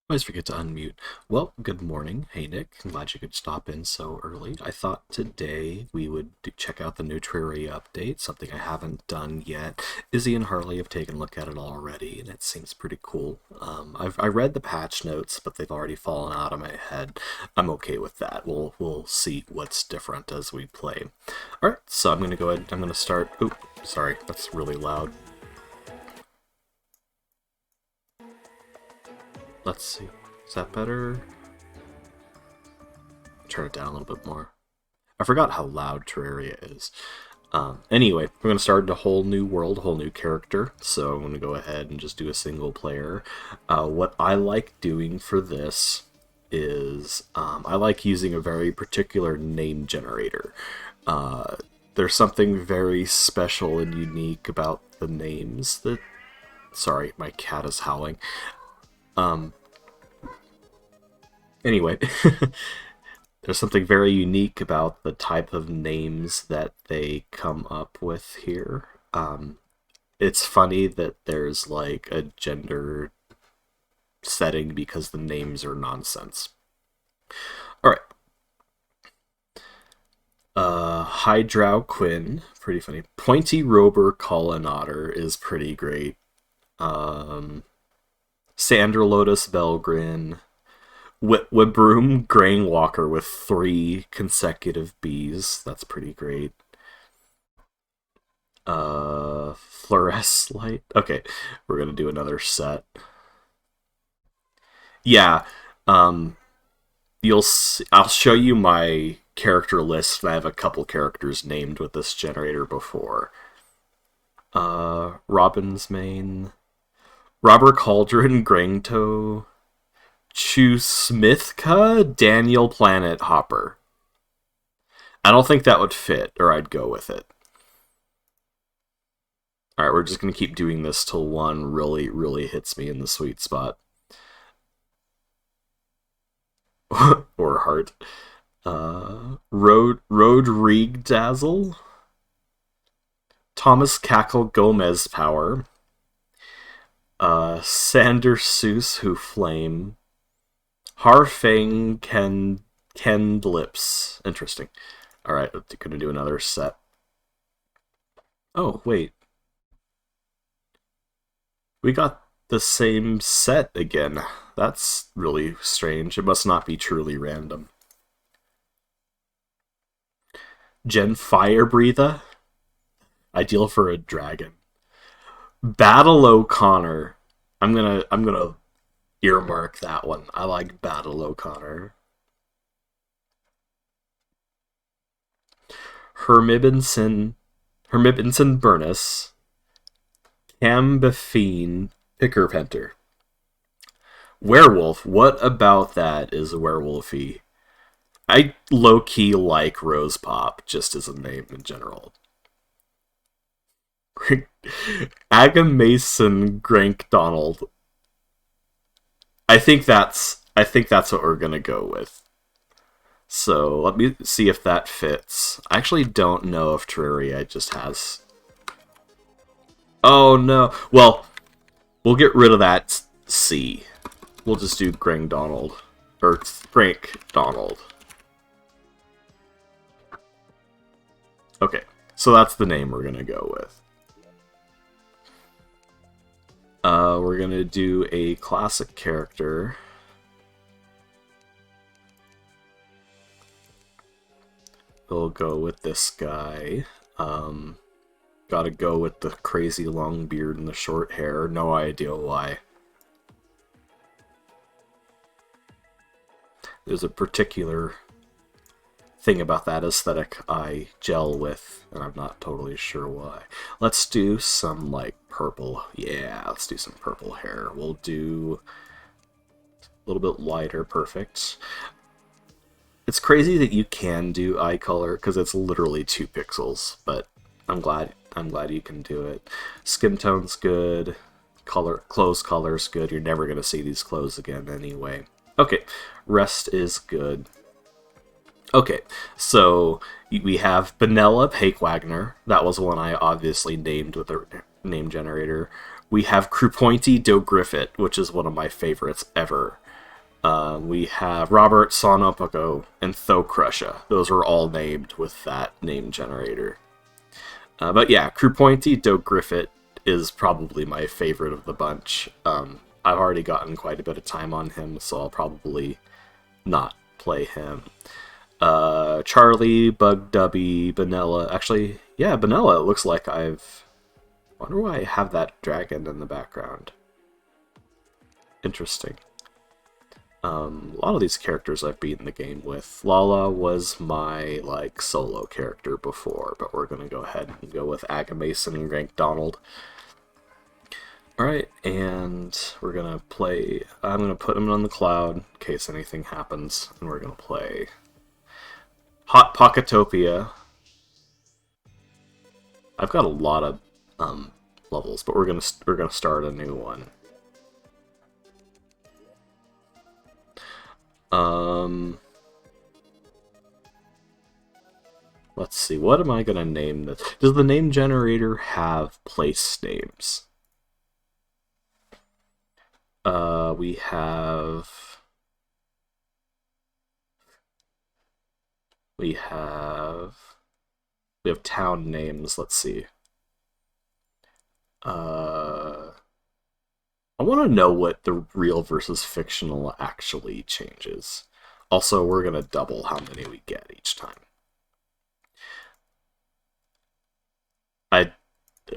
Always forget to unmute. Well, good morning. Hey, Nick. I'm glad you could stop in so early. I thought today we would check out the new Terraria update, something I haven't done yet. Izzy and Harley have taken a look at it already, and it seems pretty cool. I read the patch notes, but they've already fallen out of my head. I'm okay with that. We'll see what's different as we play. All right, so I'm going to go ahead. I'm going to start. Oop, sorry, that's really loud. Let's see. Is that better? Turn it down a little bit more. I forgot how loud Terraria is. Anyway, we're going to start a whole new world, a whole new character. So I'm going to go ahead and just do a single player. What I like doing for this is I like using a very particular name generator. There's something very special and unique about the names that... Sorry, my cat is howling. Anyway, there's something very unique about the type of names that they come up with here. It's funny that there's like a gender setting because the names are nonsense. Alright. Hydrow Quinn, pretty funny. Pointy Rober Colin Otter is pretty great. Sander Lotus Belgrin, Wibroom Grain Walker with 3 consecutive Bs. That's pretty great. Fluoresce Light. Okay, we're gonna do another set. Yeah, you'll see, I'll show you my character list. I have a couple characters named with this generator before. Robin's Main. Robert Cauldron, Grangto, Chu Smithka, Daniel Planet Hopper. I don't think that would fit, or I'd go with it. Alright, we're just going to keep doing this till one really hits me in the sweet spot. Or heart. Rodrigue Dazzle. Thomas Cackle Gomez Power. Sander Seuss Who Flame. Harfang Ken Lips. Interesting. Alright, I'm gonna do another set. Oh, wait. We got the same set again. That's really strange. It must not be truly random. Jen Firebreather. Ideal for a dragon. Battle O'Connor. I'm gonna earmark that one. I like Battle O'Connor. Hermibinson Hermibinson Burnus. Cambiphene Pickerpenter. Werewolf. What about that is werewolfy? I low key like Rose Pop just as a name in general. Agamason Grank Donald. I think that's what we're gonna go with. So let me see if that fits. I actually don't know if Terraria just has. Oh no. Well, we'll get rid of that C. We'll just do Grank Donald. Or Grank Donald. Okay, so that's the name we're gonna go with. We're gonna do a classic character. We'll go with this guy. Gotta go with the crazy long beard and the short hair. No idea why. There's a particular thing about that aesthetic I gel with, and I'm not totally sure why. Let's do some, like, purple. Yeah, let's do some purple hair. We'll do a little bit lighter. Perfect. It's crazy that you can do eye color, because it's literally 2 pixels, but I'm glad you can do it. Skin tone's good. Clothes color's good. You're never going to see these clothes again anyway. Okay, rest is good. Okay, so we have Benella Pake Wagner. That was one I obviously named with a name generator. We have Crupointy Do Griffith, which is one of my favorites ever. We have Robert Sonopaco and Tho Crusha. Those were all named with that name generator. But yeah, Crupointy Do Griffith is probably my favorite of the bunch. I've already gotten quite a bit of time on him, so I'll probably not play him. Charlie, Bug Dubby, Benella. Actually, yeah, Benella, it looks like I've... wonder why I have that dragon in the background. Interesting. A lot of these characters I've beaten the game with. Lala was my, like, solo character before, but we're gonna go ahead and go with Agamason and Grank Donald. Alright, and we're gonna play... I'm gonna put him on the cloud in case anything happens, and we're gonna play Hot Pocketopia. I've got a lot of levels, but we're gonna start a new one. Let's see, what am I gonna name this? Does the name generator have place names? We have... We have town names, let's see. I want to know what the real versus fictional actually changes. Also, we're going to double how many we get each time.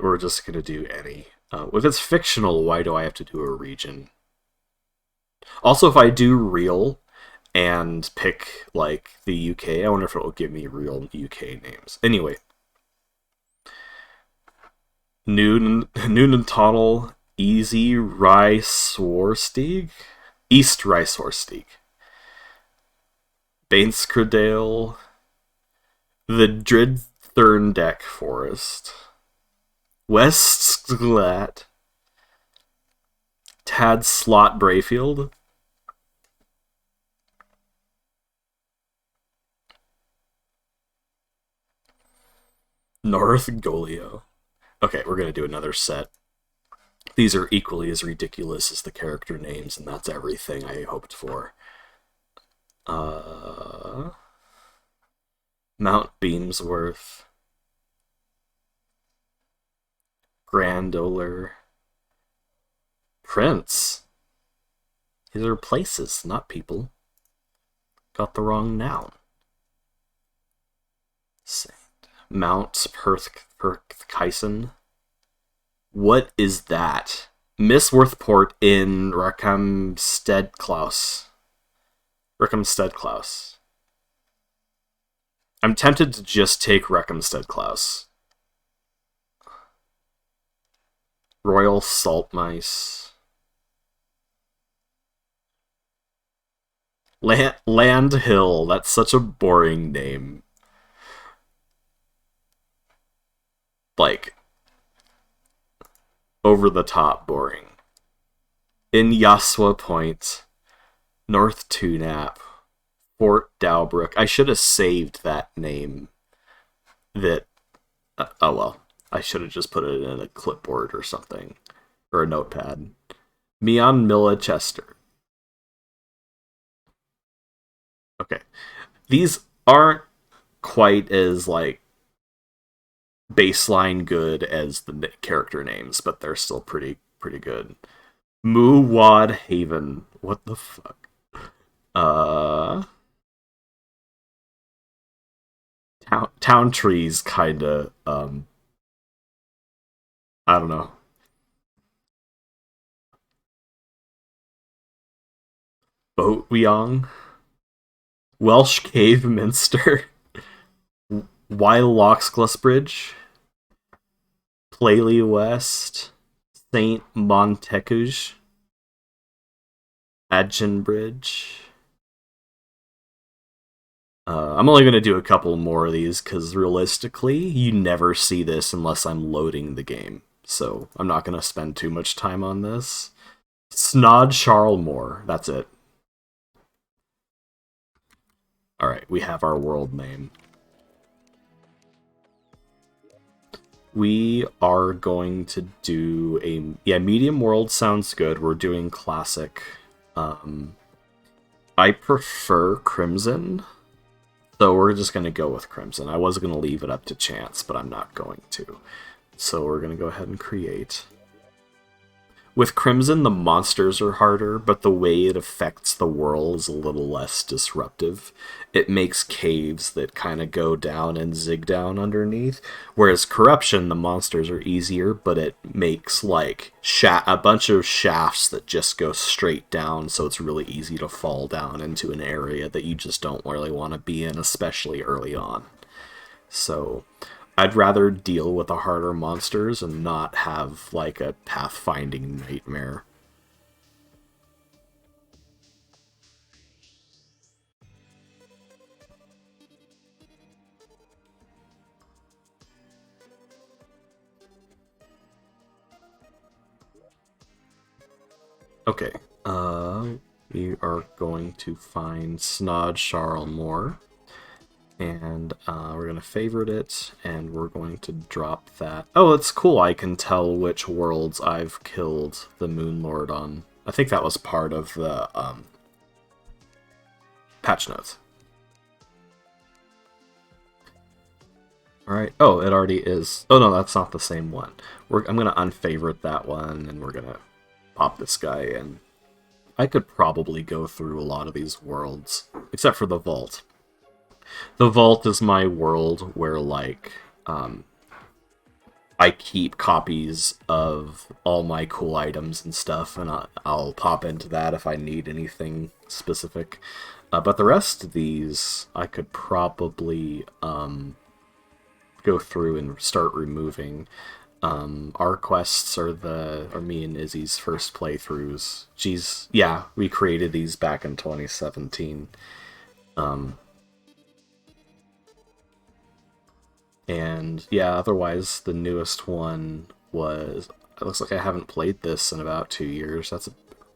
We're just going to do any. If it's fictional, why do I have to do a region? Also, if I do real and pick, like, the UK, I wonder if it will give me real UK names. Anyway. Noon and Tunnel, Easy Rice-Warsteig? East Rice-Warsteig. Bainskredale, the Dridthurndeck Forest, West Sklat, Tad Slot Brayfield, North Golio. Okay, we're going to do another set. These are equally as ridiculous as the character names, and that's everything I hoped for. Mount Beamsworth, Grandoler, Prince. These are places, not people. Got the wrong noun. Saint. Mount Perthkyson. What is that? Miss Worthport in Rakamstedklaus. Rakamstedklaus. I'm tempted to just take Rakamstedklaus. Royal Salt Mice. Land Hill. That's such a boring name. Like, over the top boring. In Yaswa Point. North Tunap. Fort Dowbrook. I should have saved that name. That. Oh well. I should have just put it in a clipboard or something. Or a notepad. Meon Milchester. Okay. These aren't quite as, like, baseline good as the character names, but they're still pretty good. Muwad Haven. What the fuck? Town trees kinda, I don't know. Boatweong? Welsh Cave Minster? Wyloxglusbridge? Playley West? St. Montecouge? Adgenbridge? I'm only going to do a couple more of these, because realistically, you never see this unless I'm loading the game. So, I'm not going to spend too much time on this. Snod Charlemore, that's it. Alright, we have our world name. We are going to do a... Yeah, medium world sounds good. We're doing classic. I prefer Crimson, so we're just going to go with Crimson. I was going to leave it up to chance, but I'm not going to. So we're going to go ahead and create. With Crimson, the monsters are harder, but the way it affects the world is a little less disruptive. It makes caves that kind of go down and zig down underneath, whereas Corruption, the monsters are easier, but it makes, like, a bunch of shafts that just go straight down, so it's really easy to fall down into an area that you just don't really want to be in, especially early on. So I'd rather deal with the harder monsters and not have, like, a pathfinding nightmare. Okay, we are going to find Snod Charlemore. And we're going to favorite it, and we're going to drop that. Oh, it's cool. I can tell which worlds I've killed the Moon Lord on. I think that was part of the patch notes. Alright. Oh, it already is. Oh, no, that's not the same one. I'm going to unfavorite that one, and we're going to pop this guy in. I could probably go through a lot of these worlds, except for the Vault. The Vault is my world where, like, I keep copies of all my cool items and stuff, and I'll pop into that if I need anything specific. But the rest of these, I could probably go through and start removing. Our quests are me and Izzy's first playthroughs. Geez, yeah, we created these back in 2017. And yeah, otherwise the newest one was... It looks like I haven't played this in about 2 years. That's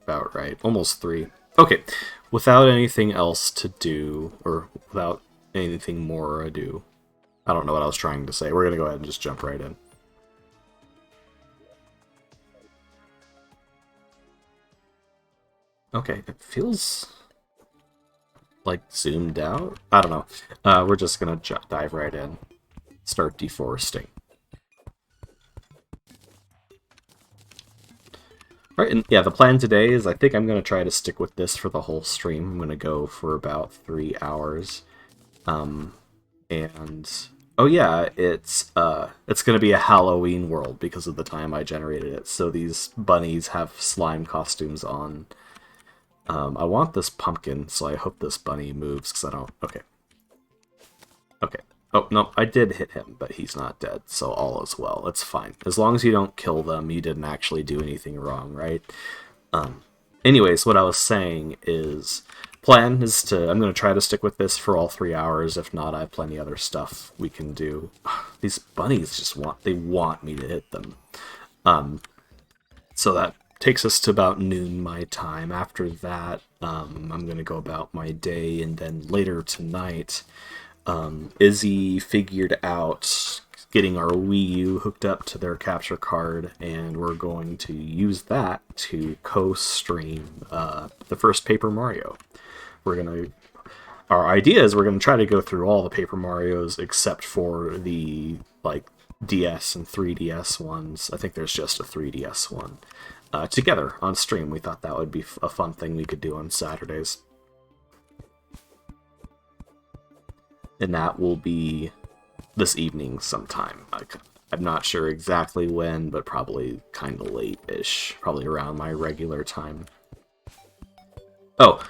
about right. Almost 3. Okay, without anything else to do, or without anything more ado, I don't know what I was trying to say. We're going to go ahead and just jump right in. Okay, it feels like zoomed out. I don't know. We're just going to dive right in. Start deforesting. Alright, and yeah, the plan today is I think I'm going to try to stick with this for the whole stream. I'm going to go for about 3 hours. And Oh yeah, it's gonna be a Halloween world because of the time I generated it. So these bunnies have slime costumes on. I want this pumpkin, so I hope this bunny moves because I don't. Okay, okay. Oh no, I did hit him, but he's not dead, so all is well. It's fine as long as you don't kill them. You didn't actually do anything wrong, right? Um, Anyways, what I was saying is, plan is to I'm going to try to stick with this for all 3 hours. If not, I have plenty other stuff we can do. These bunnies just want me to hit them. So that takes us to about noon my time. After that, I'm going to go about my day, and then later tonight, Izzy figured out getting our Wii U hooked up to their capture card, and we're going to use that to co-stream the first Paper Mario. We're gonna. Our idea is we're gonna try to go through all the Paper Mario's except for the like DS and 3DS ones. I think there's just a 3DS one. Together on stream, we thought that would be a fun thing we could do on Saturdays, and that will be this evening sometime. I'm not sure exactly when, but probably kind of late-ish. Probably around my regular time. Oh,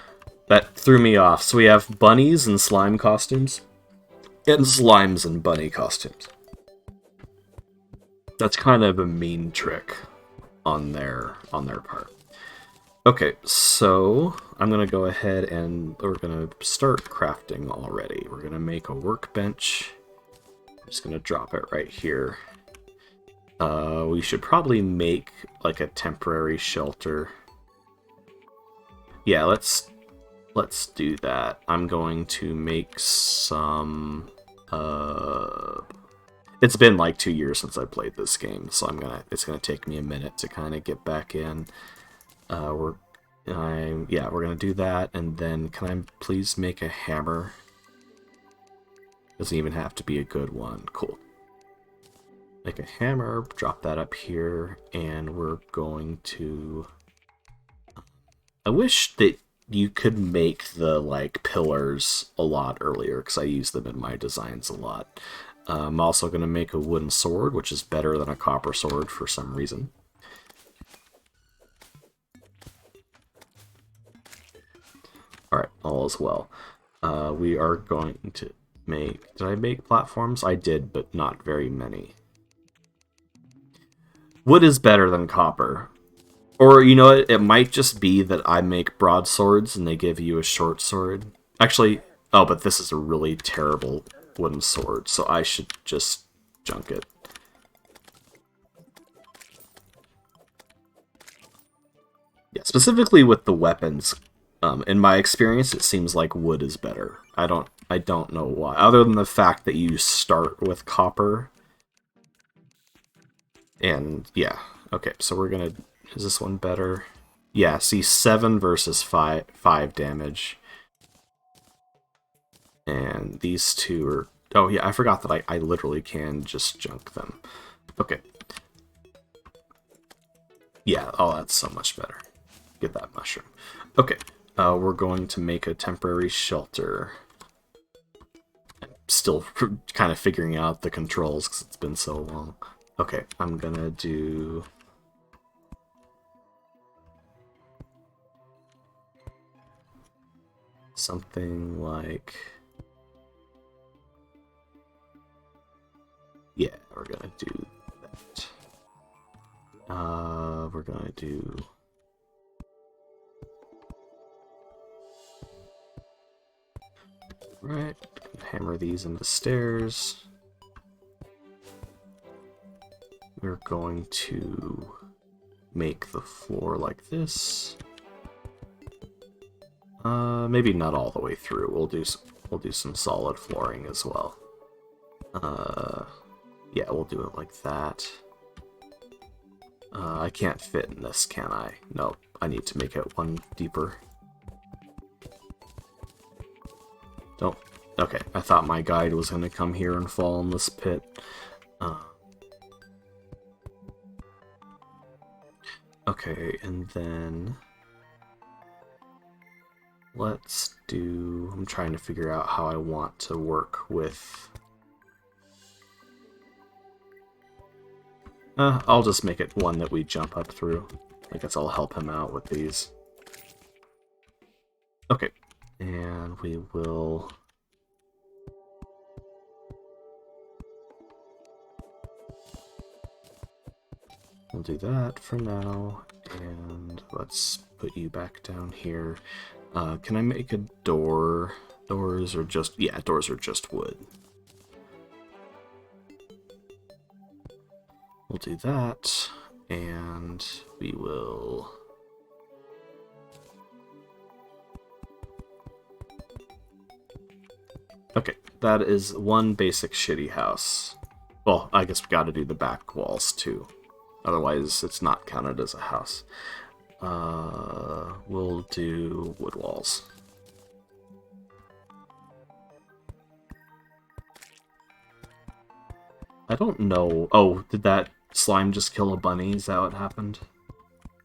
that threw me off. So we have bunnies and slime costumes, and slimes and bunny costumes. That's kind of a mean trick on their part. Okay, so I'm gonna go ahead and we're gonna start crafting already. We're gonna make a workbench. I'm just gonna drop it right here. We should probably make like a temporary shelter. Yeah, let's do that. I'm going to make some. It's been like 2 years since I played this game, so it's gonna take me a minute to kind of get back in. We're gonna do that, and then can I please make a hammer? Doesn't even have to be a good one. Cool. Make a hammer, drop that up here, and we're going to... I wish that you could make the like pillars a lot earlier, because I use them in my designs a lot. I'm also going to make a wooden sword, which is better than a copper sword for some reason. Alright, all is well. We are going to make... Did I make platforms? I did, but not very many. Wood is better than copper. Or, you know, it might just be that I make broadswords and they give you a short sword. Actually, oh, but this is a really terrible wooden sword, so I should just junk it. Yeah, specifically with the weapons, in my experience, it seems like wood is better. I don't know why, other than the fact that you start with copper. And yeah, okay, so we're gonna... Is this one better? Yeah, see, 7 versus 5 damage. And these two are... Oh yeah, I forgot that I literally can just junk them. Okay. Yeah, oh, that's so much better. Get that mushroom. Okay, we're going to make a temporary shelter. I'm still kind of figuring out the controls because it's been so long. Okay, I'm gonna do... something like... Yeah, we're gonna do that. We're gonna do... Right, hammer these into stairs. We're going to make the floor like this. Maybe not all the way through. We'll do some solid flooring as well. Yeah, we'll do it like that. I can't fit in this, can I? Nope, I need to make it one deeper. Don't... Okay, I thought my guide was going to come here and fall in this pit. Okay, and then... Let's do... I'm trying to figure out how I want to work with I'll just make it one that we jump up through. I guess I'll help him out with these. Okay, and we will... We'll do that for now, and let's put you back down here. Can I make a door? Doors are just... Yeah, doors are just wood. We'll do that, and we will... Okay, that is one basic shitty house. Well, I guess we gotta do the back walls too. Otherwise, it's not counted as a house. We'll do wood walls. I don't know. Oh, did that slime just kill a bunny? Is that what happened?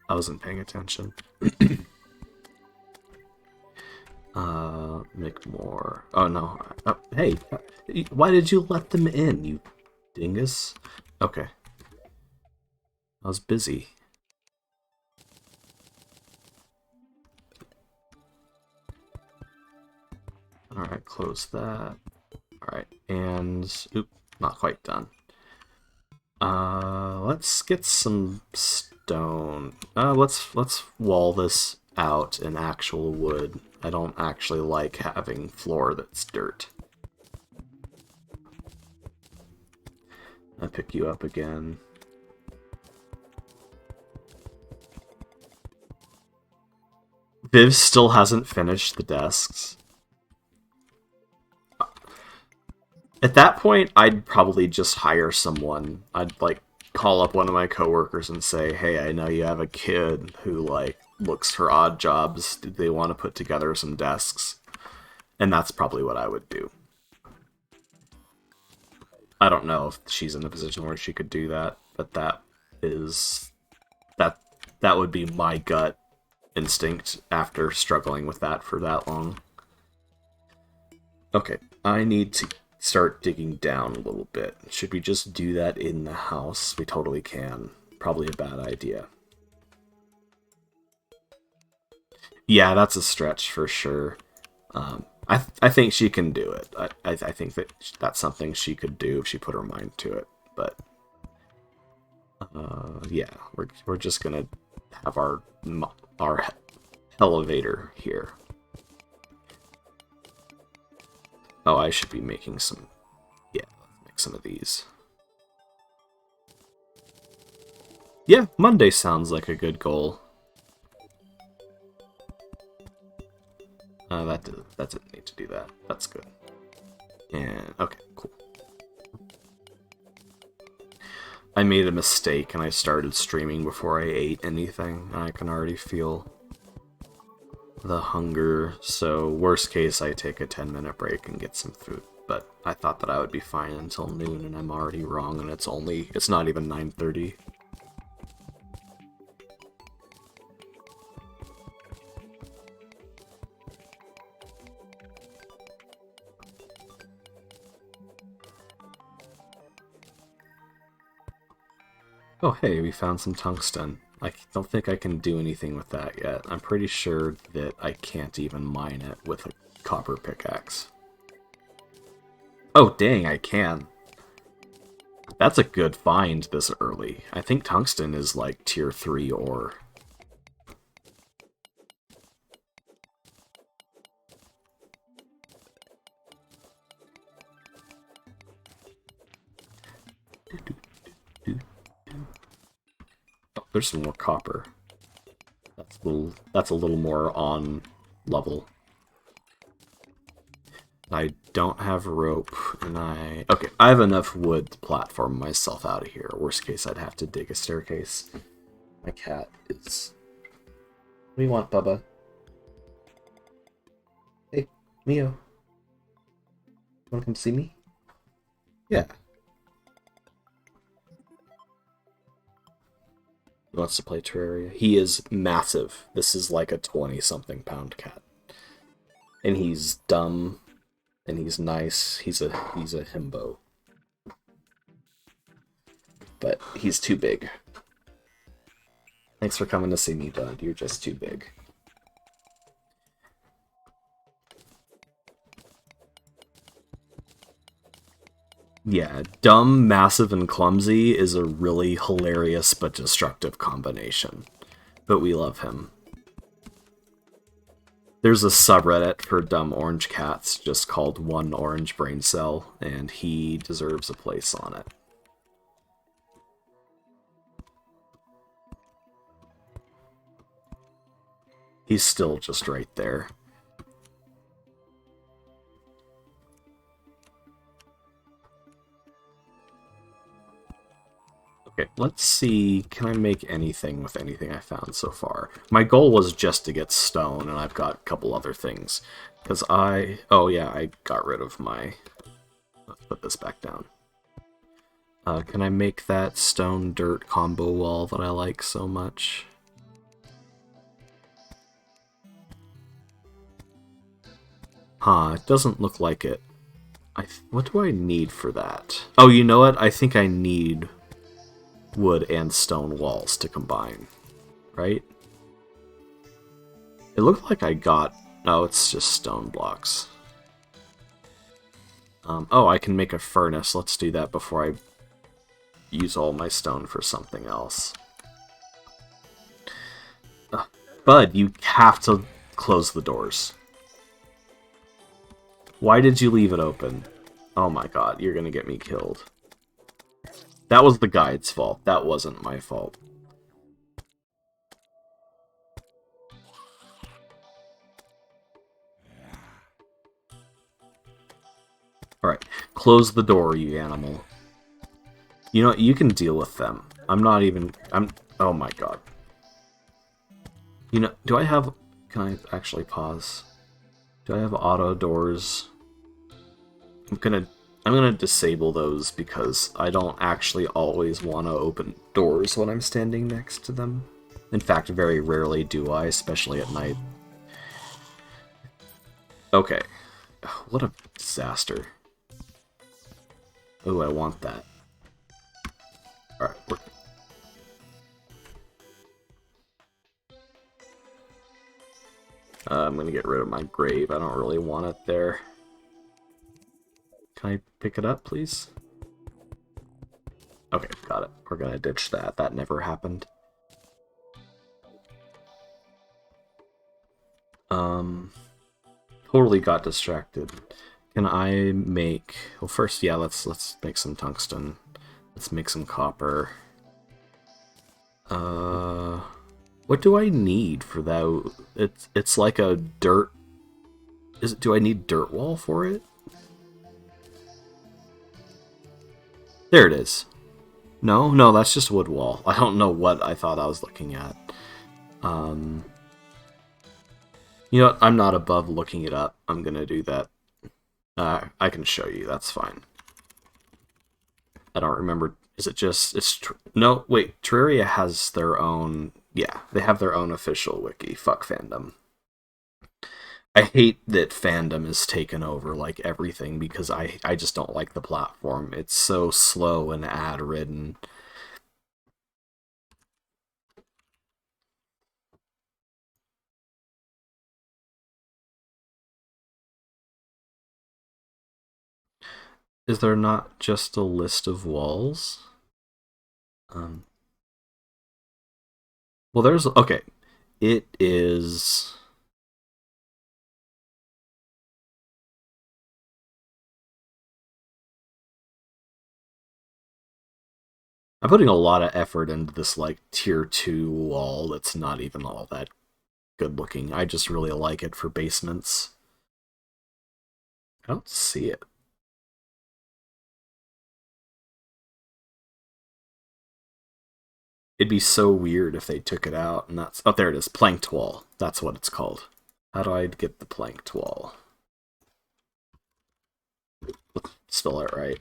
I wasn't paying attention. Make more. Oh, no. Hey, why did you let them in, you dingus? Okay. I was busy. Alright, close that. Alright, and... Oop, not quite done. Let's get some stone. Let's wall this out in actual wood. I don't actually like having floor that's dirt. I pick you up again. Viv still hasn't finished the desks. At that point, I'd probably just hire someone. I'd, like, call up one of my coworkers and say, hey, I know you have a kid who, like, looks for odd jobs. Do they want to put together some desks? And that's probably what I would do. I don't know if she's in a position where she could do that, but that would be my gut instinct after struggling with that for that long. Okay, I need to start digging down a little bit. Should we just do that in the house? We totally can. Probably a bad idea. Yeah, that's a stretch for sure. I think she can do it. I think that's something she could do if she put her mind to it. But yeah, we're just gonna have our elevator here. Oh, I should be making some... Yeah, let's make some of these. Yeah, Monday sounds like a good goal. That didn't need to do that. That's good. And, okay, cool. I made a mistake and I started streaming before I ate anything. I can already feel the hunger, so worst case I take a 10-minute break and get some food. But I thought that I would be fine until noon, and I'm already wrong, and it's not even 9:30. Oh hey, we found some tungsten. I don't think I can do anything with that yet. I'm pretty sure that I can't even mine it with a copper pickaxe. Oh, dang, I can. That's a good find this early. I think tungsten is like tier 3 ore. Oh, there's some more copper. That's a little more on level. I don't have rope, and okay, I have enough wood to platform myself out of here. Worst case, I'd have to dig a staircase. My cat is... What do you want, Bubba? Hey, Mio. Wanna come see me? Yeah. He wants to play Terraria. He is massive. This is like a 20-something pound cat. And he's dumb. And he's nice. He's a himbo. but he's too big. Thanks for coming to see me, bud. You're just too big. Yeah, dumb, massive, and clumsy is a really hilarious but destructive combination. But we love him. There's a subreddit for dumb orange cats just called One Orange Brain Cell, and he deserves a place on it. He's still just right there. Okay, let's see. Can I make anything with anything I found so far? My goal was just to get stone, and I've got a couple other things. Because oh yeah, I got rid of my... Let's put this back down. Can I make that stone-dirt combo wall that I like so much? Huh, it doesn't look like it. What do I need for that? Oh, you know what? I think I need wood and stone walls to combine, right? It looked like I got... Oh, it's just stone blocks. Oh, I can make a furnace. Let's do that before I use all my stone for something else. Bud, you have to close the doors. Why did you leave it open? Oh my god, you're gonna get me killed. That was the guide's fault. That wasn't my fault. Alright, close the door, you animal. You know what, you can deal with them. Oh my god. You know, do I have... Can I actually pause? Do I have auto doors? I'm gonna disable those because I don't actually always want to open doors when I'm standing next to them. In fact, very rarely do I, especially at night. Okay. What a disaster. Oh, I want that. Alright, I'm gonna get rid of my grave. I don't really want it there. Can I pick it up, please? Okay, got it. We're gonna ditch that. That never happened. Totally got distracted. Can I make... Well, first, yeah, let's make some tungsten. Let's make some copper. What do I need for that? It's like a dirt... Do I need dirt wall for it? There it is. No, that's just wood wall. I don't know what I thought I was looking at. You know what? I'm not above looking it up. I'm gonna do that. I can show you. That's fine. I don't remember. Is it just... No, wait. Terraria has their own... Yeah, they have their own official wiki. Fuck fandom. I hate that fandom is taken over like everything because I just don't like the platform. It's so slow and ad-ridden. Is there not just a list of walls? Well, there's... Okay. It is... I'm putting a lot of effort into this, like, tier 2 wall that's not even all that good looking. I just really like it for basements. I don't see it. It'd be so weird if they took it out, and that's... Oh, there it is. Planked wall. That's what it's called. How do I get the planked wall? Let's spell it right.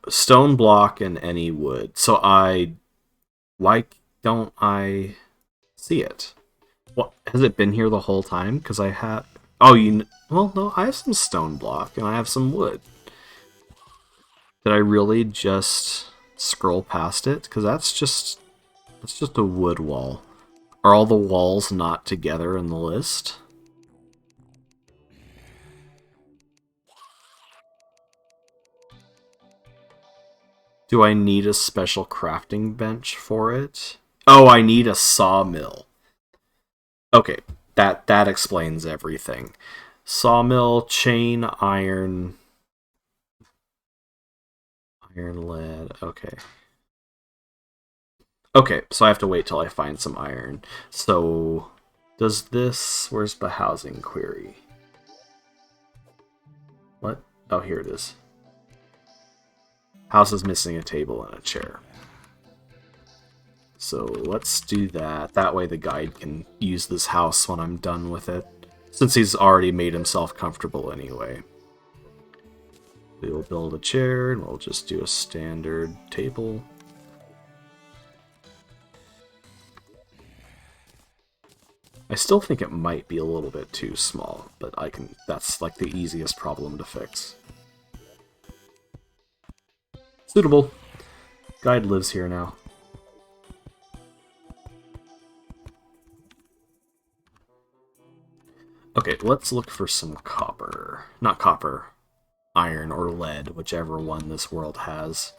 Stone block and any wood. So why don't I see it? What, has it been here the whole time? Because I had... Oh, well, no, I have some stone block and I have some wood. Did I really just scroll past it? Because that's just a wood wall. Are all the walls not together in the list? Do I need a special crafting bench for it? Oh, I need a sawmill. Okay, that explains everything. Sawmill, chain, iron, lead. Okay. Okay, so I have to wait till I find some iron. So, does this... Where's the housing query? What? Oh, here it is. House is missing a table and a chair. So let's do that. That way the guide can use this house when I'm done with it, since he's already made himself comfortable anyway. We will build a chair, and we'll just do a standard table. I still think it might be a little bit too small, but that's like the easiest problem to fix. Suitable. Guide lives here now. Okay, let's look for some copper. Not copper. Iron or lead, whichever one this world has.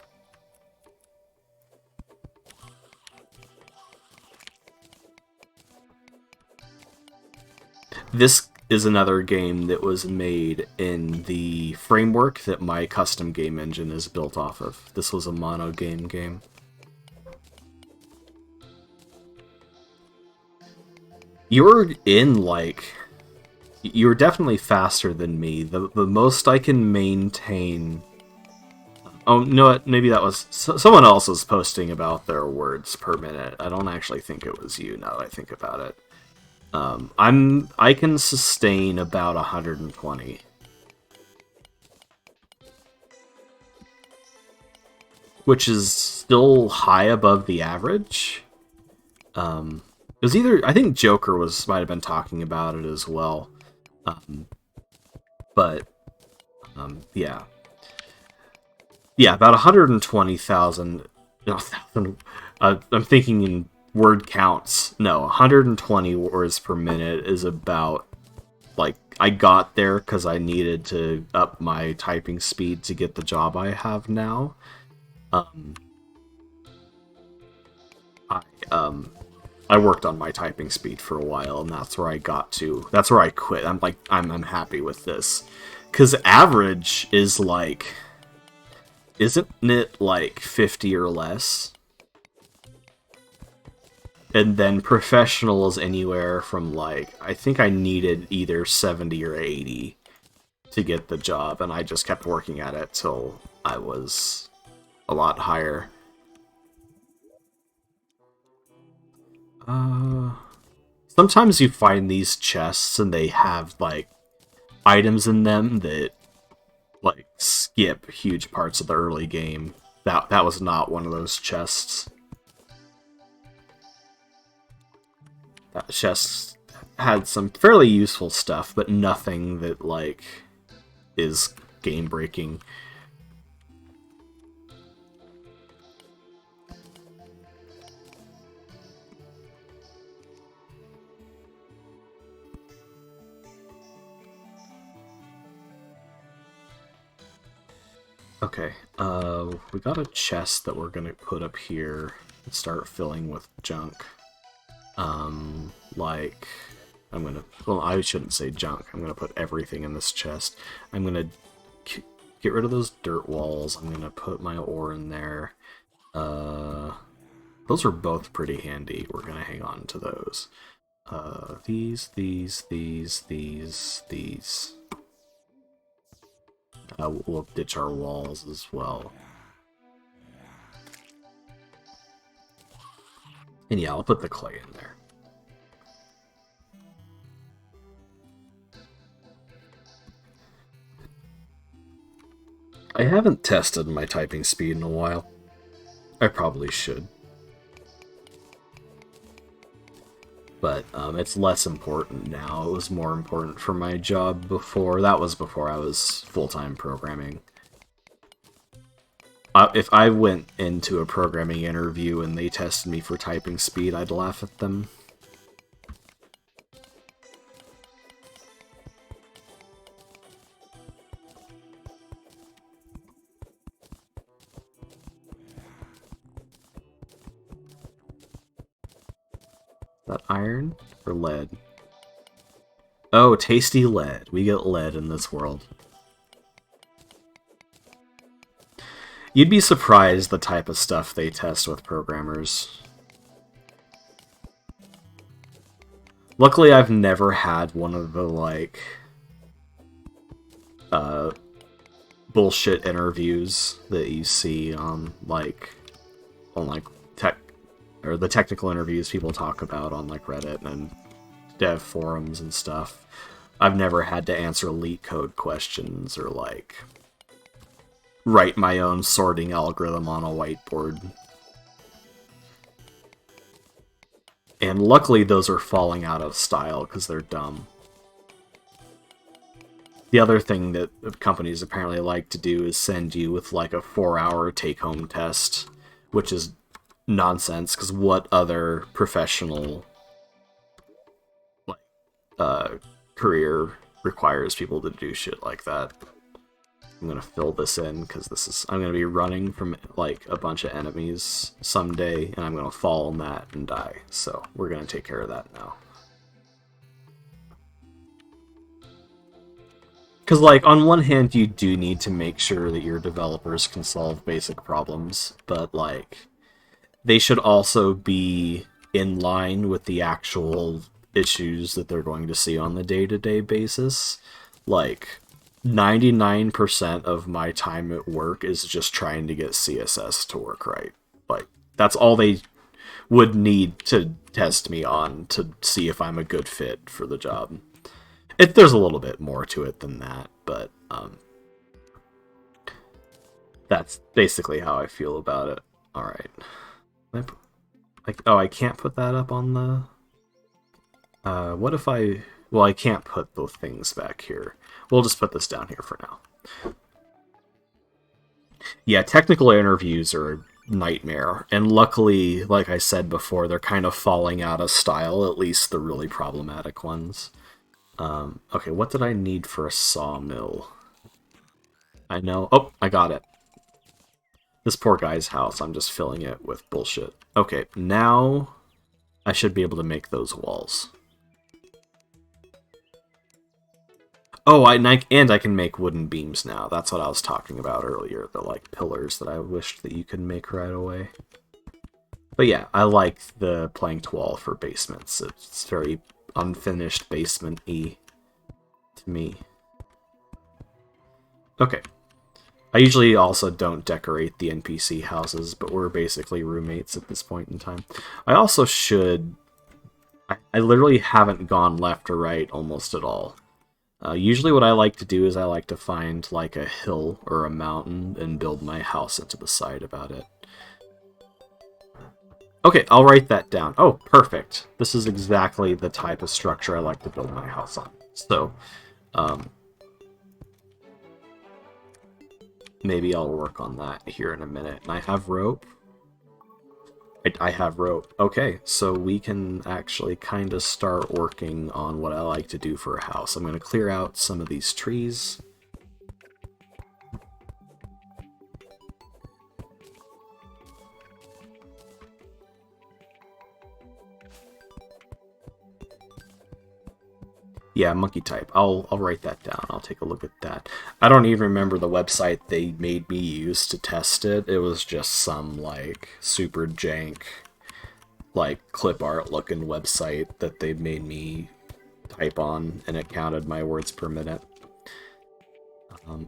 This is another game that was made in the framework that my custom game engine is built off of. This was a mono game. You're in, like... You're definitely faster than me. The most I can maintain... Oh, you know what? Maybe that was... Someone else was posting about their words per minute. I don't actually think it was you, now that I think about it. I can sustain about 120. Which is still high above the average. It was either... I think Joker might have been talking about it as well. Yeah. Yeah, about 120,000... No, I'm thinking in word counts. No, 120 words per minute is about... Like, I got there because I needed to up my typing speed to get the job I have now. I worked on my typing speed for a while, and that's where I got to. That's where I quit. I'm like, I'm happy with this. Because average is like... Isn't it like 50 or less? And then professional is anywhere from like... I think I needed either 70 or 80 to get the job, and I just kept working at it till I was a lot higher. Sometimes you find these chests and they have, like, items in them that, like, skip huge parts of the early game. That was not one of those chests. That chest had some fairly useful stuff, but nothing that, like, is game-breaking. Okay, we got a chest that we're gonna put up here and start filling with junk. Like, well, I shouldn't say junk. I'm gonna put everything in this chest. I'm gonna get rid of those dirt walls. I'm gonna put my ore in there. Those are both pretty handy. We're gonna hang on to those. These. We'll ditch our walls as well. And yeah, I'll put the clay in there. I haven't tested my typing speed in a while. I probably should. but it's less important now. It was more important for my job before. That was before I was full-time programming. If I went into a programming interview and they tested me for typing speed, I'd laugh at them. Is that iron or lead? Oh, tasty lead. We get lead in this world. You'd be surprised the type of stuff they test with programmers. Luckily, I've never had one of the, like, bullshit interviews that you see on, like, tech, or the technical interviews people talk about on, like, Reddit and dev forums and stuff. I've never had to answer leak code questions or, like, write my own sorting algorithm on a whiteboard. And luckily those are falling out of style because they're dumb. The other thing that companies apparently like to do is send you with like a 4-hour take-home test, which is nonsense, because what other professional career requires people to do shit like that? I'm gonna fill this in because I'm gonna be running from like a bunch of enemies someday, and I'm gonna fall on that and die. So we're gonna take care of that now. Because like on one hand, you do need to make sure that your developers can solve basic problems, but like they should also be in line with the actual issues that they're going to see on the day-to-day basis. Like 99% of my time at work is just trying to get CSS to work right. Like, that's all they would need to test me on to see if I'm a good fit for the job. There's a little bit more to it than that, but that's basically how I feel about it. Alright. I can't put that up on the... what if I... Well, I can't put the things back here. We'll just put this down here for now. Yeah, technical interviews are a nightmare. And luckily, like I said before, they're kind of falling out of style, at least the really problematic ones. Okay, what did I need for a sawmill? I know... Oh, I got it. This poor guy's house, I'm just filling it with bullshit. Okay, now I should be able to make those walls. Oh, and I can make wooden beams now. That's what I was talking about earlier. The, like, pillars that I wished that you could make right away. But yeah, I like the planked wall for basements. It's very unfinished basement-y to me. Okay. I usually also don't decorate the NPC houses, but we're basically roommates at this point in time. I also should... I literally haven't gone left or right almost at all. Usually what I like to do is I like to find like a hill or a mountain and build my house into the side about it. Okay, I'll write that down. Oh, perfect. This is exactly the type of structure I like to build my house on. So, maybe I'll work on that here in a minute. And I have rope. I have rope. Okay, so we can actually kind of start working on what I like to do for a house. I'm going to clear out some of these trees. Yeah, monkey type. I'll write that down. I'll take a look at that. I don't even remember the website they made me use to test it. It was just some, like, super jank, like, clip art looking website that they made me type on, and it counted my words per minute.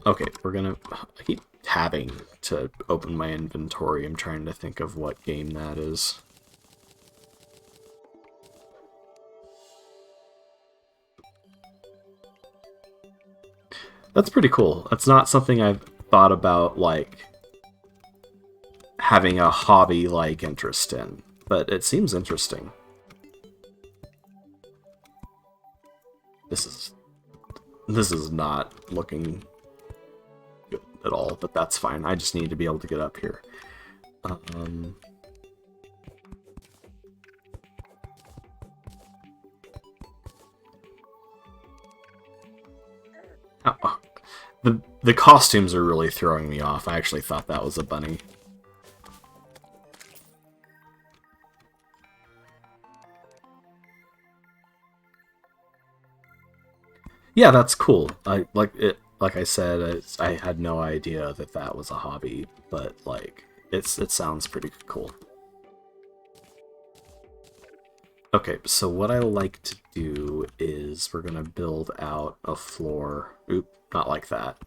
Okay, we're gonna... I keep tabbing to open my inventory. I'm trying to think of what game that is. That's pretty cool. That's not something I've thought about, like, having a hobby-like interest in, but it seems interesting. This is this is not looking good at all, but that's fine. I just need to be able to get up here. Um, oh, the costumes are really throwing me off. I actually thought that was a bunny. Yeah, that's cool. Like I said, I had no idea that that was a hobby, but like it sounds pretty cool. Okay, so what I like to do is we're gonna build out a floor. Oop, not like that.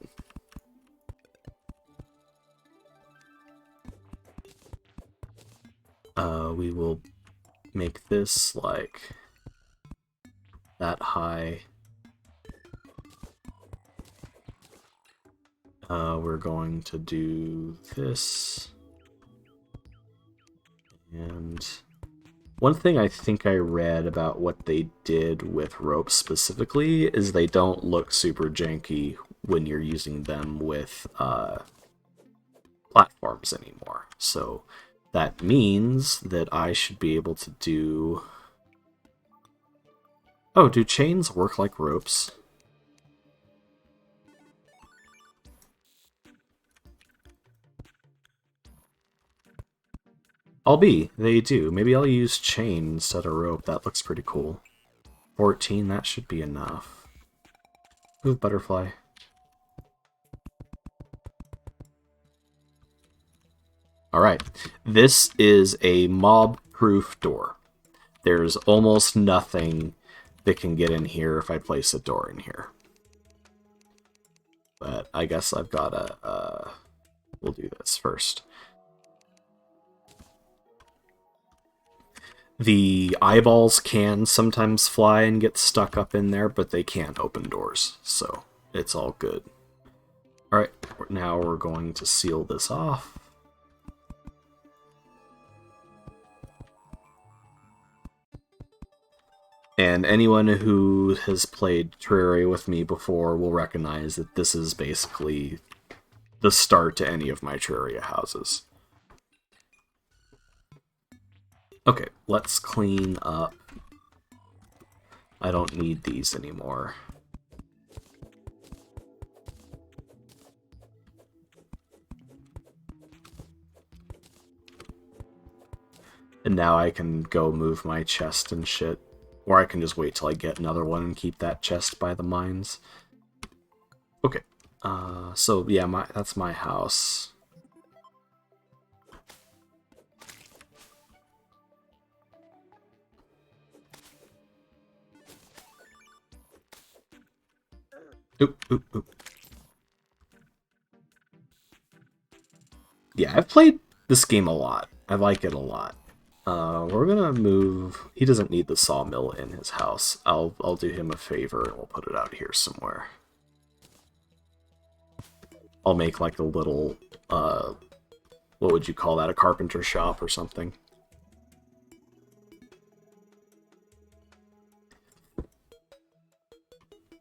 We will make this like that high. We're going to do this. And one thing I think I read about what they did with ropes specifically is they don't look super janky when you're using them with platforms anymore. So that means that I should be able to do... Oh, do chains work like ropes? They do. Maybe I'll use chain instead of rope. That looks pretty cool. 14, that should be enough. Move butterfly. Alright, this is a mob-proof door. There's almost nothing that can get in here if I place a door in here. But I guess I've gotta, we'll do this first. The eyeballs can sometimes fly and get stuck up in there, but they can't open doors, so it's all good. Alright, now we're going to seal this off. And anyone who has played Terraria with me before will recognize that this is basically the start to any of my Terraria houses. Okay, let's clean up. I don't need these anymore. And now I can go move my chest and shit. Or I can just wait till I get another one and keep that chest by the mines. Okay. So yeah, that's my house. Oop, oop, oop. Yeah, I've played this game a lot. I like it a lot. We're gonna move... He doesn't need the sawmill in his house. I'll do him a favor and we'll put it out here somewhere. I'll make like a little, what would you call that? A carpenter shop or something.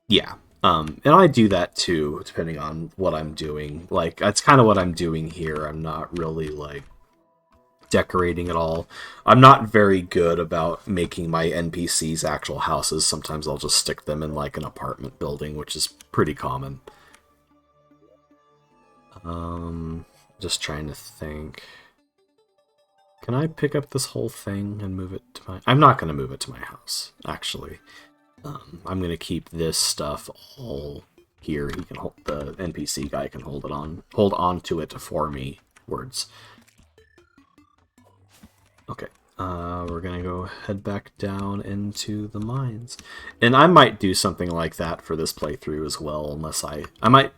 Yeah. And I do that too, depending on what I'm doing. Like, that's kind of what I'm doing here. I'm not really, like, decorating at all. I'm not very good about making my NPCs actual houses. Sometimes I'll just stick them in, like, an apartment building, which is pretty common. Just trying to think. Can I pick up this whole thing and move it to my... I'm not going to move it to my house, actually. I'm going to keep this stuff all here. He can hold... The NPC guy can hold on to it for me. Words. Okay. We're going to go head back down into the mines. And I might do something like that for this playthrough as well, unless I might,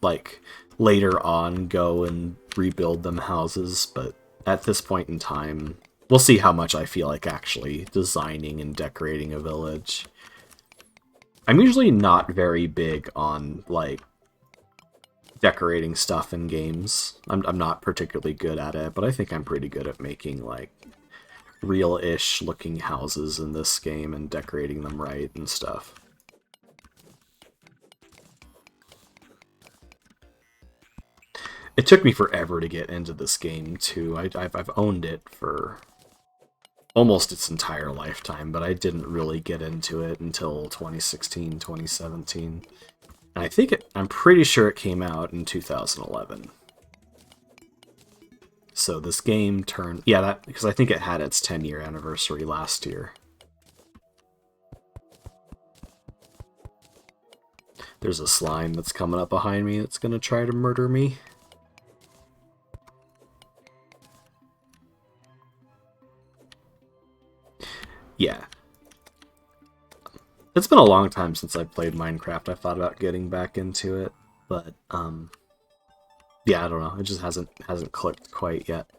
like, later on go and rebuild them houses, but at this point in time, we'll see how much I feel like actually designing and decorating a village. I'm usually not very big on, like, decorating stuff in games. I'm not particularly good at it, but I think I'm pretty good at making, like, real-ish looking houses in this game and decorating them right and stuff. It took me forever to get into this game, too. I've owned it for almost its entire lifetime, but I didn't really get into it until 2016, 2017. And I'm pretty sure it came out in 2011. So this game turned... Yeah, because I think it had its 10-year anniversary last year. There's a slime that's coming up behind me that's going to try to murder me. Yeah. It's been a long time since I played Minecraft. I thought about getting back into it, but yeah, I don't know. It just hasn't clicked quite yet.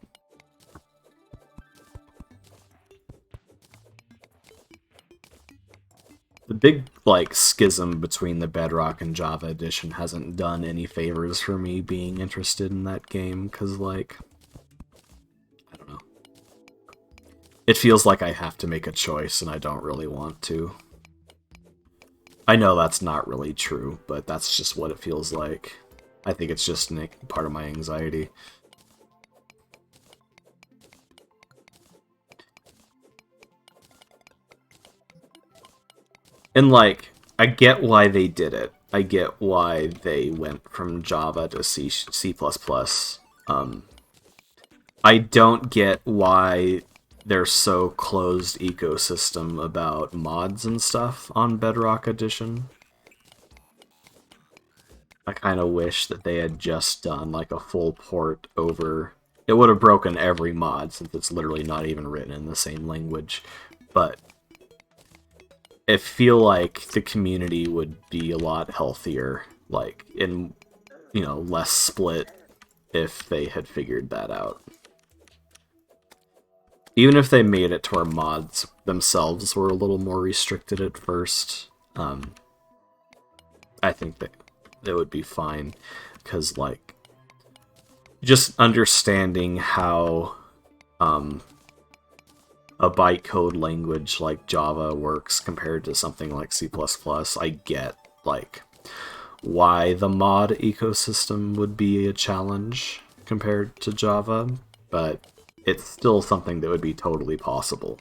The big, like, schism between the Bedrock and Java edition hasn't done any favors for me being interested in that game, because, like, I don't know. It feels like I have to make a choice, and I don't really want to. I know that's not really true, but that's just what it feels like. I think it's just part of my anxiety. And, like, I get why they did it. I get why they went from Java to C++. I don't get why they're so closed ecosystem about mods and stuff on Bedrock Edition. I kind of wish that they had just done like a full port over. It would have broken every mod since it's literally not even written in the same language. But I feel like the community would be a lot healthier, like in, less split if they had figured that out. Even if they made it to where mods themselves were a little more restricted at first, I think that it would be fine. Because, like, just understanding how a bytecode language like Java works compared to something like C++, I get, like, why the mod ecosystem would be a challenge compared to Java, but it's still something that would be totally possible.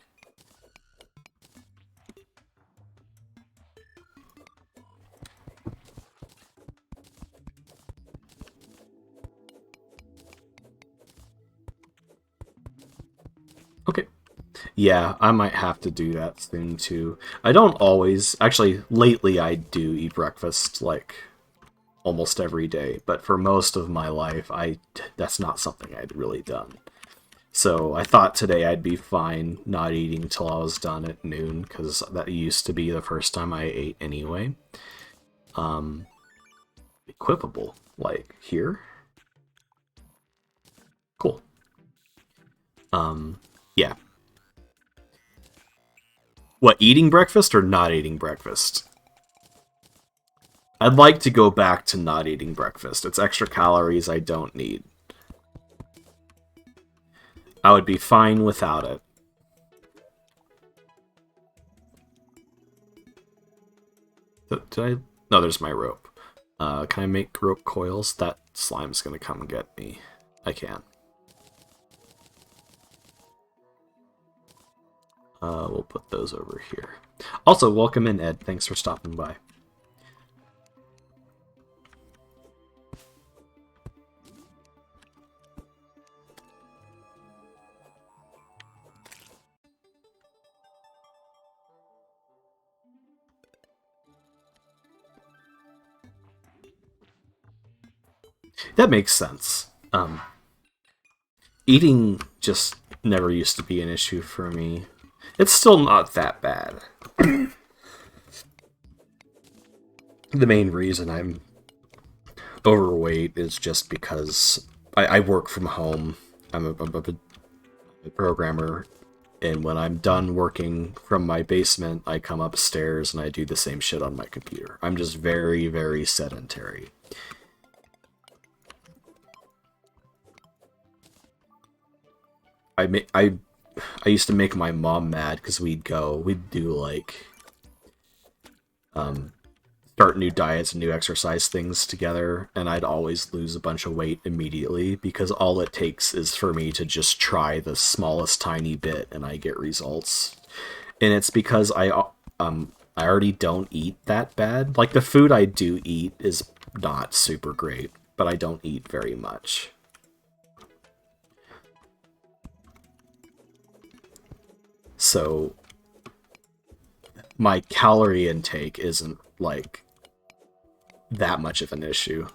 Okay. Yeah, I might have to do that soon too. I don't always... Actually, lately I do eat breakfast, like, almost every day, but for most of my life, that's not something I'd really done. So I thought today I'd be fine not eating till I was done at noon, because that used to be the first time I ate anyway. Equipable, like here? Cool. Yeah. What, eating breakfast or not eating breakfast? I'd like to go back to not eating breakfast. It's extra calories I don't need. I would be fine without it. Did I? No, there's my rope. Can I make rope coils? That slime's gonna come and get me. I can. We'll put those over here. Also, welcome in, Ed. Thanks for stopping by. That makes sense. Eating just never used to be an issue for me. It's still not that bad. The main reason I'm overweight is just because I work from home. I'm a programmer, and when I'm done working from my basement, I come upstairs and I do the same shit on my computer. I'm just very, very sedentary. I used to make my mom mad because we'd do like start start new diets and new exercise things together, and I'd always lose a bunch of weight immediately because all it takes is for me to just try the smallest tiny bit and I get results. And it's because I already don't eat that bad. Like the food I do eat is not super great, but I don't eat very much. So my calorie intake isn't like that much of an issue.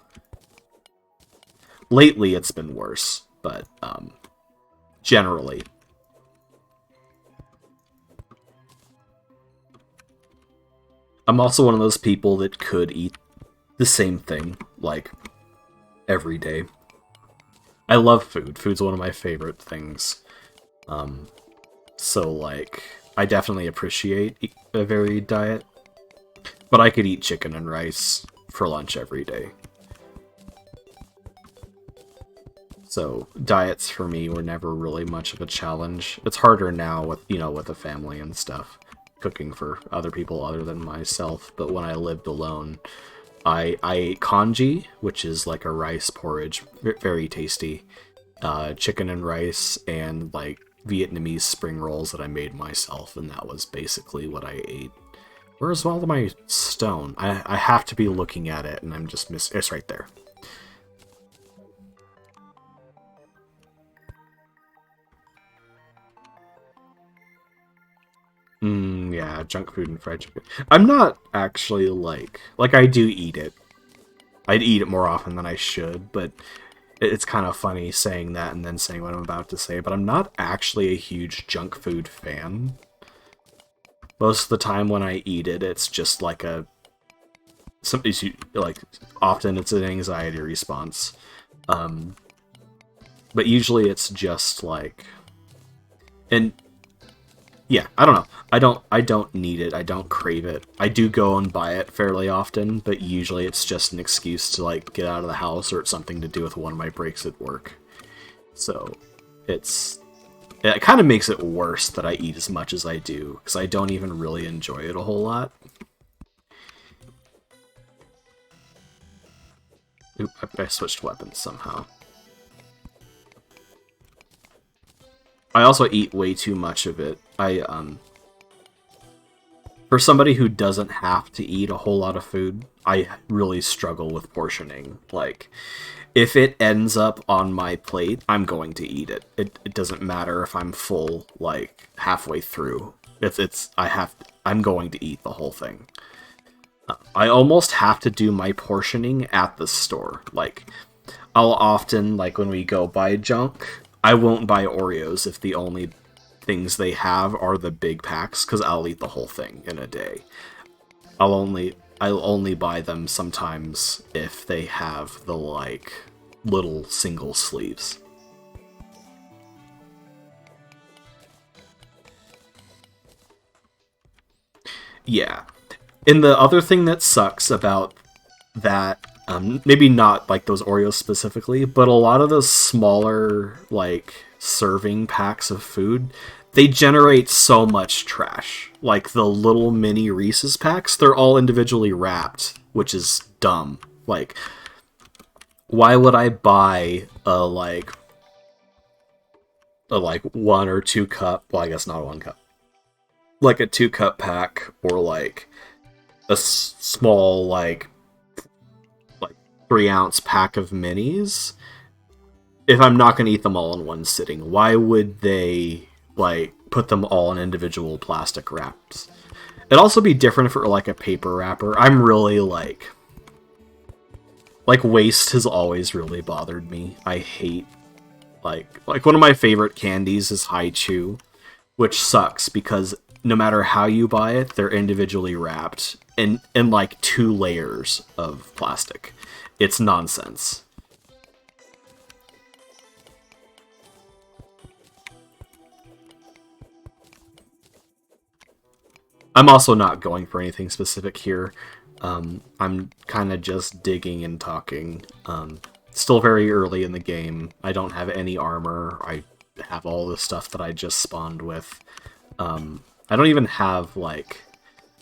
Lately it's been worse, but generally. I'm also one of those people that could eat the same thing, like, every day. I love food. Food's one of my favorite things. So, like, I definitely appreciate a varied diet, but I could eat chicken and rice for lunch every day. So, diets for me were never really much of a challenge. It's harder now with, with a family and stuff, cooking for other people other than myself, but when I lived alone, I ate congee, which is like a rice porridge, very tasty, chicken and rice, and like Vietnamese spring rolls that I made myself, and that was basically what I ate. Where's all of my stone? I have to be looking at it, and I'm just it's right there. Yeah, junk food and fried chicken. I'm not actually like I do eat it. I'd eat it more often than I should, but it's kind of funny saying that and then saying what I'm about to say, but I'm not actually a huge junk food fan. Most of the time when I eat it, it's just like like, often it's an anxiety response. But usually it's just like, and yeah, I don't know. I don't need it. I don't crave it. I do go and buy it fairly often, but usually it's just an excuse to like get out of the house or it's something to do with one of my breaks at work. So it kind of makes it worse that I eat as much as I do because I don't even really enjoy it a whole lot. Oop, I switched weapons somehow. I also eat way too much of it. For somebody who doesn't have to eat a whole lot of food, I really struggle with portioning. Like, if it ends up on my plate, I'm going to eat it. It doesn't matter if I'm full, like, halfway through. I'm going to eat the whole thing. I almost have to do my portioning at the store. Like, I'll often, like, when we go buy junk, I won't buy Oreos if the only things they have are the big packs, because I'll eat the whole thing in a day. I'll only buy them sometimes if they have the, like, little single sleeves. Yeah. And the other thing that sucks about that, maybe not like those Oreos specifically, but a lot of those smaller, like, serving packs of food, they generate so much trash. Like the little mini Reese's packs, they're all individually wrapped, which is dumb. Like, why would I buy a 1 or 2 cup? Well, I guess not a 1 cup. Like a 2 cup pack, or like a small like 3 ounce pack of minis if I'm not going to eat them all in one sitting? Why would they like put them all in individual plastic wraps? It'd also be different for like a paper wrapper. I'm really like waste has always really bothered me. I hate like one of my favorite candies is High Chew, which sucks because no matter how you buy it, they're individually wrapped in like 2 layers of plastic. It's nonsense. I'm also not going for anything specific here. I'm kind of just digging and talking. Still very early in the game. I don't have any armor. I have all the stuff that I just spawned with. I don't even have, like,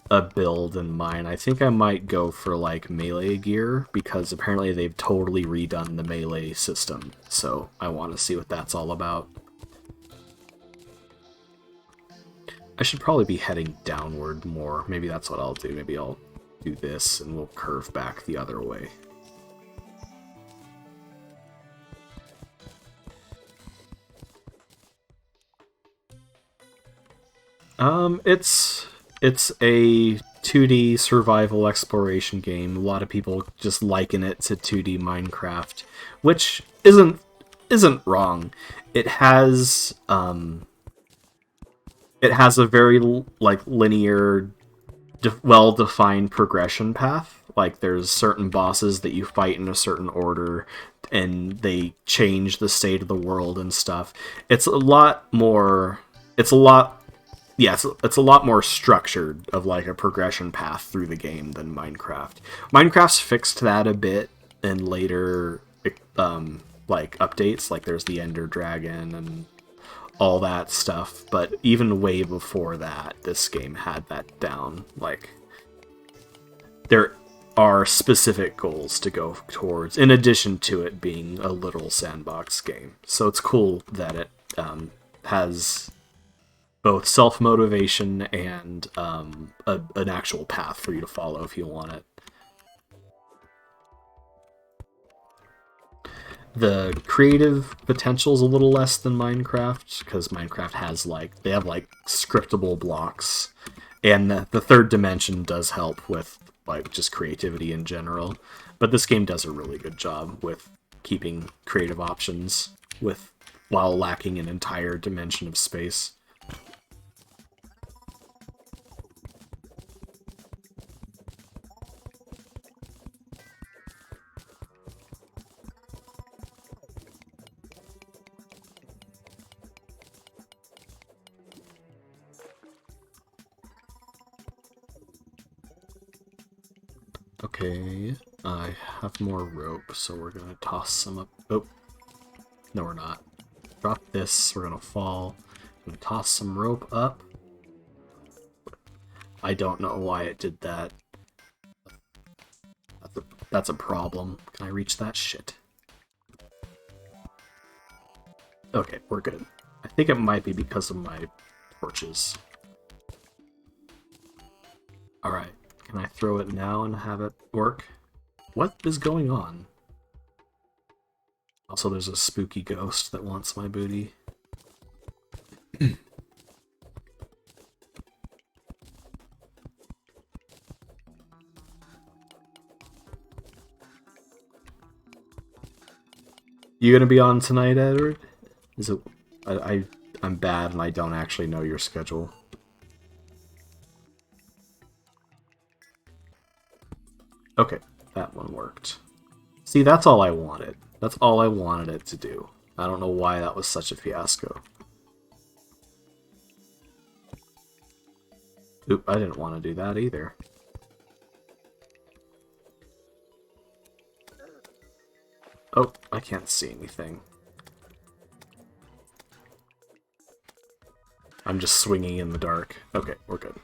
a build in mind. I think I might go for like melee gear because apparently they've totally redone the melee system. So I want to see what that's all about. I should probably be heading downward more. Maybe that's what I'll do. Maybe I'll do this and we'll curve back the other way. It's a 2D survival exploration game. A lot of people just liken it to 2D Minecraft, which isn't wrong. It has a very like linear, well-defined progression path. Like there's certain bosses that you fight in a certain order, and they change the state of the world and stuff. It's a lot more. It's a lot. Yeah, it's a lot more structured of like a progression path through the game than Minecraft. Minecraft's fixed that a bit in later like updates. Like there's the Ender Dragon and all that stuff, but even way before that, this game had that down. Like, there are specific goals to go towards, in addition to it being a literal sandbox game. So it's cool that it has both self-motivation and an actual path for you to follow if you want it. The creative potential is a little less than Minecraft, because Minecraft has they have scriptable blocks, and the third dimension does help with like just creativity in general. But this game does a really good job with keeping creative options while lacking an entire dimension of space. Okay, I have more rope, so we're gonna toss some up. Oh, no we're not. Drop this, we're gonna fall. I'm gonna toss some rope up. I don't know why it did that. That's a problem. Can I reach that shit? Okay, we're good. I think it might be because of my torches. Alright. Can I throw it now and have it work? What is going on? Also, there's a spooky ghost that wants my booty. You gonna be on tonight, Edward? Is it? I'm bad and I don't actually know your schedule. Okay, that one worked. See, that's all I wanted. That's all I wanted it to do. I don't know why that was such a fiasco. Oop, I didn't want to do that either. Oh, I can't see anything. I'm just swinging in the dark. Okay, we're good.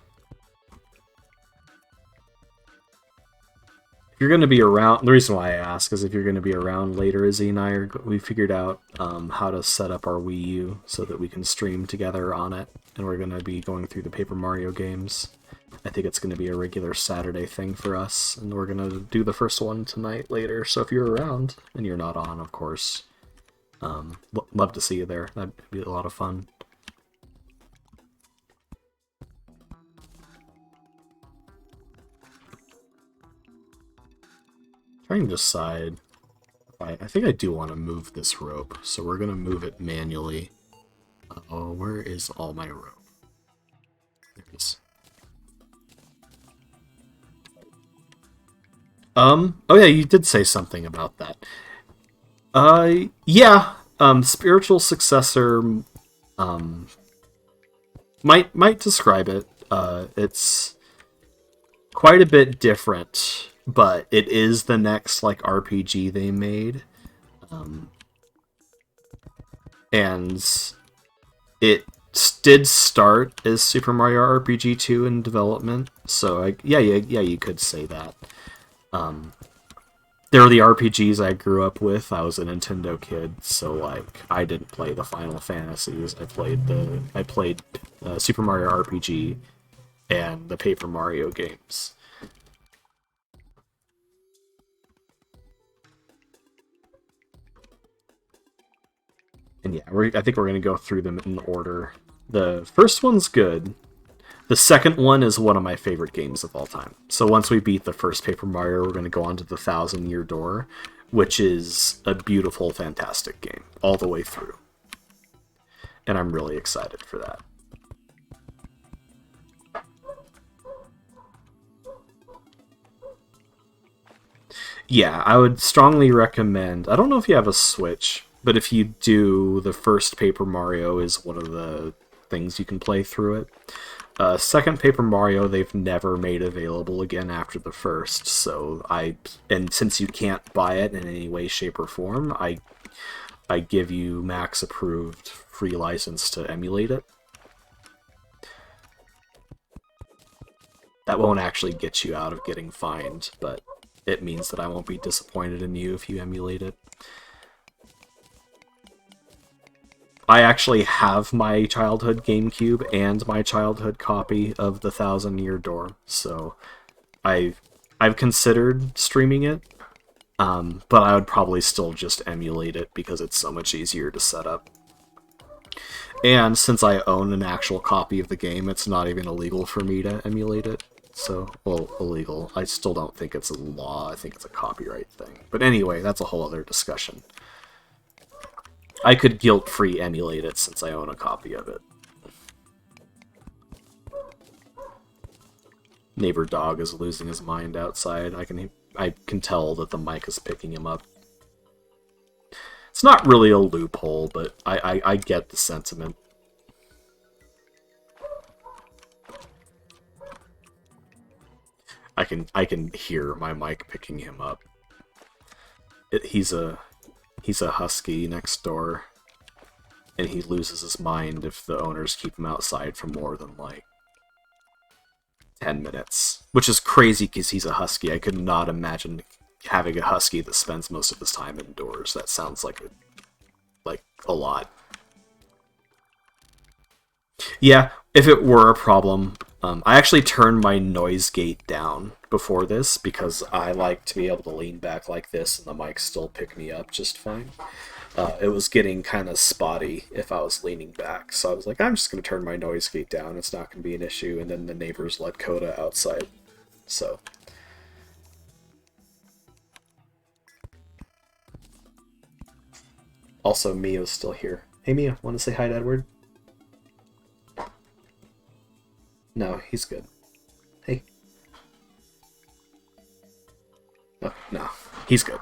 If you're going to be around, the reason why I ask is if you're going to be around later, Izzy and we figured out how to set up our Wii U so that we can stream together on it, and we're going to be going through the Paper Mario games. I think it's going to be a regular Saturday thing for us, and we're going to do the first one tonight later, so if you're around, and you're not on, of course, love to see you there. That'd be a lot of fun. Trying to decide. I think I do want to move this rope, so we're going to move it manually. Oh, where is all my rope? There it is. Oh yeah, you did say something about that. Yeah, spiritual successor, might describe it. It's quite a bit different, but it is the next, like, RPG they made. And it did start as Super Mario RPG 2 in development, so yeah, you could say that. They're the RPGs I grew up with. I was a Nintendo kid, so like I didn't play the Final Fantasies. I played Super Mario RPG and the Paper Mario games. And yeah, I think we're gonna go through them in order. The first one's good. The second one is one of my favorite games of all time. So once we beat the first Paper Mario, we're going to go on to the Thousand Year Door, which is a beautiful, fantastic game all the way through. And I'm really excited for that. Yeah, I would strongly recommend... I don't know if you have a Switch, but if you do, the first Paper Mario is one of the things you can play through it. Second Paper Mario, they've never made available again after the first, and since you can't buy it in any way, shape, or form, I give you max approved free license to emulate it. That won't actually get you out of getting fined, but it means that I won't be disappointed in you if you emulate it. I actually have my childhood GameCube and my childhood copy of the Thousand Year Door, so I've considered streaming it, but I would probably still just emulate it because it's so much easier to set up. And since I own an actual copy of the game, it's not even illegal for me to emulate it. So, well, illegal. I still don't think it's a law. I think it's a copyright thing. But anyway, that's a whole other discussion. I could guilt-free emulate it since I own a copy of it. Neighbor dog is losing his mind outside. I can tell that the mic is picking him up. It's not really a loophole, but I get the sentiment. I can hear my mic picking him up. He's a husky next door, and he loses his mind if the owners keep him outside for more than like 10 minutes, which is crazy because he's a husky. I could not imagine having a husky that spends most of his time indoors. That sounds like a lot. Yeah, if it were a problem, I actually turned my noise gate down before this because I like to be able to lean back like this and the mic still pick me up just fine. It was getting kind of spotty if I was leaning back, so I was like, I'm just going to turn my noise gate down, it's not going to be an issue, and then the neighbors let Coda outside, so... Also, Mia's still here. Hey Mia, want to say hi to Edward? No, he's good. Hey. No, he's good.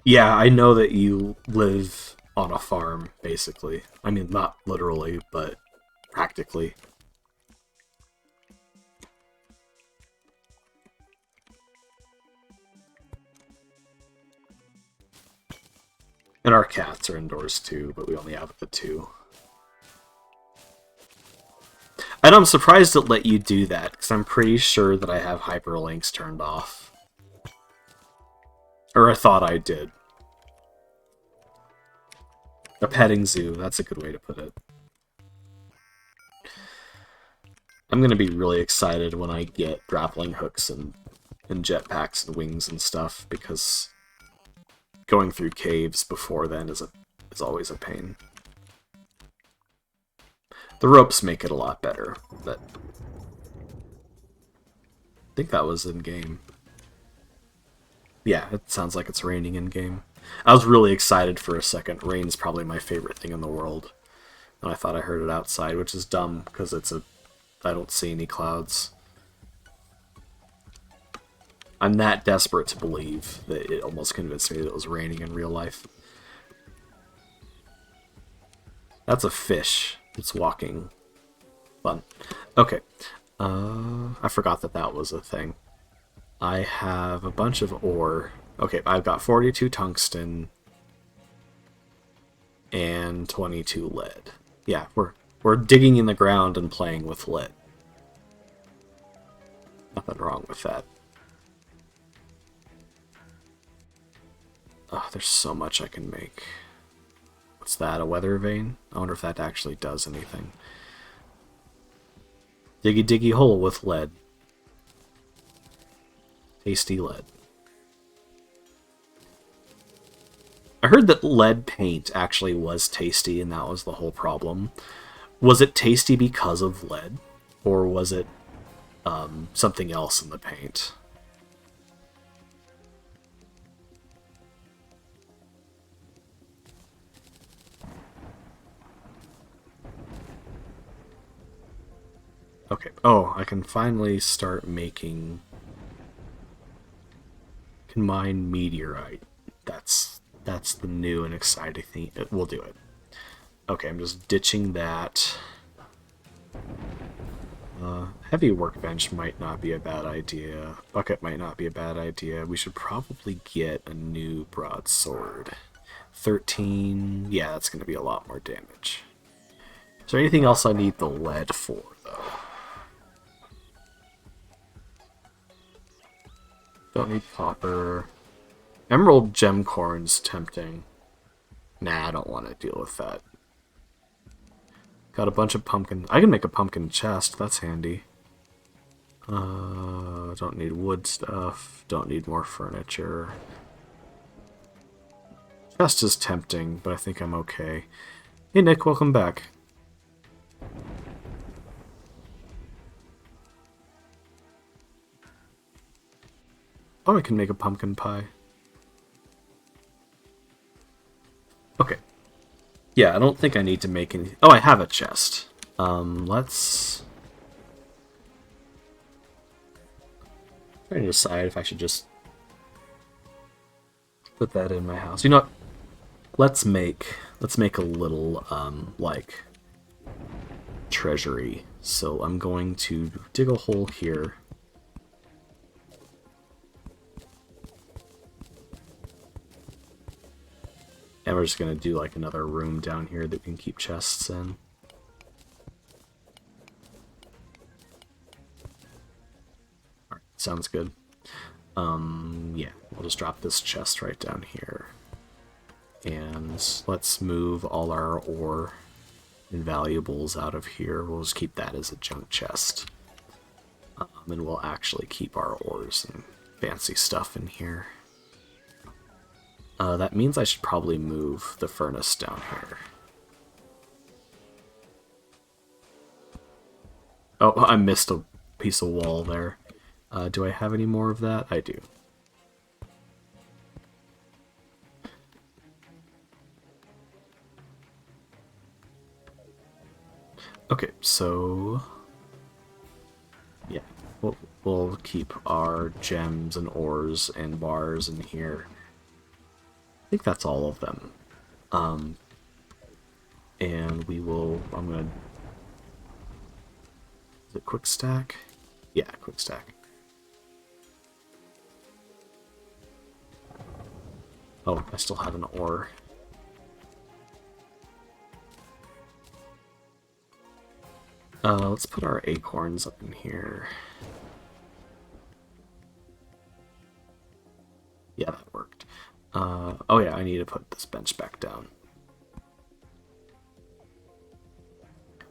Yeah, I know that you live on a farm, basically. I mean, not literally, but practically. And our cats are indoors too, but we only have the two. And I'm surprised it let you do that, because I'm pretty sure that I have hyperlinks turned off. Or I thought I did. A petting zoo, that's a good way to put it. I'm gonna be really excited when I get grappling hooks and jetpacks and wings and stuff, because going through caves before then is always a pain. The ropes make it a lot better, but I think that was in-game. Yeah, it sounds like it's raining in-game. I was really excited for a second. Rain's probably my favorite thing in the world. And I thought I heard it outside, which is dumb, because I don't see any clouds. I'm that desperate to believe that it almost convinced me that it was raining in real life. That's a fish. It's walking. Fun. Okay. I forgot that that was a thing. I have a bunch of ore. Okay, I've got 42 tungsten and 22 lead. Yeah, we're digging in the ground and playing with lead. Nothing wrong with that. Oh, there's so much I can make. What's that, a weather vane? I wonder if that actually does anything. Diggy diggy hole with lead. Tasty lead. I heard that lead paint actually was tasty and that was the whole problem. Was it tasty because of lead? Or was it something else in the paint? Okay. Oh, I can finally start making... Can mine meteorite. That's the new and exciting thing. We'll do it. Okay, I'm just ditching that. Heavy workbench might not be a bad idea. Bucket might not be a bad idea. We should probably get a new broadsword. 13... Yeah, that's going to be a lot more damage. Is there anything else I need the lead for, though? Don't need copper. Emerald gemcorn's tempting. Nah, I don't want to deal with that. Got a bunch of pumpkin. I can make a pumpkin chest. That's handy. Don't need wood stuff. Don't need more furniture. Chest is tempting, but I think I'm okay. Hey Nick, welcome back. Oh, I can make a pumpkin pie. Okay. Yeah, I don't think I need to make any... Oh, I have a chest. Let's... I'm trying to decide if I should just put that in my house. You know what? Let's make a little, like, treasury. So I'm going to dig a hole here. And we're just going to do like another room down here that we can keep chests in. Alright, sounds good. Yeah, we'll just drop this chest right down here. And let's move all our ore and valuables out of here. We'll just keep that as a junk chest. And we'll actually keep our ores and fancy stuff in here. That means I should probably move the furnace down here. Oh, I missed a piece of wall there. Do I have any more of that? I do. Okay, so... yeah, we'll keep our gems and ores and bars in here. I think that's all of them. And we will... I'm gonna... Is it quick stack? Yeah, quick stack. Oh, I still have an ore. Let's put our acorns up in here. Yeah, that worked. Oh yeah, I need to put this bench back down.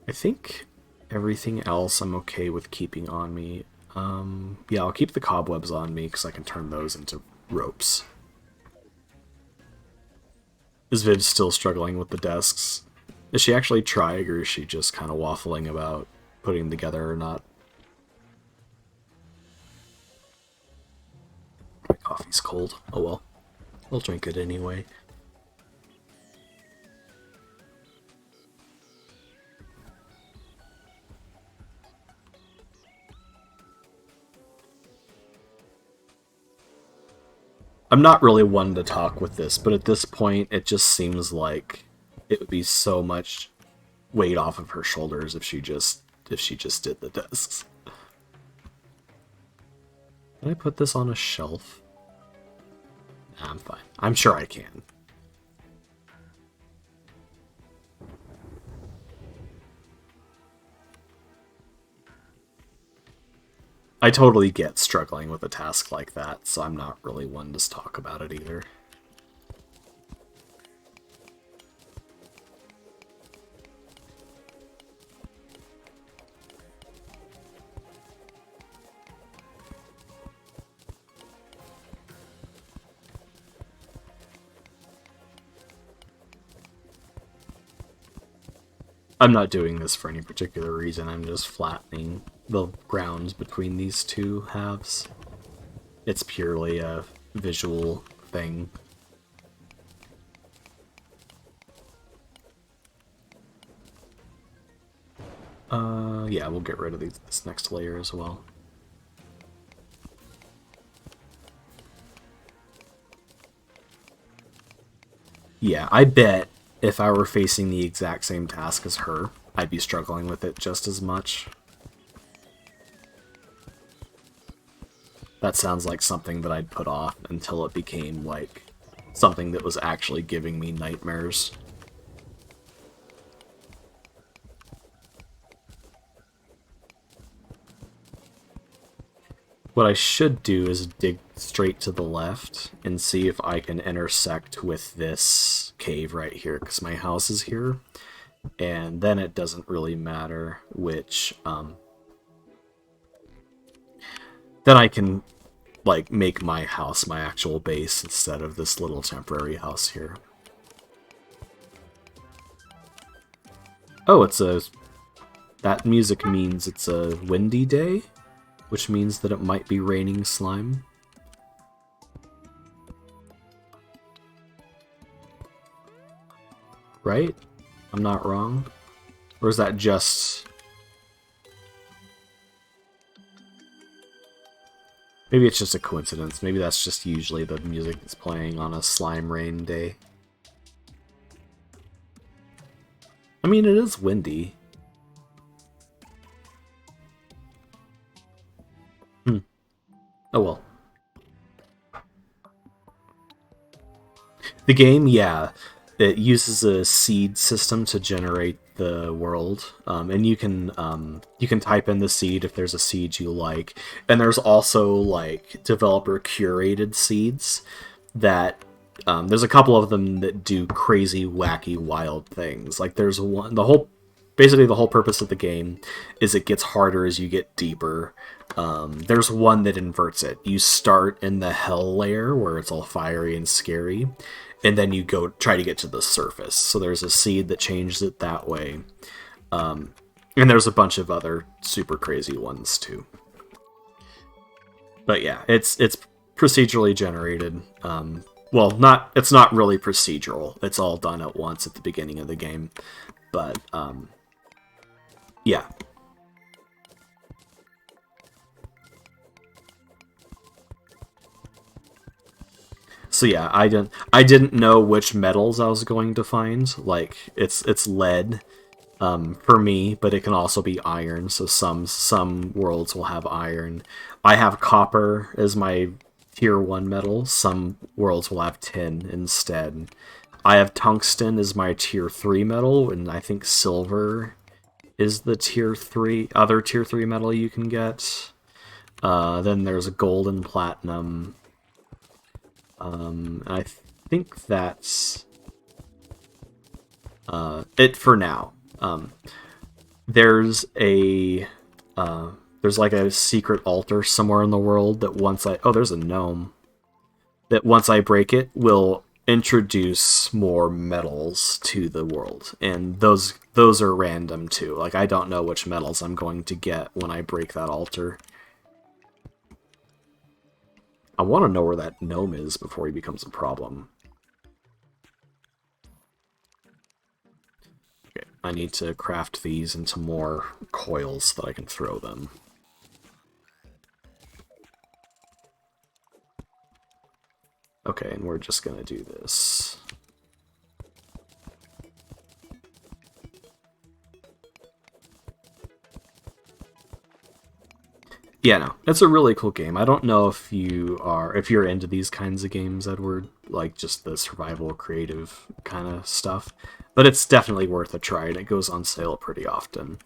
I think everything else I'm okay with keeping on me. Yeah, I'll keep the cobwebs on me because I can turn those into ropes. Is Viv still struggling with the desks? Is she actually trying, or is she just kind of waffling about putting them together or not? My coffee's cold. Oh well. I'll drink it anyway. I'm not really one to talk with this, but at this point, it just seems like it would be so much weight off of her shoulders if she just if she just did the desks. Can I put this on a shelf? Nah, I'm fine. I'm sure I can. I totally get struggling with a task like that, so I'm not really one to talk about it either. I'm not doing this for any particular reason, I'm just flattening the grounds between these two halves. It's purely a visual thing. Yeah, we'll get rid of this next layer as well. Yeah, I bet if I were facing the exact same task as her, I'd be struggling with it just as much. That sounds like something that I'd put off until it became, like, something that was actually giving me nightmares. What I should do is dig straight to the left and see if I can intersect with this cave right here, because my house is here, and then it doesn't really matter which, then I can, like, make my house my actual base instead of this little temporary house here. Oh, it's a... That music means it's a windy day, which means that it might be raining slime. Right? I'm not wrong? Or is that just... Maybe it's just a coincidence. Maybe that's just usually the music that's playing on a slime rain day. I mean, it is windy. Oh well. The game, yeah, it uses a seed system to generate the world, and you can type in the seed if there's a seed you like, and there's also like developer curated seeds that there's a couple of them that do crazy, wacky, wild things. Like there's one, basically the whole purpose of the game is it gets harder as you get deeper. There's one that inverts it. You start in the hell layer where it's all fiery and scary, and then you go try to get to the surface. So there's a seed that changes it that way. And there's a bunch of other super crazy ones too. But yeah, it's procedurally generated. Well, it's not really procedural. It's all done at once at the beginning of the game. But yeah. So yeah, I didn't know which metals I was going to find. Like it's lead for me, but it can also be iron. So some worlds will have iron. I have copper as my tier 1 metal. Some worlds will have tin instead. I have tungsten as my tier 3 metal, and I think silver is the other tier 3 metal you can get. Then there's gold and platinum. I think that's it for now. There's like a secret altar somewhere in the world that there's a gnome. That once I break it, will introduce more metals to the world, and those are random too. Like I don't know which metals I'm going to get when I break that altar. I want to know where that gnome is before he becomes a problem. Okay, I need to craft these into more coils that I can throw them. Okay, and we're just gonna do this. Yeah, no, it's a really cool game. I don't know if you're into these kinds of games, Edward, like just the survival creative kind of stuff. But it's definitely worth a try, and it goes on sale pretty often.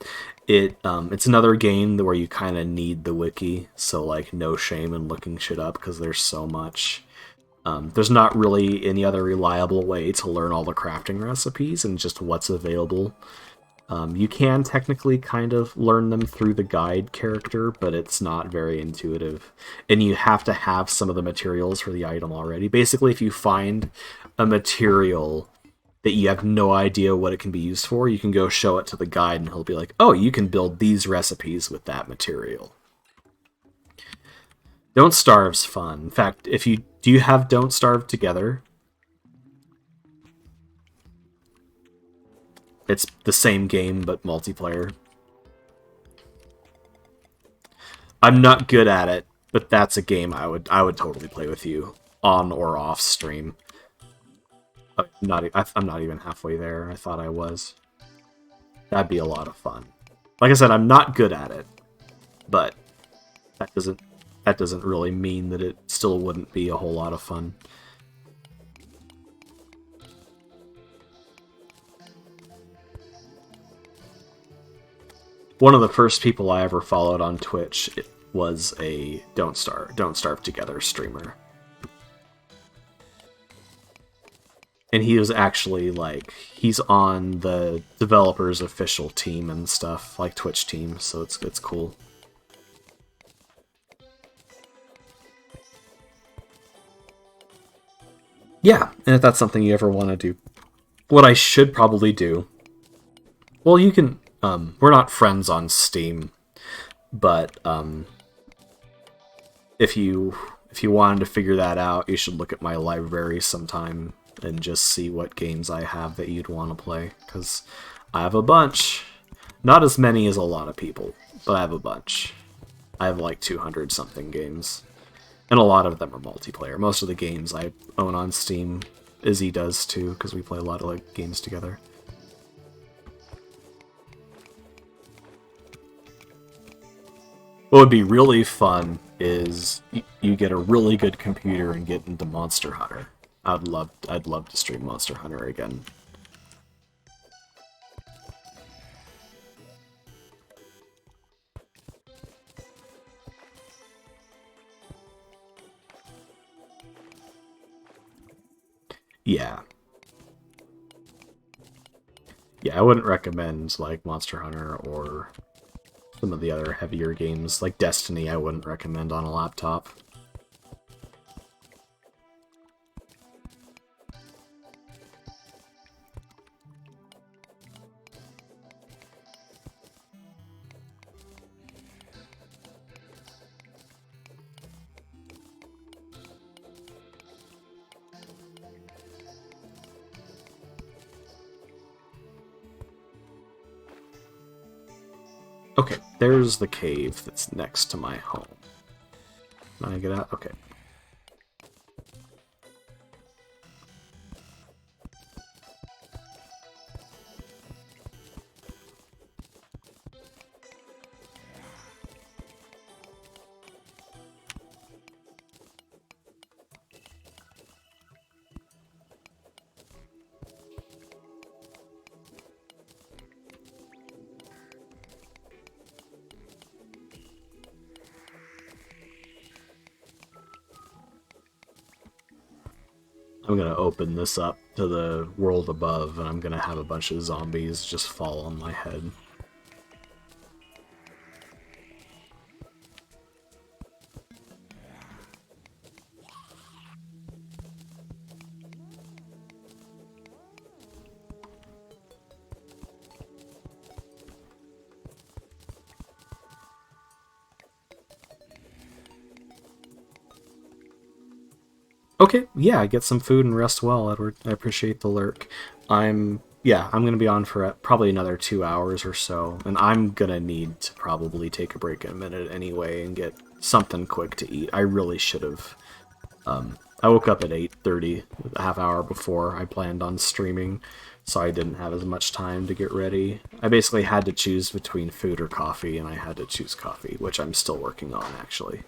It's another game where you kind of need the wiki, so like no shame in looking shit up because there's so much. There's not really any other reliable way to learn all the crafting recipes and just what's available. You can technically kind of learn them through the guide character, but it's not very intuitive. And you have to have some of the materials for the item already. Basically, if you find a material that you have no idea what it can be used for, you can go show it to the guide and he'll be like, oh, you can build these recipes with that material. Don't Starve's fun. In fact, if you do you have Don't Starve together? It's the same game but multiplayer. I'm not good at it, but that's a game I would totally play with you on or off stream. I'm not even halfway there. I thought I was. That'd be a lot of fun. Like I said, I'm not good at it, but that doesn't really mean that it still wouldn't be a whole lot of fun. One of the first people I ever followed on Twitch was a Don't Starve Together streamer. And he was actually like he's on the developers official team and stuff, like Twitch team, so it's cool. Yeah, and if that's something you ever want to do. What I should probably do. Well, you can we're not friends on Steam, but if you wanted to figure that out, you should look at my library sometime and just see what games I have that you'd want to play, because I have a bunch. Not as many as a lot of people, but I have a bunch. I have like 200 something games, and a lot of them are multiplayer. Most of the games I own on Steam, Izzy does too, because we play a lot of like games together. What would be really fun is you get a really good computer and get into Monster Hunter. I'd love to stream Monster Hunter again. Yeah. Yeah, I wouldn't recommend like Monster Hunter or some of the other heavier games like Destiny. I wouldn't recommend on a laptop. Okay, there's the cave that's next to my home. Can I get out? Okay. I'm gonna open this up to the world above, and I'm gonna have a bunch of zombies just fall on my head. Okay, yeah, get some food and rest well, Edward. I appreciate the lurk. I'm gonna be on for probably another 2 hours or so, and I'm gonna need to probably take a break in a minute anyway and get something quick to eat. I really should have. I woke up at 8:30, a half hour before I planned on streaming, so I didn't have as much time to get ready. I basically had to choose between food or coffee, and I had to choose coffee, which I'm still working on, actually.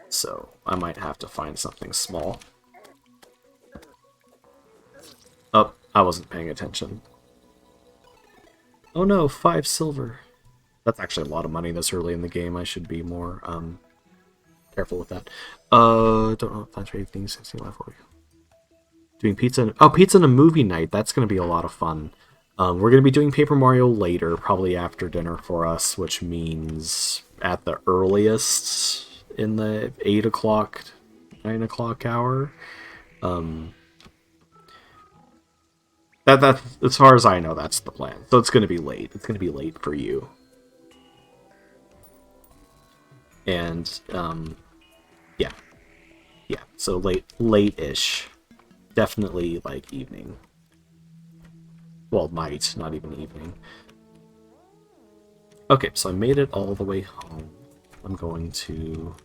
So I might have to find something small. Oh, I wasn't paying attention. Oh no, 5 silver. That's actually a lot of money this early in the game. I should be more careful with that. Don't know if that's anything 16 left for you. Doing pizza. Oh, pizza and a movie night. That's going to be a lot of fun. We're going to be doing Paper Mario later, probably after dinner for us, which means at the earliest in the 8 o'clock, 9 o'clock hour. That as far as I know, that's the plan. So it's going to be late. It's going to be late for you. And yeah, so late-ish, definitely like evening. Well, night, not even evening. Okay, so I made it all the way home. I'm going to...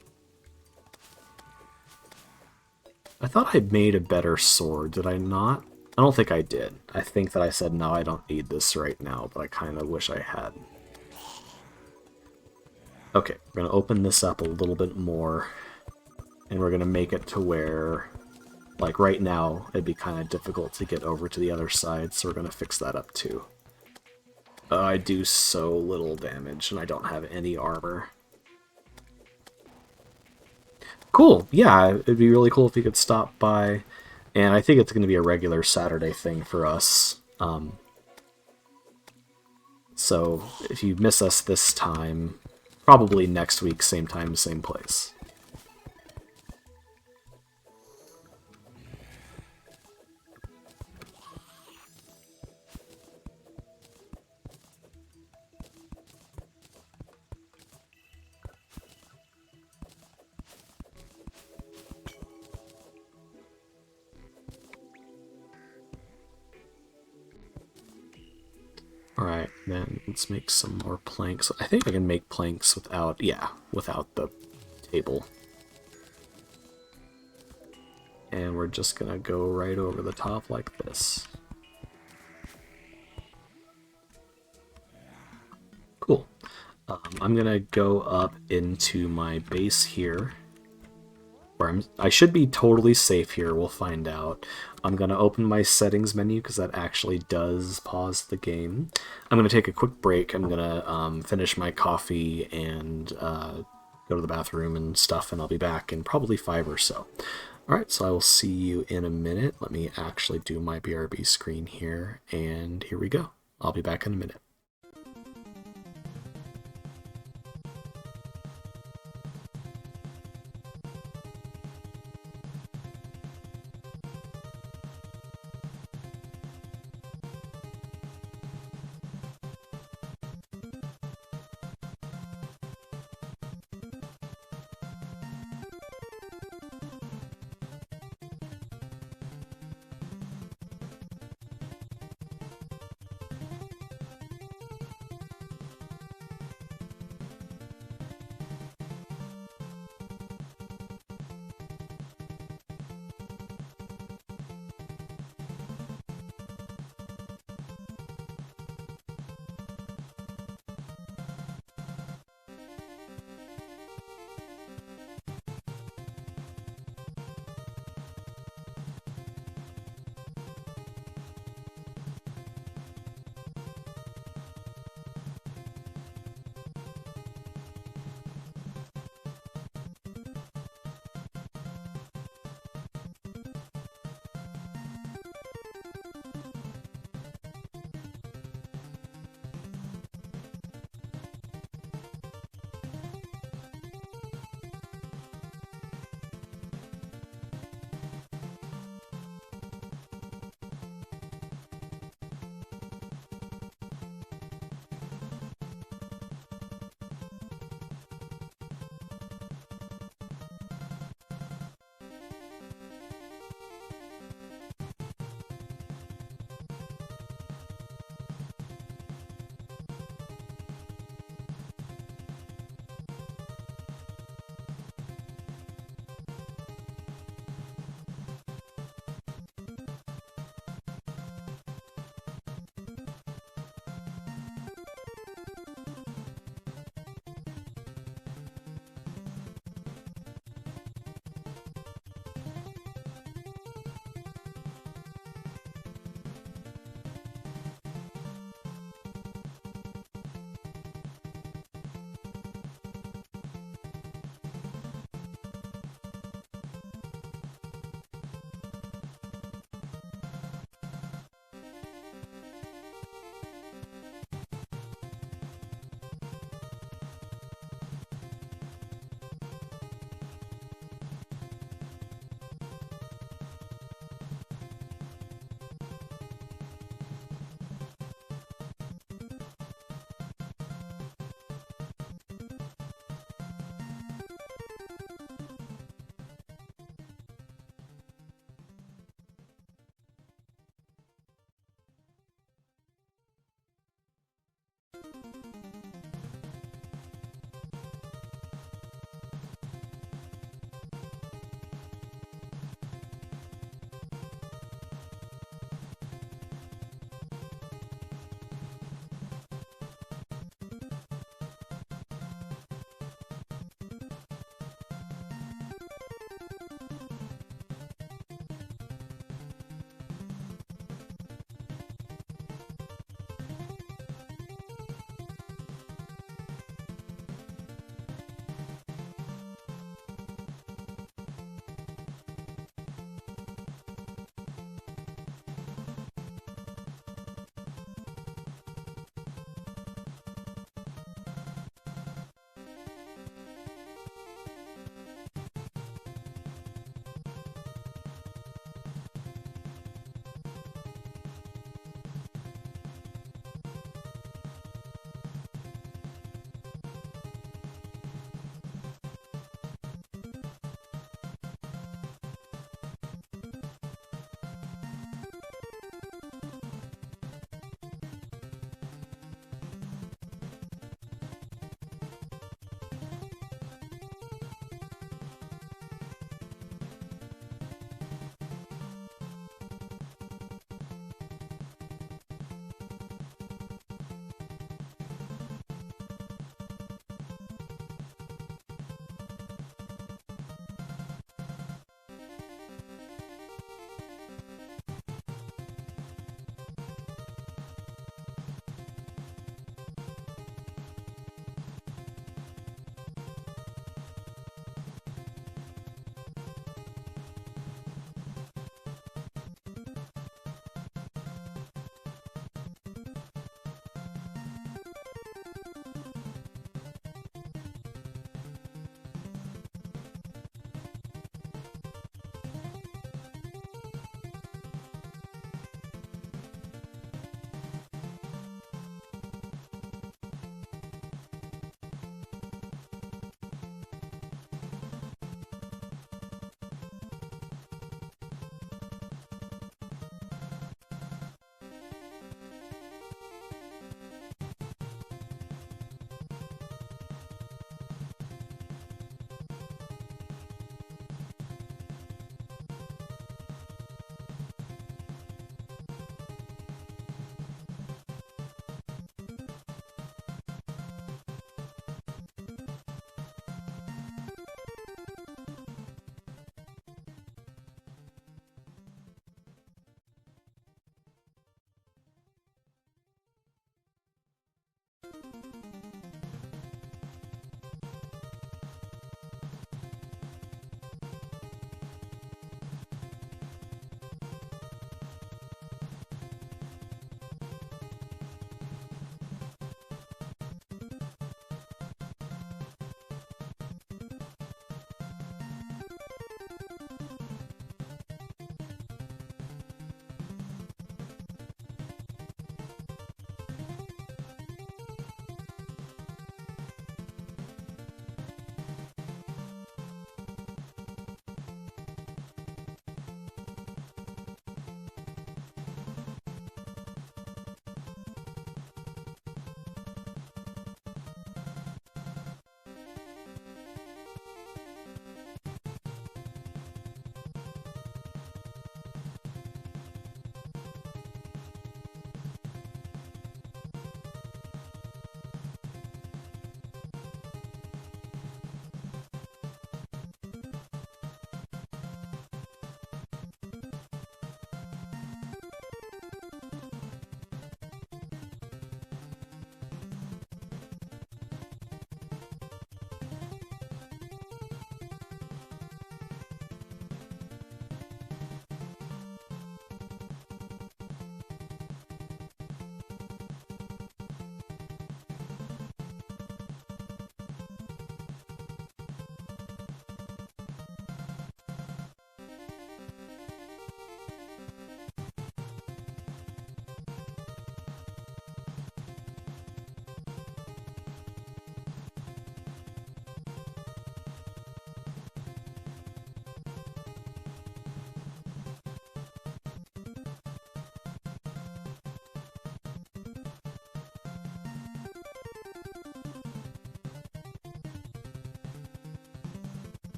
I thought I made a better sword, did I not? I don't think I did. I think that I said, no, I don't need this right now, but I kind of wish I had. Okay, we're going to open this up a little bit more, and we're going to make it to where, like right now, it'd be kind of difficult to get over to the other side, so we're going to fix that up too. I do so little damage, and I don't have any armor. Cool, yeah, it'd be really cool if you could stop by, and I think it's going to be a regular Saturday thing for us. So if you miss us this time, probably next week, same time, same place. Alright, then let's make some more planks. I think I can make planks without, yeah, without the table. And we're just gonna go right over the top like this. Cool. I'm gonna go up into my base here, where I should be totally safe here. We'll find out. I'm gonna open my settings menu because that actually does pause the game. I'm gonna take a quick break. I'm gonna finish my coffee and go to the bathroom and stuff, and I'll be back in probably 5 or so. Alright, so I will see you in a minute. Let me actually do my BRB screen here, and here we go. I'll be back in a minute.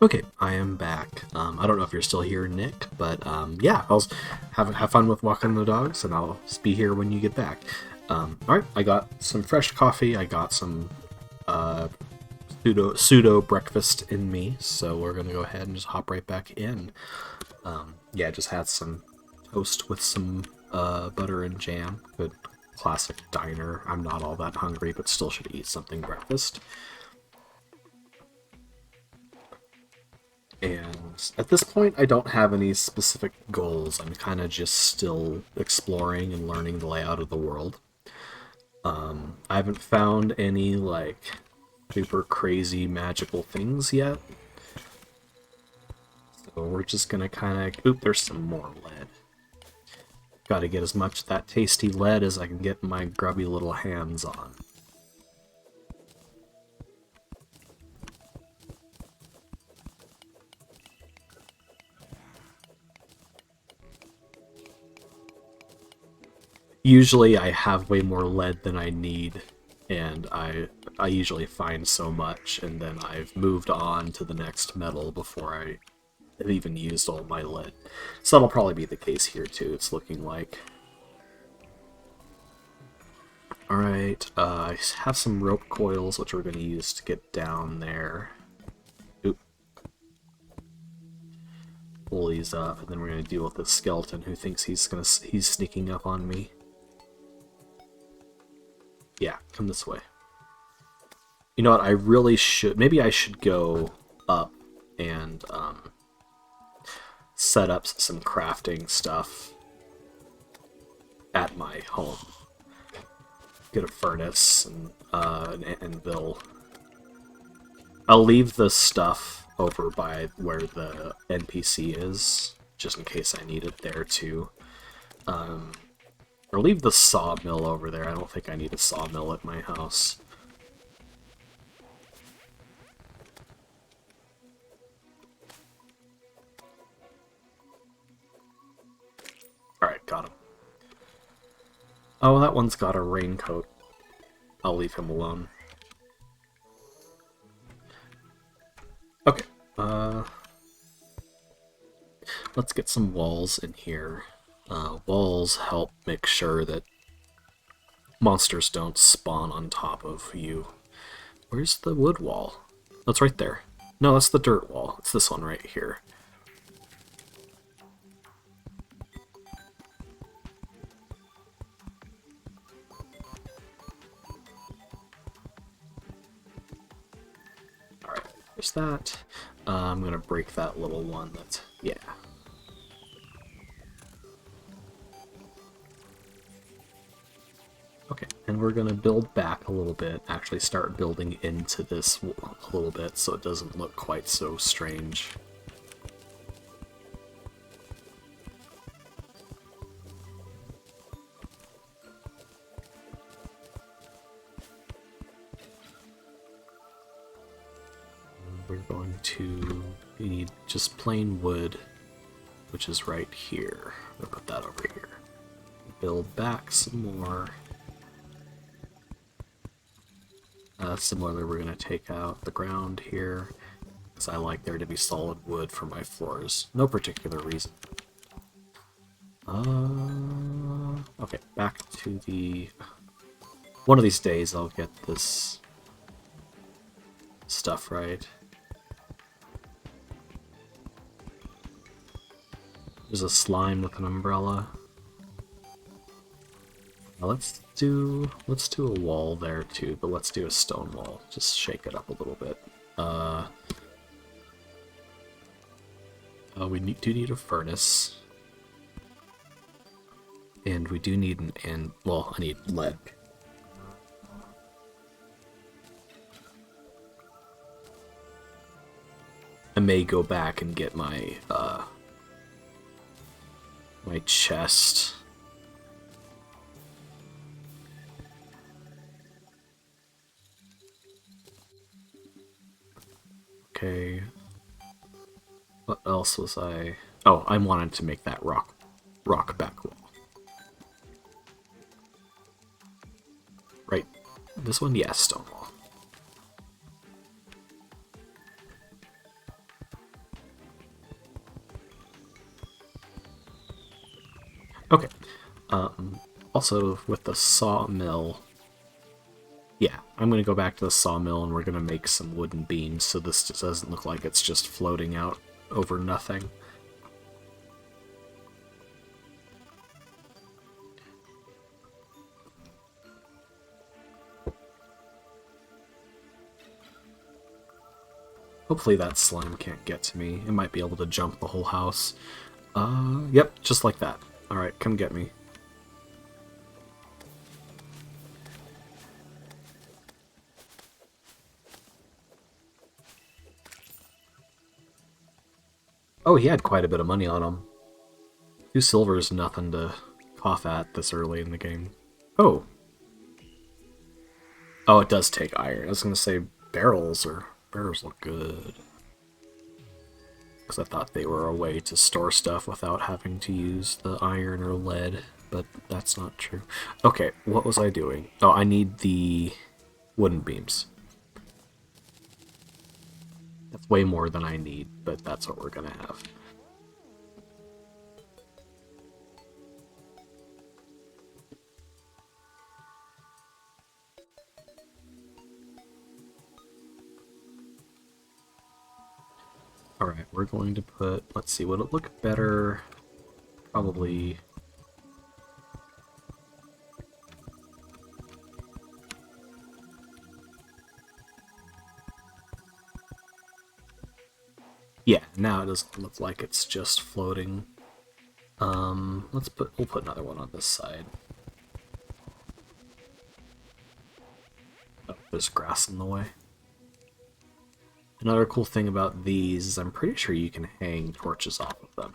Okay, I am back. I don't know if you're still here, Nick, but yeah, I'll have fun with walking the dogs, and I'll be here when you get back. All right, I got some fresh coffee. I got some uh, pseudo breakfast in me, so we're gonna go ahead and just hop right back in. Yeah, just had some toast with some butter and jam. Good classic diner. I'm not all that hungry, but still should eat something breakfast. And at this point, I don't have any specific goals. I'm kind of just still exploring and learning the layout of the world. I haven't found any, like, super crazy magical things yet. So we're just gonna kind of... Oop, there's some more lead. Gotta get as much of that tasty lead as I can get my grubby little hands on. Usually I have way more lead than I need, and I usually find so much, and then I've moved on to the next metal before I have even used all my lead. So that'll probably be the case here too, it's looking like. Alright, I have some rope coils, which we're going to use to get down there. Oop. Pull these up, and then we're going to deal with this skeleton who thinks he's sneaking up on me. Yeah, come this way. You know what, I really should... Maybe I should go up and set up some crafting stuff at my home. Get a furnace and an anvil. I'll leave the stuff over by where the NPC is, just in case I need it there too. Or leave the sawmill over there. I don't think I need a sawmill at my house. Alright, got him. Oh, that one's got a raincoat. I'll leave him alone. Okay, let's get some walls in here. Walls help make sure that monsters don't spawn on top of you. Where's the wood wall? That's right there. No, that's the dirt wall. It's this one right here. Alright, there's that. I'm gonna break that little one that's... yeah. Okay, and we're gonna build back a little bit, actually start building into this a little bit so it doesn't look quite so strange. need just plain wood, which is right here. I'll put that over here. Build back some more. Similarly, we're going to take out the ground here, because I like there to be solid wood for my floors. No particular reason. Okay, back to the... One of these days I'll get this stuff right. There's a slime with an umbrella. Now let's do a wall there too, but let's do a stone wall. Just shake it up a little bit. We do need a furnace. And we do need well, I need lead. I may go back and get my my chest. Okay. What else was I... Oh, I wanted to make that rock back wall. Right. This one? Yes, stone wall. Okay. Also, with the sawmill... Yeah, I'm going to go back to the sawmill and we're going to make some wooden beams so this just doesn't look like it's just floating out over nothing. Hopefully that slime can't get to me. It might be able to jump the whole house. Yep, just like that. Alright, come get me. Oh, he had quite a bit of money on him. 2 silver is nothing to cough at this early in the game. Oh. Oh, it does take iron. I was going to say barrels look good. Because I thought they were a way to store stuff without having to use the iron or lead, but that's not true. Okay, what was I doing? Oh, I need the wooden beams. That's way more than I need, but that's what we're going to have. Alright, we're going to put... Let's see, would it look better? Probably... Yeah, now it doesn't look like it's just floating. We'll put another one on this side. Oh, there's grass in the way. Another cool thing about these is I'm pretty sure you can hang torches off of them.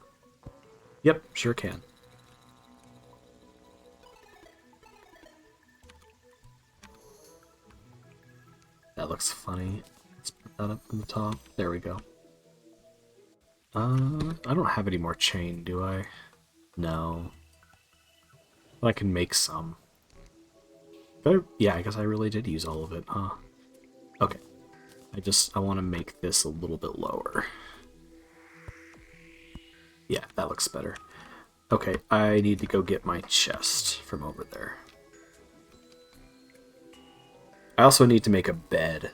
Yep, sure can. That looks funny. Let's put that up on the top. There we go. I don't have any more chain, do I? No. But I can make some. Yeah, I guess I really did use all of it, huh? Okay. I want to make this a little bit lower. Yeah, that looks better. Okay, I need to go get my chest from over there. I also need to make a bed,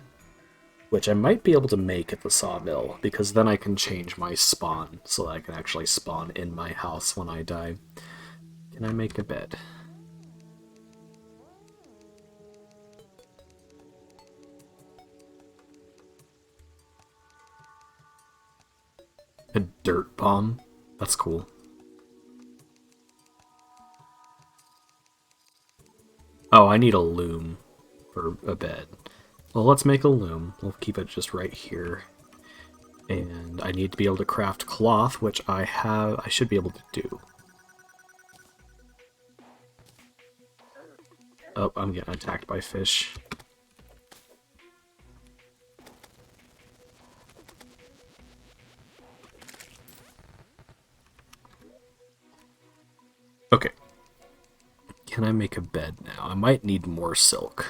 which I might be able to make at the sawmill, because then I can change my spawn so that I can actually spawn in my house when I die. Can I make a bed? A dirt bomb? That's cool. Oh, I need a loom for a bed. Well, let's make a loom. We'll keep it just right here. And I need to be able to craft cloth, which I should be able to do. Oh, I'm getting attacked by fish. Okay. Can I make a bed now? I might need more silk.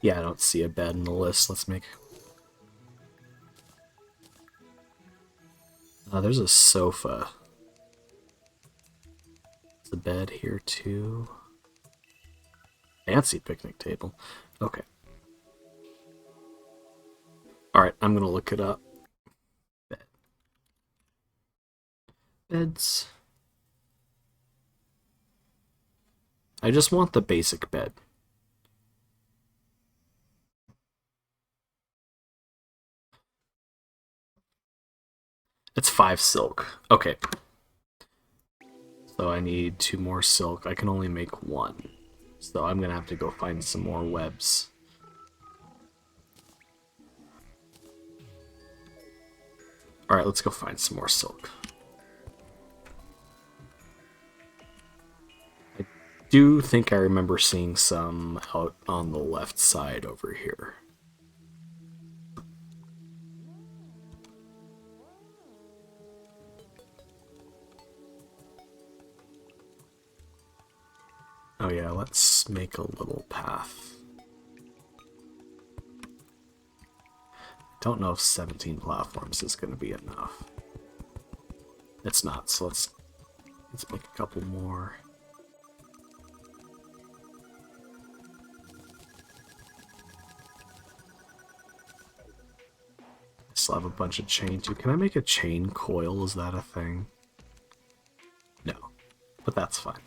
Yeah, I don't see a bed in the list. Let's make... there's a sofa. There's a bed here too. Fancy picnic table. Okay. Alright, I'm gonna look it up. Bed. Beds. I just want the basic bed. It's 5 silk. Okay. So I need 2 more silk. I can only make 1. So I'm gonna have to go find some more webs. Alright, let's go find some more silk. I do think I remember seeing some out on the left side over here. Oh yeah, let's make a little path. Don't know if 17 platforms is going to be enough. It's not, so let's make a couple more. I still have a bunch of chain too. Can I make a chain coil? Is that a thing? No, but that's fine.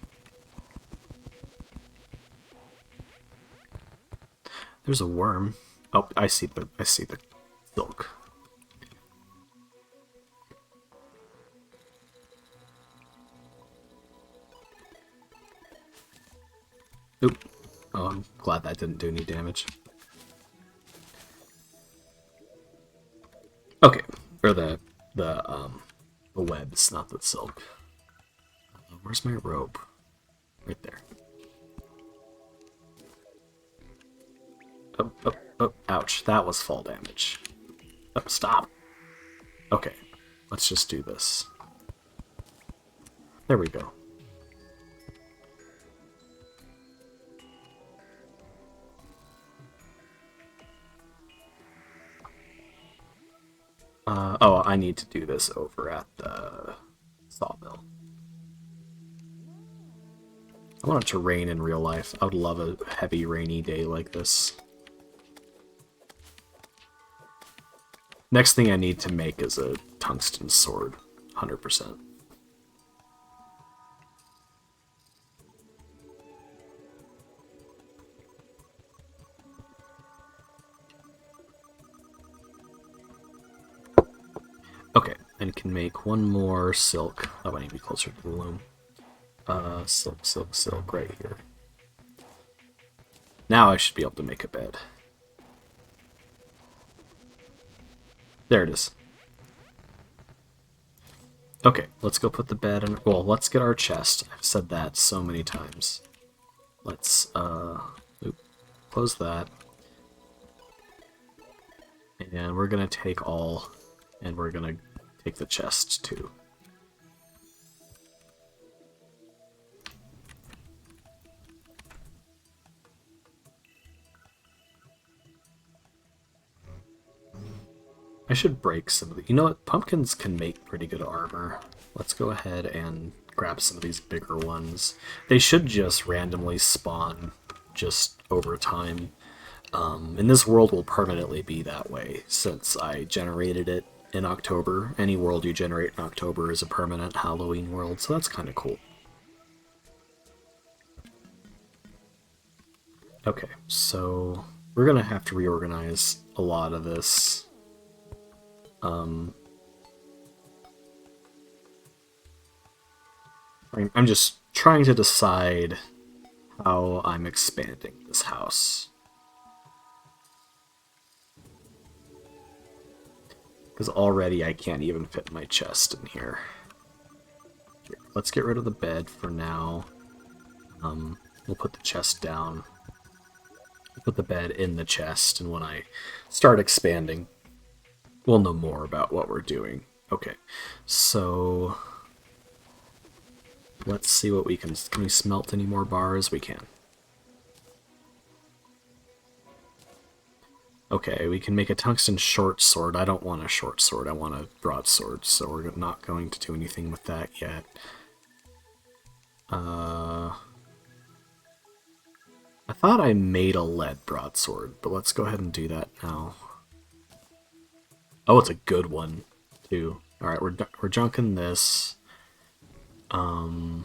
There's a worm. Oh, I see the silk. Oop. Oh, I'm glad that didn't do any damage. Okay, or the webs, not the silk. Where's my rope? Right there. Oh, oh, oh, ouch. That was fall damage. Oh, stop. Okay, let's just do this. There we go. Oh, I need to do this over at the sawmill. I want it to rain in real life. I would love a heavy rainy day like this. Next thing I need to make is a tungsten sword, 100%. Okay, and can make 1 more silk. Oh, I need to be closer to the loom. Silk, silk, silk, right here. Now I should be able to make a bed. There it is. Okay, let's go put the bed in. Well, let's get our chest. I've said that so many times. Let's, close that. And we're gonna take all, and we're gonna take the chest too. I should break some of the... You know what? Pumpkins can make pretty good armor. Let's go ahead and grab some of these bigger ones. They should just randomly spawn just over time. And this world will permanently be that way since I generated it in October. Any world you generate in October is a permanent Halloween world, so that's kind of cool. Okay, so we're going to have to reorganize a lot of this. I'm just trying to decide how I'm expanding this house. Because already I can't even fit my chest in here. Here, let's get rid of the bed for now. We'll put the chest down. We'll put the bed in the chest, and when I start expanding, we'll know more about what we're doing. Okay, so let's see what we can we smelt any more bars? We can. Okay, we can make a tungsten short sword. I don't want a short sword, I want a broadsword, so we're not going to do anything with that yet. I thought I made a lead broadsword, but let's go ahead and do that now. Oh, it's a good one, too. Alright, we're junking this. I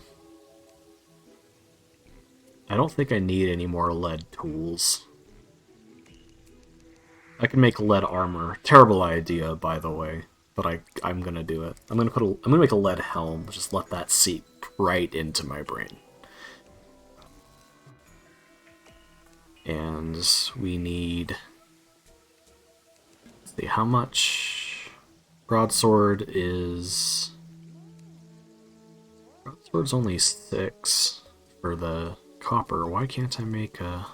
don't think I need any more lead tools. I can make lead armor. Terrible idea, by the way, but I'm gonna do it. I'm gonna make a lead helm. Just let that seep right into my brain. And we need. Let's see how much. Broadsword is. Broadsword's only 6 for the copper. Why can't I make a.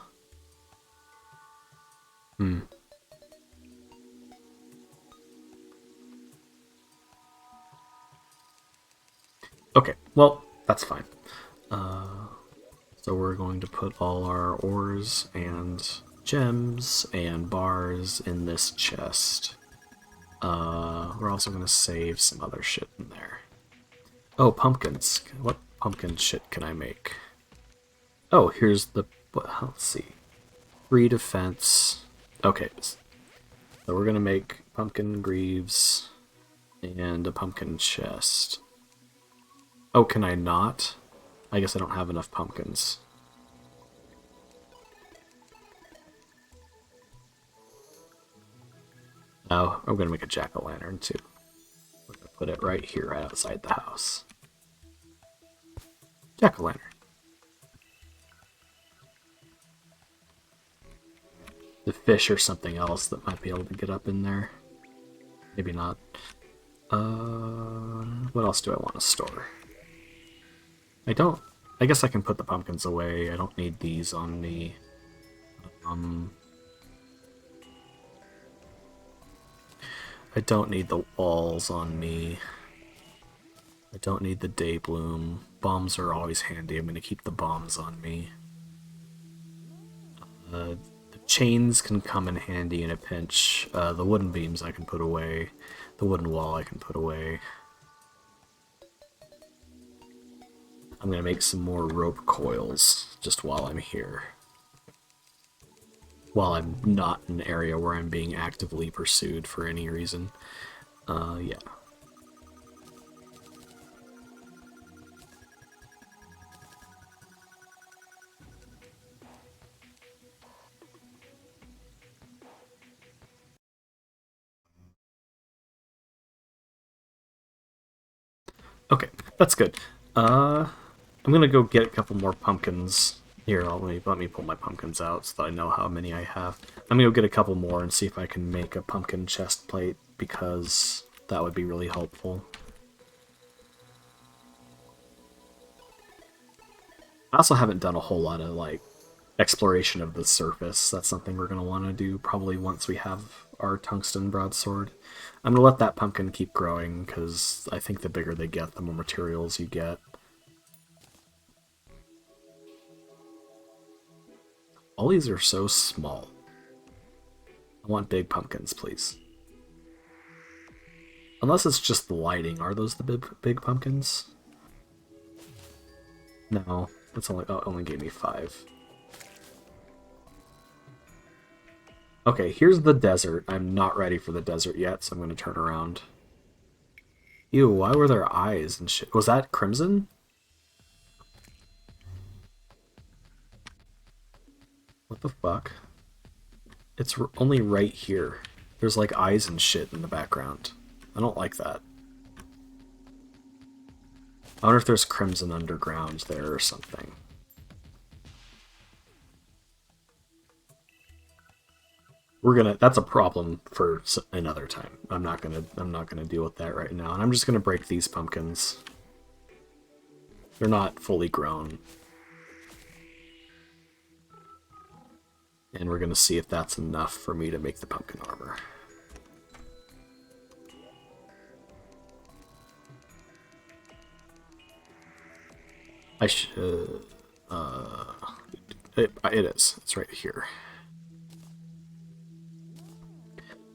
Okay, well, that's fine. So we're going to put all our ores and gems and bars in this chest. We're also going to save some other shit in there. Oh, pumpkins. What pumpkin shit can I make? Oh, here's the... Let's see. 3 defense. Okay, so we're going to make pumpkin greaves and a pumpkin chest. Oh, can I not? I guess I don't have enough pumpkins. Oh, I'm gonna make a jack-o'-lantern too. We're gonna put it right here, right outside the house. Jack-o'-lantern. The fish or something else that might be able to get up in there. Maybe not. What else do I want to store? I guess I can put the pumpkins away. I don't need these on me. I don't need the walls on me. I don't need the day bloom. Bombs are always handy. I'm going to keep the bombs on me. The chains can come in handy in a pinch. The wooden beams I can put away. The wooden wall I can put away. I'm going to make some more rope coils just while I'm here. While I'm not in an area where I'm being actively pursued for any reason. Yeah. Okay, that's good. I'm gonna go get a couple more pumpkins. Here, let me pull my pumpkins out so that I know how many I have. I'm gonna go get a couple more and see if I can make a pumpkin chest plate, because that would be really helpful. I also haven't done a whole lot of, like, exploration of the surface. That's something we're going to want to do probably once we have our tungsten broadsword. I'm going to let that pumpkin keep growing, because I think the bigger they get, the more materials you get. All these are so small. I want big pumpkins, please. Unless it's just the lighting. Are those the big pumpkins? No, it's only gave me 5. Okay, here's the desert. I'm not ready for the desert yet, so I'm going to turn around. Ew, why were there eyes and shit? Was that crimson? What the fuck? It's only right here. There's like eyes and shit in the background. I don't like that. I wonder if there's crimson underground there or something. That's a problem for another time. I'm not gonna deal with that right now. And I'm just gonna break these pumpkins. They're not fully grown. And we're gonna see if that's enough for me to make the pumpkin armor. I should... it is. It's right here.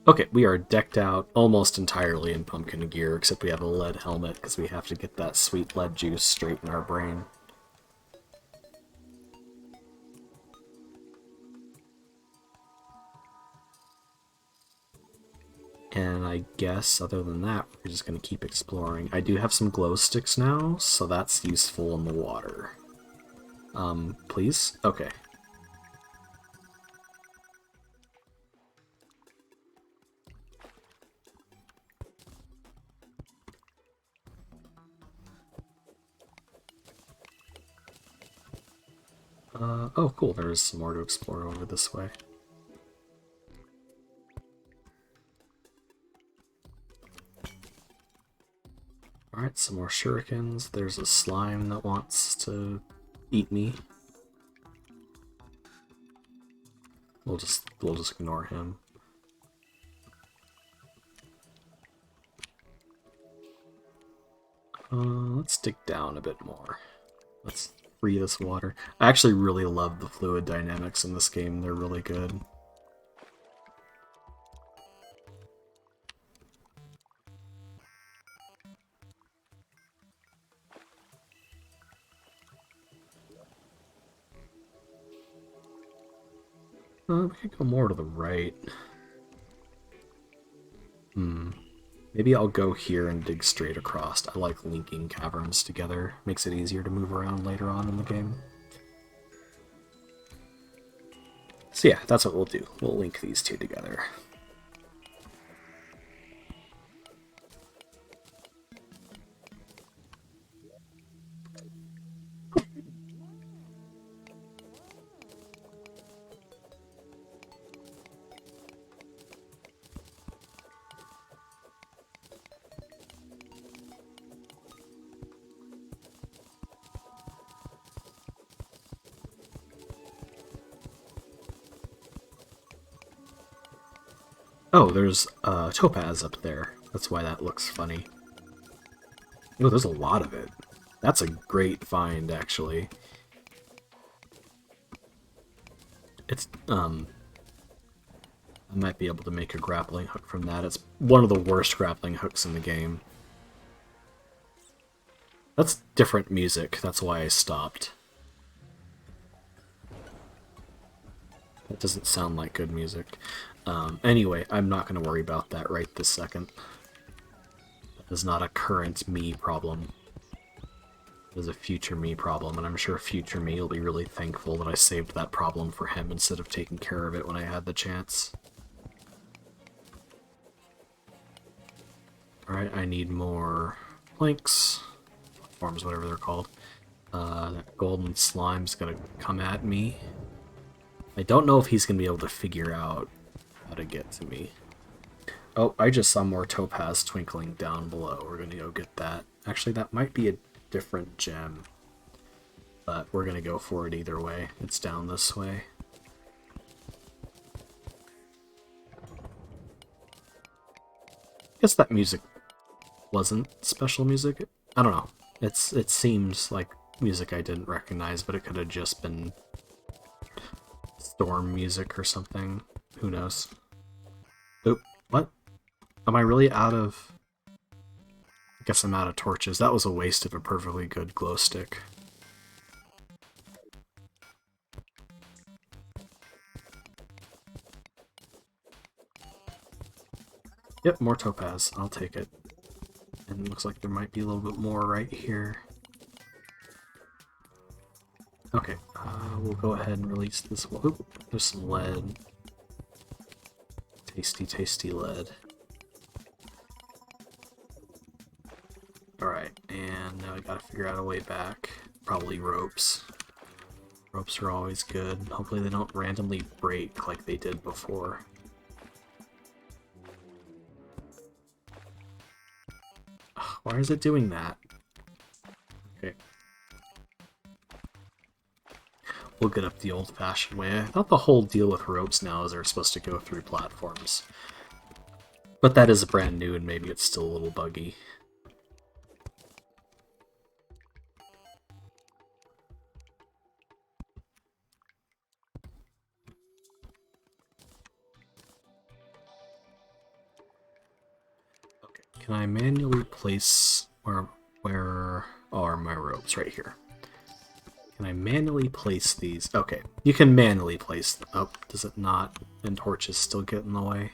Okay, we are decked out almost entirely in pumpkin gear, except we have a lead helmet because we have to get that sweet lead juice straight in our brain. And I guess, other than that, we're just going to keep exploring. I do have some glow sticks now, so that's useful in the water. Please? Okay. Oh cool, there's some more to explore over this way. Alright, some more shurikens. There's a slime that wants to eat me. We'll just ignore him. Let's dig down a bit more. Let's free this water. I actually really love the fluid dynamics in this game. They're really good. We could go more to the right. Maybe I'll go here and dig straight across. I like linking caverns together. Makes it easier to move around later on in the game. So yeah, that's what we'll do. We'll link these two together. Oh, there's topaz up there. That's why that looks funny. Oh, there's a lot of it. That's a great find, actually. It's, I might be able to make a grappling hook from that. It's one of the worst grappling hooks in the game. That's different music, that's why I stopped. That doesn't sound like good music. Anyway, I'm not going to worry about that right this second. That is not a current me problem. It is a future me problem, and I'm sure future me will be really thankful that I saved that problem for him instead of taking care of it when I had the chance. Alright, I need more planks. Platforms, whatever they're called. That golden slime's gonna come at me. I don't know if he's gonna be able to figure out how to get to me. Oh, I just saw more topaz twinkling down below. We're gonna go get that. Actually, that might be a different gem. But we're gonna go for it either way. It's down this way. I guess that music wasn't special music. I don't know. It seems like music I didn't recognize, but it could have just been storm music or something. Who knows? Oop, what? Am I really out of... I guess I'm out of torches. That was a waste of a perfectly good glow stick. Yep, more topaz. I'll take it. And it looks like there might be a little bit more right here. Okay, we'll go ahead and release this one. Oop, there's some lead. Tasty, tasty lead. Alright, and now I gotta figure out a way back. Probably ropes. Ropes are always good. Hopefully they don't randomly break like they did before. Ugh, why is it doing that? Okay. We'll get up the old-fashioned way. I thought the whole deal with ropes now is they're supposed to go through platforms. But that is brand new and maybe it's still a little buggy. Can I manually place where are my ropes? Right here. Can I manually place these? Okay, you can manually place them. Oh, does it not? And torches still get in the way.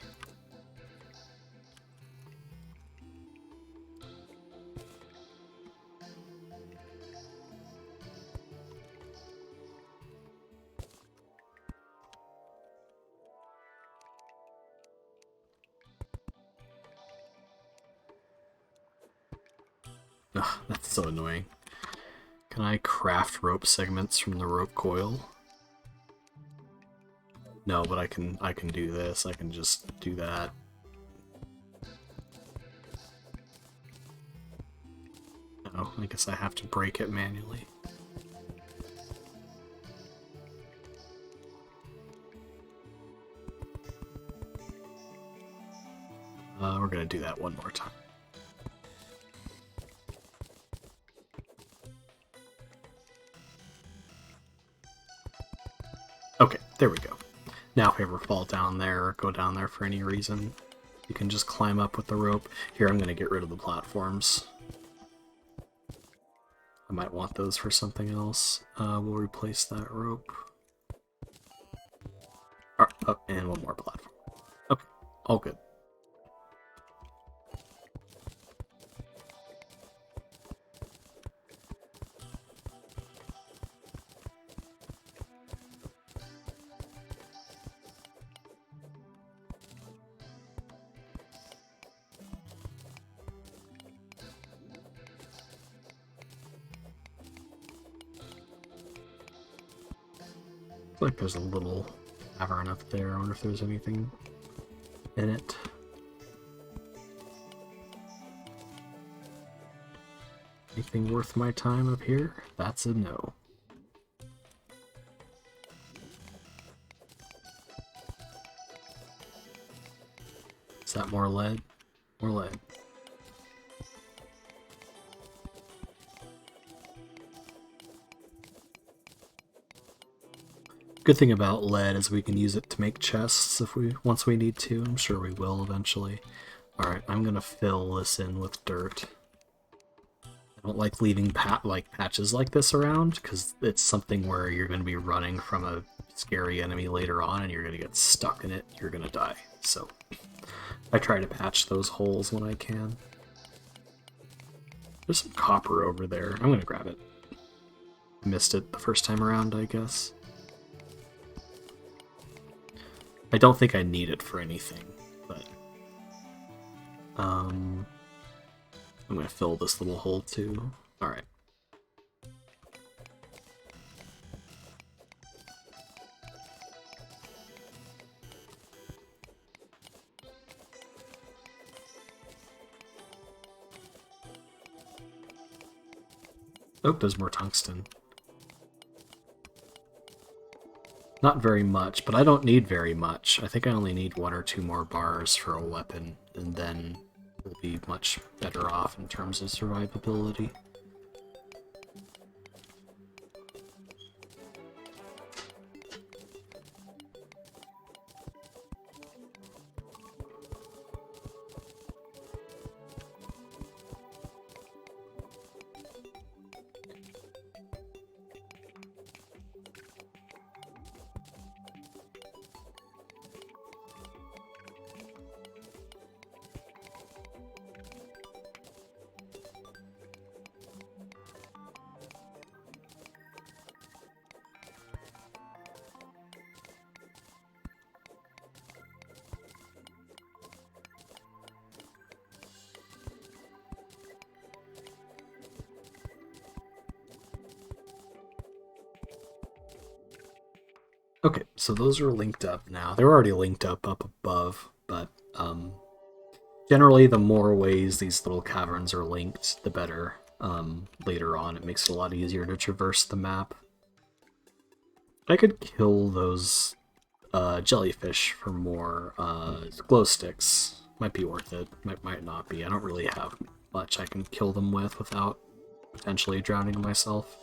Ugh, that's so annoying. Can I craft rope segments from the rope coil? No, but I can do this. I can just do that. Oh, I guess I have to break it manually. We're gonna do that one more time. Okay, there we go. Now if I ever fall down there or go down there for any reason, you can just climb up with the rope. Here, I'm gonna get rid of the platforms. I might want those for something else. We'll replace that rope. Oh, and one more platform. Okay, all good. Like there's a little cavern up there. I wonder if there's anything in it. Anything worth my time up here? That's a no. Is that more lead? More lead. Good thing about lead is we can use it to make chests if once we need to. I'm sure we will eventually. Alright, I'm gonna fill this in with dirt. I don't like leaving patches like this around, because it's something where you're going to be running from a scary enemy later on and you're going to get stuck in it, you're going to die. So I try to patch those holes when I can. There's some copper over there. I'm going to grab it. Missed it the first time around, I guess. I don't think I need it for anything, but I'm gonna fill this little hole too. Alright. Oh, there's more tungsten. Not very much, but I don't need very much. I think I only need 1 or 2 more bars for a weapon, and then we'll be much better off in terms of survivability. Okay, so those are linked up now. They're already linked up above, but generally the more ways these little caverns are linked, the better. Later on, it makes it a lot easier to traverse the map. I could kill those jellyfish for more glow sticks. Might be worth it. Might not be. I don't really have much I can kill them with without potentially drowning myself.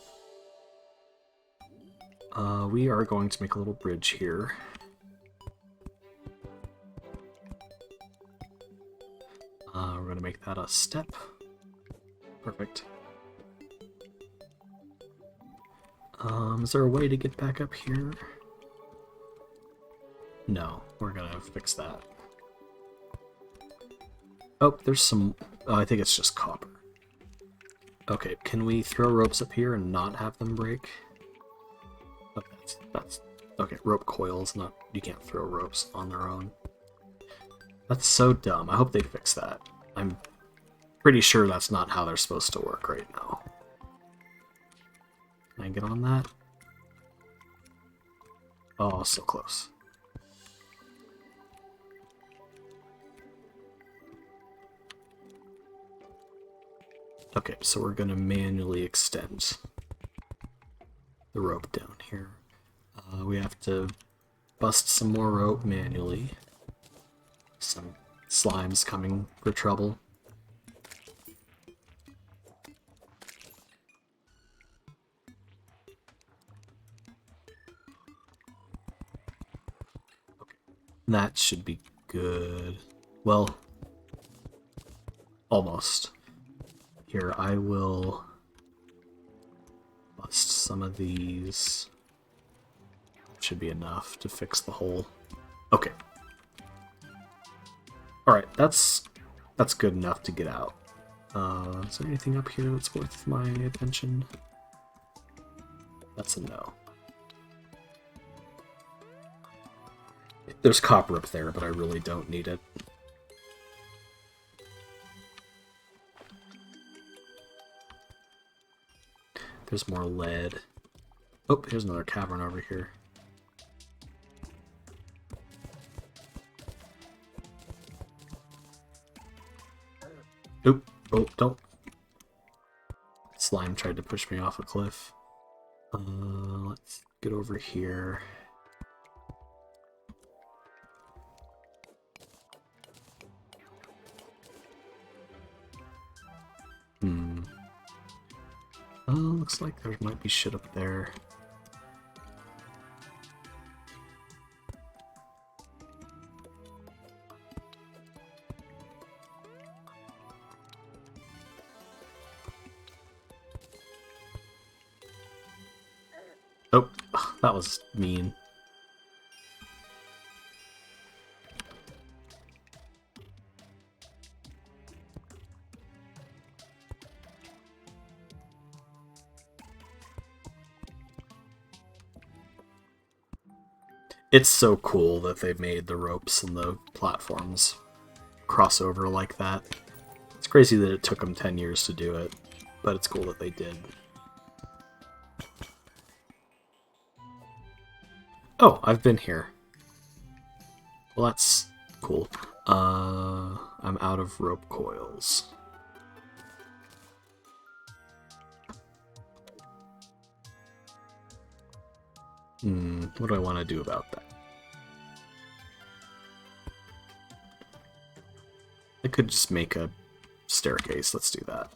We are going to make a little bridge here. We're going to make that a step. Perfect. Is there a way to get back up here? No, we're going to fix that. Oh, there's some... Oh, I think it's just copper. Okay, can we throw ropes up here and not have them break? Oh, that's... Okay, rope coils, not... You can't throw ropes on their own. That's so dumb. I hope they fix that. I'm pretty sure that's not how they're supposed to work right now. Can I get on that? Oh, so close. Okay, so we're going to manually extend the rope down here. We have to bust some more rope manually. Some slime's coming for trouble. Okay, that should be good. Well, almost. Here, I will bust some of these. Should be enough to fix the hole. Okay. Alright, that's good enough to get out. Is there anything up here that's worth my attention? That's a no. There's copper up there, but I really don't need it. There's more lead. Oh, here's another cavern over here. Oop. Oh, don't. Slime tried to push me off a cliff. Let's get over here. Looks like there might be shit up there. Oh, that was mean. It's so cool that they made the ropes and the platforms cross over like that. It's crazy that it took them 10 years to do it, but it's cool that they did. Oh, I've been here. Well, that's cool. I'm out of rope coils. What do I want to do about that? I could just make a staircase. Let's do that.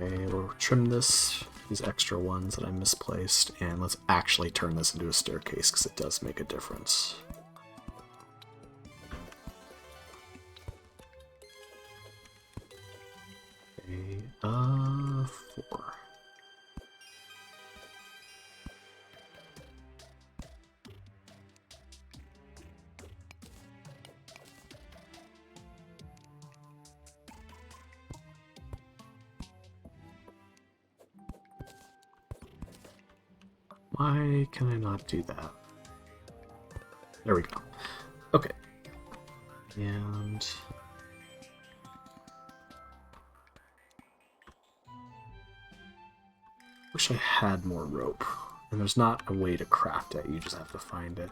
Okay, we'll trim these extra ones that I misplaced, and let's actually turn this into a staircase, because it does make a difference. Okay, 4. Why can I not do that? There we go. Okay. And... wish I had more rope. And there's not a way to craft it, you just have to find it.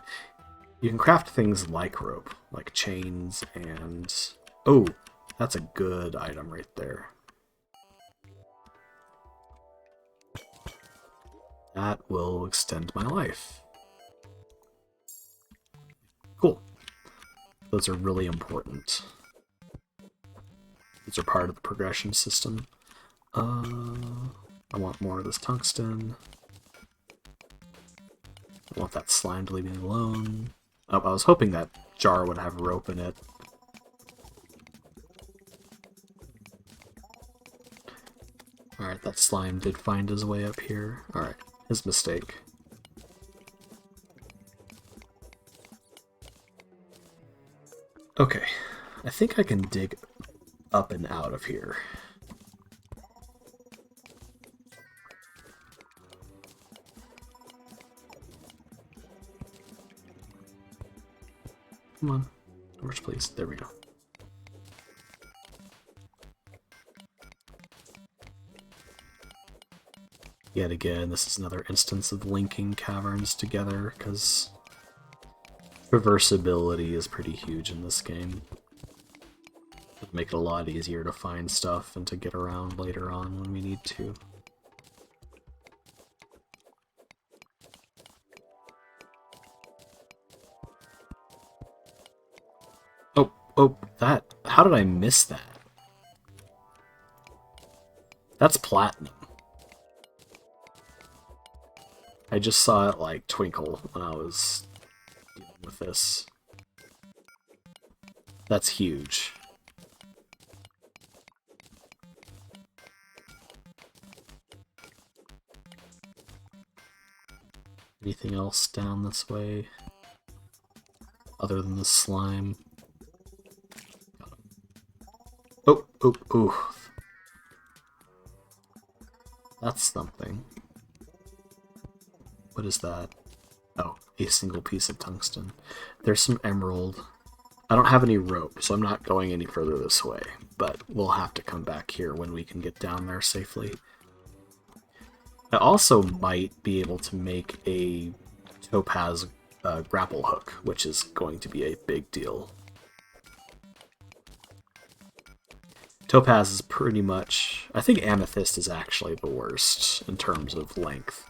You can craft things like rope, like chains and... Oh, that's a good item right there. That will extend my life. Cool. Those are really important. These are part of the progression system. I want more of this tungsten. I want that slime to leave me alone. Oh, I was hoping that jar would have rope in it. Alright, that slime did find his way up here. Alright, his mistake. Okay, I think I can dig up and out of here. Come on, doors please. There we go. Yet again, this is another instance of linking caverns together, because traversability is pretty huge in this game. It'll make it a lot easier to find stuff and to get around later on when we need to. Oh, that... How did I miss that? That's platinum. I just saw it, like, twinkle when I was dealing with this. That's huge. Anything else down this way? Other than the slime? Oh. That's something. What is that? Oh, a single piece of tungsten. There's some emerald. I don't have any rope, so I'm not going any further this way, but we'll have to come back here when we can get down there safely. I also might be able to make a topaz grapple hook, which is going to be a big deal. Topaz is pretty much... I think amethyst is actually the worst in terms of length.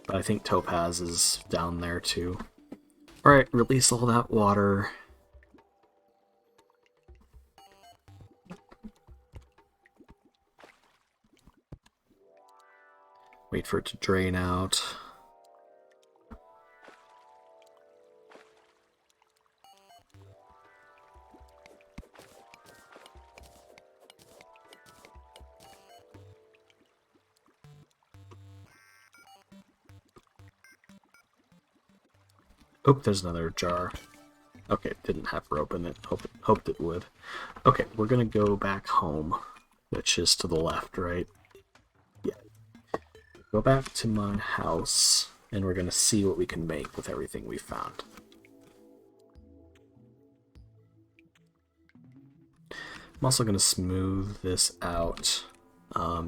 But I think topaz is down there too. Alright, release all that water. Wait for it to drain out. Oh, there's another jar. Okay, didn't have rope in it. Hoped it would. Okay, we're gonna go back home, which is to the left, right? Yeah. Go back to my house, and we're gonna see what we can make with everything we found. I'm also gonna smooth this out,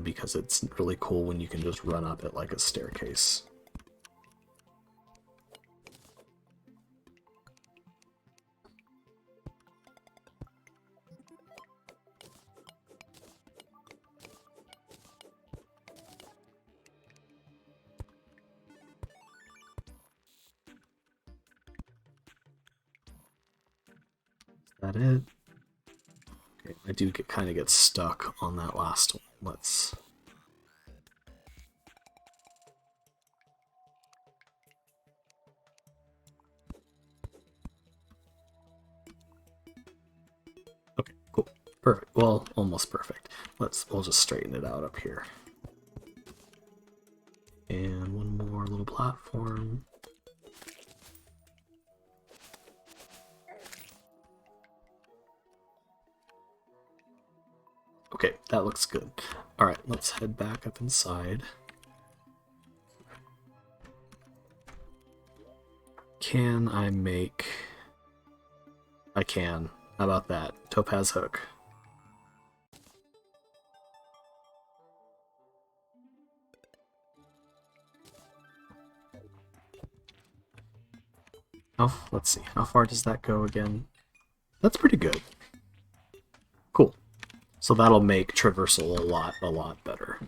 because it's really cool when you can just run up it like a staircase. Is that it? Okay, I do kind of get stuck on that last one. Let's... Okay, cool. Perfect. Well, almost perfect. We'll just straighten it out up here. And one more little platform. Okay, that looks good. Alright, let's head back up inside. Can I make... I can. How about that? Topaz hook. Let's see. How far does that go again? That's pretty good. Cool. So that'll make traversal a lot better.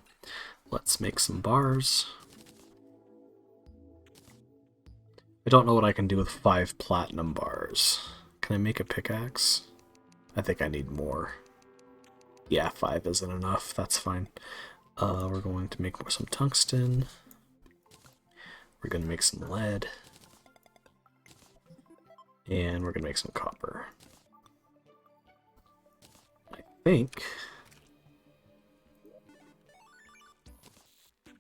Let's make some bars. I don't know what I can do with 5 platinum bars. Can I make a pickaxe? I think I need more. Yeah, 5 isn't enough. That's fine. We're going to make some tungsten. We're going to make some lead. And we're going to make some copper. I think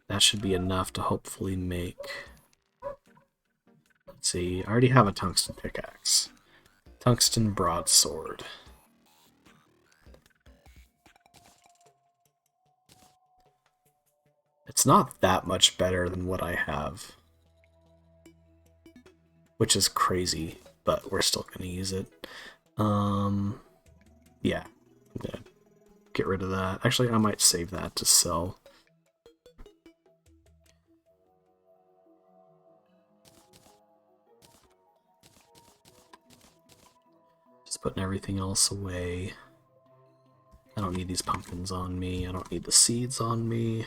that should be enough to hopefully make... Let's see, I already have a tungsten pickaxe. Tungsten broadsword. It's not that much better than what I have, which is crazy, but we're still going to use it. Yeah, I'm going to get rid of that. Actually, I might save that to sell. Just putting everything else away. I don't need these pumpkins on me. I don't need the seeds on me.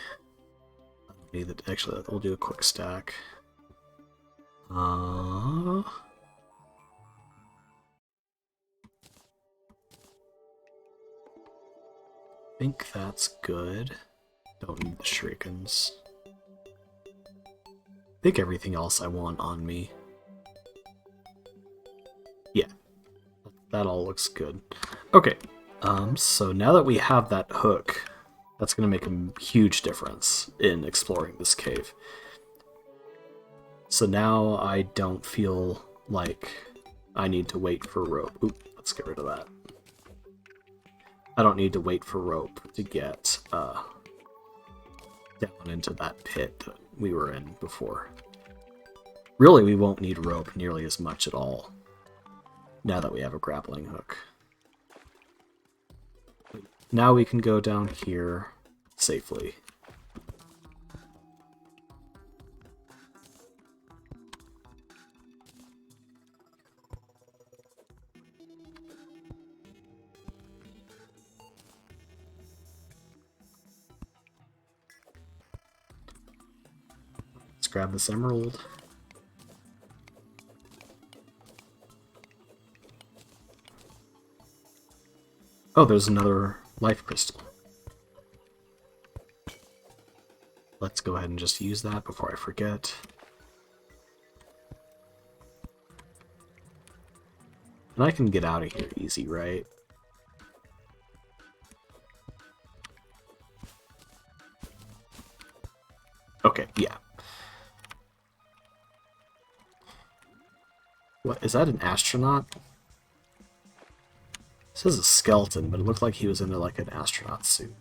I don't need the... Actually, we'll do a quick stack. I think that's good. Don't need the shurikens. I think everything else I want on me. Yeah, that all looks good. Okay, so now that we have that hook, that's going to make a huge difference in exploring this cave. So now I don't feel like I need to wait for rope. Oop, let's get rid of that. I don't need to wait for rope to get down into that pit that we were in before. Really, we won't need rope nearly as much at all now that we have a grappling hook. Now we can go down here safely. Let's grab this emerald. Oh, there's another life crystal. Let's go ahead and just use that before I forget. And I can get out of here easy, right? Okay, yeah. What, is that an astronaut? It says a skeleton, but it looked like he was in like an astronaut suit.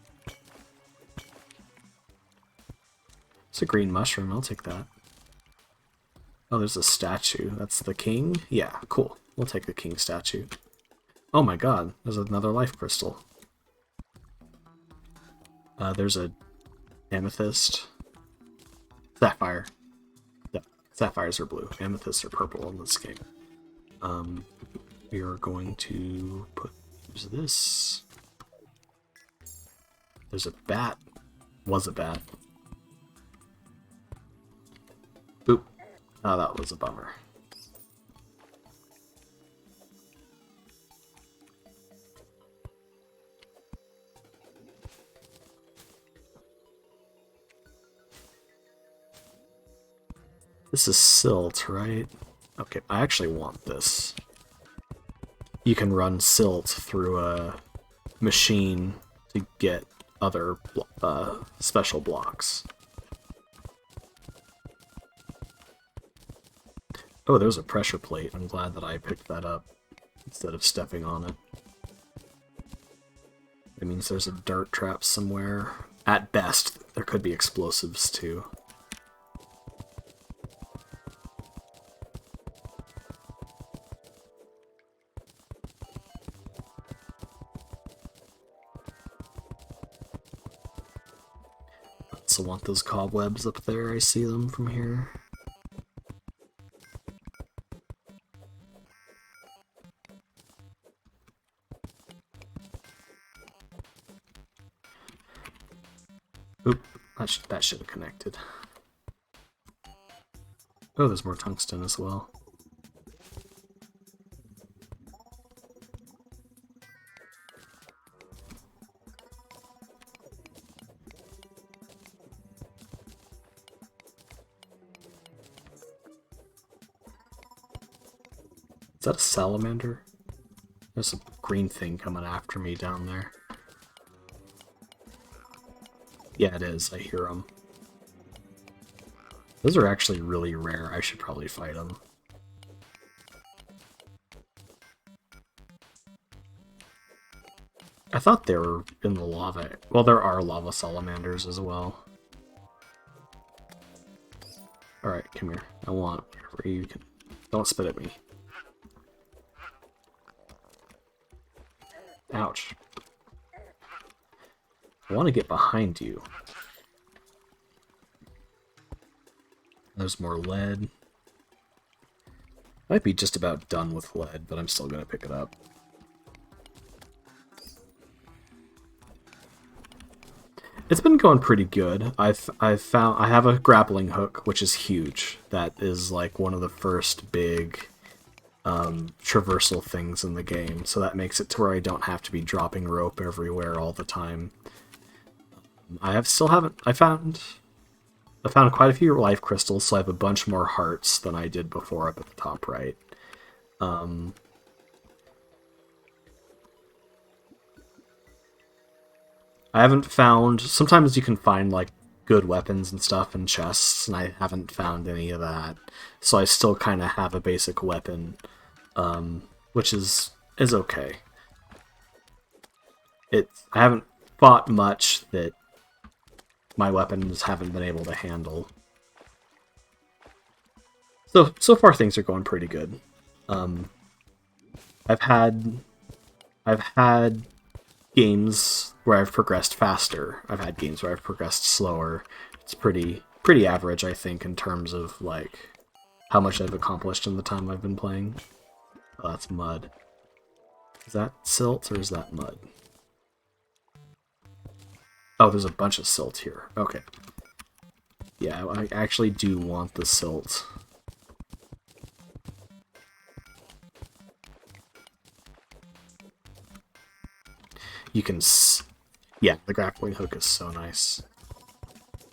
It's a green mushroom, I'll take that. Oh, there's a statue. That's the king? Yeah, cool. We'll take the king statue. Oh my god, there's another life crystal. There's a amethyst. Sapphire. Yeah, sapphires are blue. Amethysts are purple in this game. We are going to use this. There's a bat. Was a bat. Boop. Oh, that was a bummer. This is silt, right? Okay, I actually want this. You can run silt through a machine to get other special blocks. Oh, there's a pressure plate. I'm glad that I picked that up instead of stepping on it. It means there's a dirt trap somewhere. At best, there could be explosives too. Also want those cobwebs up there. I see them from here. Oop, that should have connected. Oh, there's more tungsten as well. Is that a salamander? There's a green thing coming after me down there. Yeah, it is. I hear them. Those are actually really rare. I should probably fight them. I thought they were in the lava. Well, there are lava salamanders as well. Alright, come here. I want whatever you can. Don't spit at me. Ouch. I want to get behind you. There's more lead. Might be just about done with lead, but I'm still going to pick it up. It's been going pretty good. I have a grappling hook, which is huge. That is like one of the first big traversal things in the game. So that makes it to where I don't have to be dropping rope everywhere all the time. I found quite a few life crystals, so I have a bunch more hearts than I did before up at the top right. I haven't found... Sometimes you can find, like, good weapons and stuff in chests, and I haven't found any of that. So I still kind of have a basic weapon, which is okay. I haven't fought much that my weapons haven't been able to handle. So far things are going pretty good. I've had games where I've progressed faster. I've had games where I've progressed slower. It's pretty average, I think, in terms of like how much I've accomplished in the time I've been playing. Oh, that's mud. Is that silt or is that mud? Oh, there's a bunch of silt here. Okay. Yeah, I actually do want the silt. You can... Yeah, the grappling hook is so nice.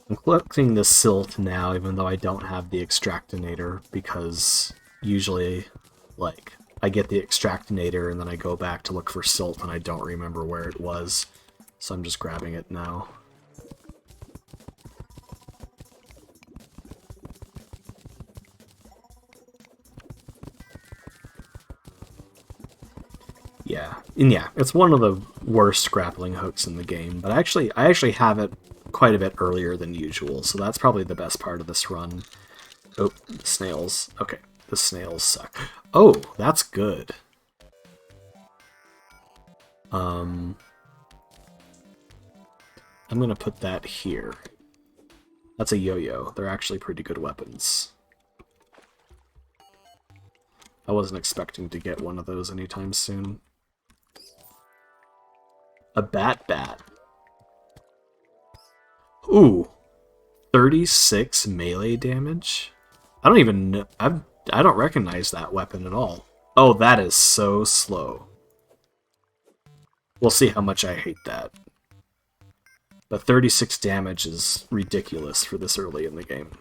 I'm collecting the silt now, even though I don't have the extractinator, because usually, like, I get the extractinator and then I go back to look for silt and I don't remember where it was. So I'm just grabbing it now. Yeah, and yeah, it's one of the worst grappling hooks in the game, but I actually have it quite a bit earlier than usual, so that's probably the best part of this run. Oh, the snails. Okay, the snails suck. Oh, that's good. I'm gonna put that here. That's a yo-yo. They're actually pretty good weapons. I wasn't expecting to get one of those anytime soon. A bat. Ooh. 36 melee damage? I don't even know. I don't recognize that weapon at all. Oh, that is so slow. We'll see how much I hate that. But 36 damage is ridiculous for this early in the game.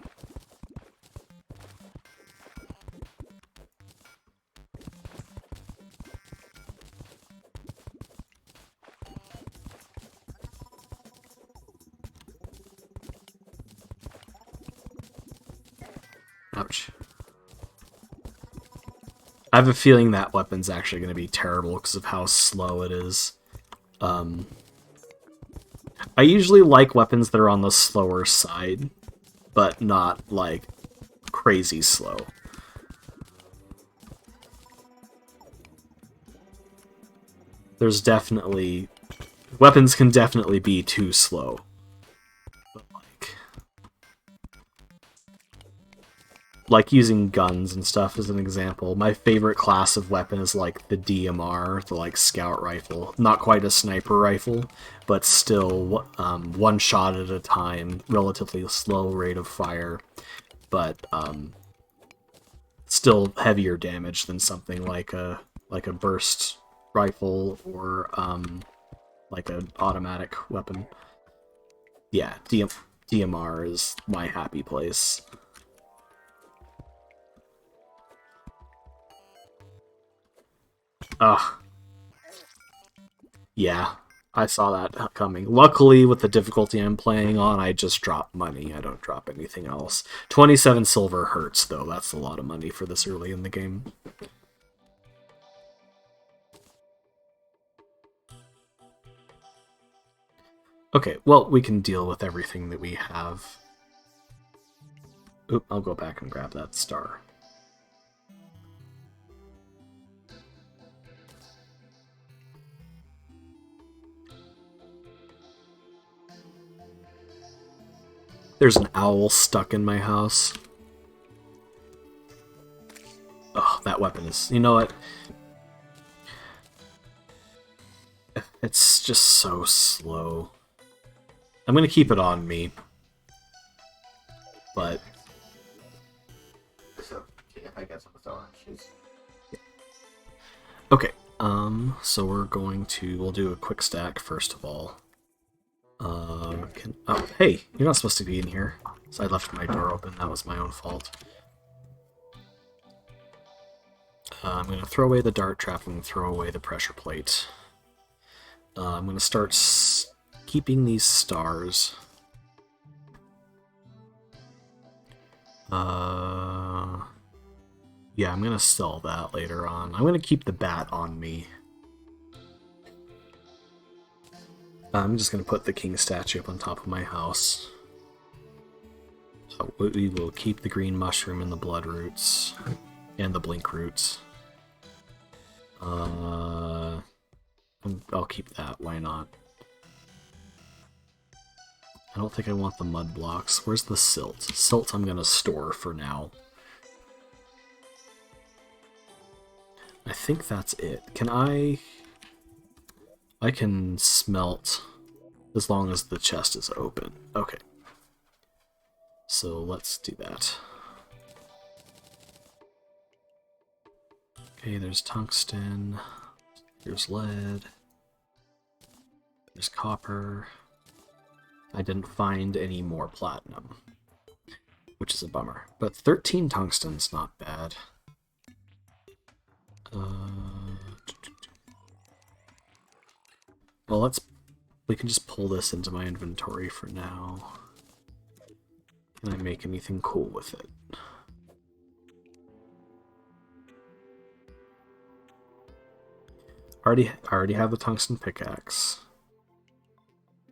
Ouch. I have a feeling that weapon's actually going to be terrible because of how slow it is. I usually like weapons that are on the slower side, but not, like, crazy slow. There's definitely... Weapons can definitely be too slow. But, like using guns and stuff as an example. My favorite class of weapon is like the DMR, the like scout rifle. Not quite a sniper rifle, but still one shot at a time, relatively slow rate of fire, but still heavier damage than something like a burst rifle or like an automatic weapon. Yeah, DMR is my happy place. Ugh. Yeah, I saw that coming. Luckily, with the difficulty I'm playing on, I just drop money. I don't drop anything else. 27 silver hurts, though. That's a lot of money for this early in the game. Okay, well, we can deal with everything that we have. Oop, I'll go back and grab that star. There's an owl stuck in my house. Oh, that weapon is... You know what? It's just so slow. I'm gonna keep it on me. But... Okay, so we'll do a quick stack first of all. Oh, hey, you're not supposed to be in here. So I left my door open, that was my own fault. I'm gonna throw away the dart trap and throw away the pressure plate. I'm gonna start keeping these stars. Yeah, I'm gonna sell that later on. I'm gonna keep the bat on me. I'm just gonna put the king statue up on top of my house. So we will keep the green mushroom and the blood roots. And the blink roots. I'll keep that, why not? I don't think I want the mud blocks. Where's the silt? Silt I'm gonna store for now. I think that's it. Can I can smelt as long as the chest is open. Okay. So let's do that. Okay, there's tungsten. There's lead. There's copper. I didn't find any more platinum, which is a bummer. But 13 tungsten's not bad. Well, we can just pull this into my inventory for now. Can I make anything cool with it? I already have the tungsten pickaxe.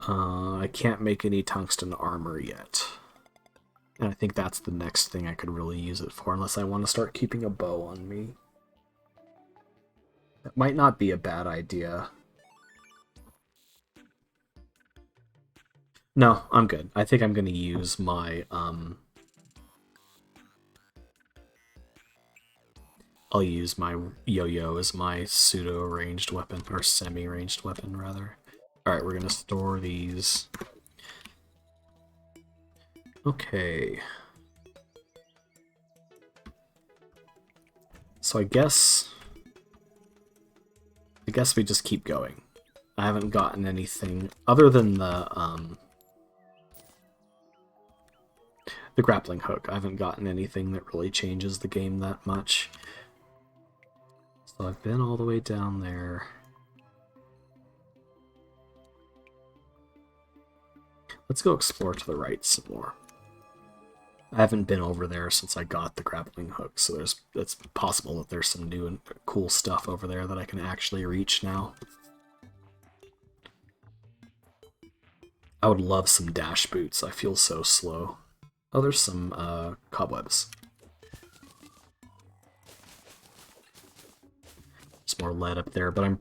I can't make any tungsten armor yet. And I think that's the next thing I could really use it for, unless I want to start keeping a bow on me. That might not be a bad idea. No, I'm good. I think I'm going to use my, I'll use my yo-yo as my pseudo-ranged weapon, or semi-ranged weapon, rather. Alright, we're going to store these. Okay. So I guess we just keep going. I haven't gotten anything other than the grappling hook. I haven't gotten anything that really changes the game that much. So I've been all the way down there. Let's go explore to the right some more. I haven't been over there since I got the grappling hook, so it's possible that there's some new and cool stuff over there that I can actually reach now. I would love some dash boots. I feel so slow. Oh, there's some cobwebs. There's more lead up there, but I'm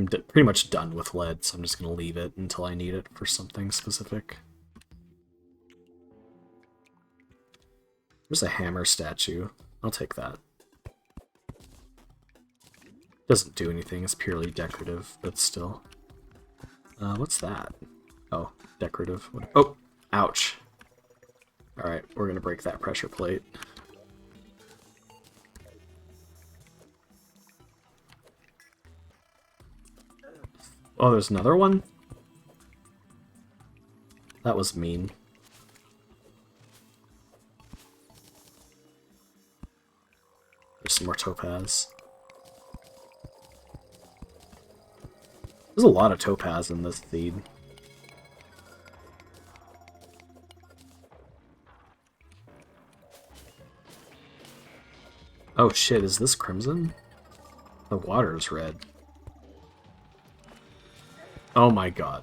pretty much done with lead, so I'm just gonna leave it until I need it for something specific. There's a hammer statue. I'll take that. Doesn't do anything, it's purely decorative, but still. What's that? Oh, decorative. Oh, ouch. Alright, we're gonna break that pressure plate. Oh, there's another one? That was mean. There's some more topaz. There's a lot of topaz in this feed. Oh shit, is this crimson? The water's red. Oh my god.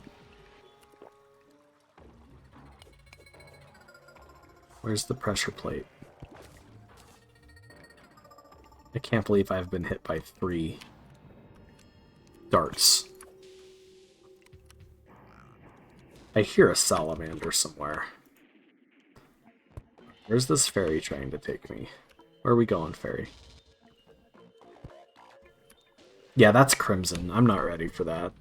Where's the pressure plate? I can't believe I've been hit by 3 darts. I hear a salamander somewhere. Where's this fairy trying to take me? Where are we going, fairy? Yeah, that's crimson. I'm not ready for that.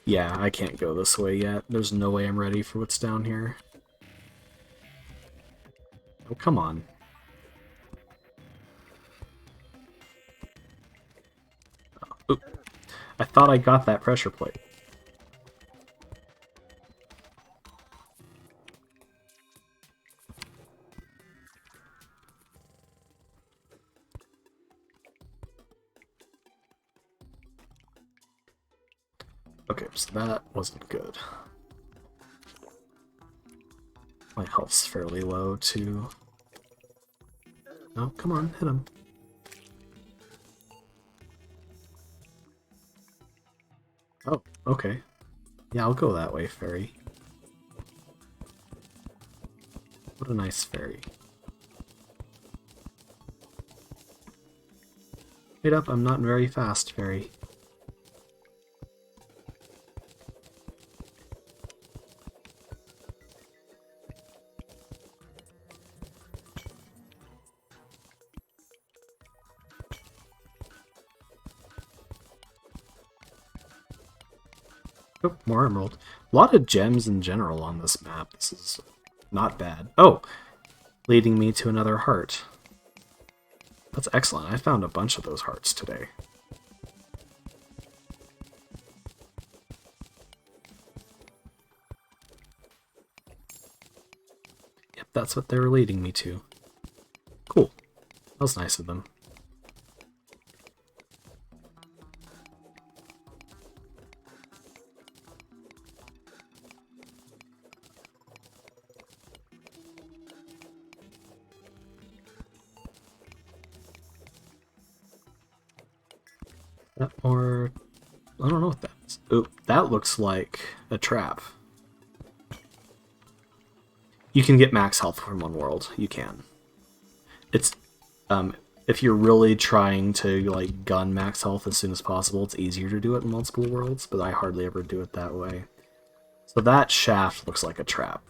Yeah, I can't go this way yet. There's no way I'm ready for what's down here. Oh, come on. Oop. I thought I got that pressure plate. Okay, so that wasn't good. My health's fairly low, too. Oh, come on, hit him. Oh, okay. Yeah, I'll go that way, fairy. What a nice fairy. Wait up, I'm not very fast, fairy. Oh, more emerald. A lot of gems in general on this map. This is not bad. Oh! Leading me to another heart. That's excellent. I found a bunch of those hearts today. Yep, that's what they were leading me to. Cool. That was nice of them. That or... I don't know what that is. Oh, that looks like a trap. You can get max health from one world. You can. It's... if you're really trying to, like, gun max health as soon as possible, it's easier to do it in multiple worlds, but I hardly ever do it that way. So that shaft looks like a trap.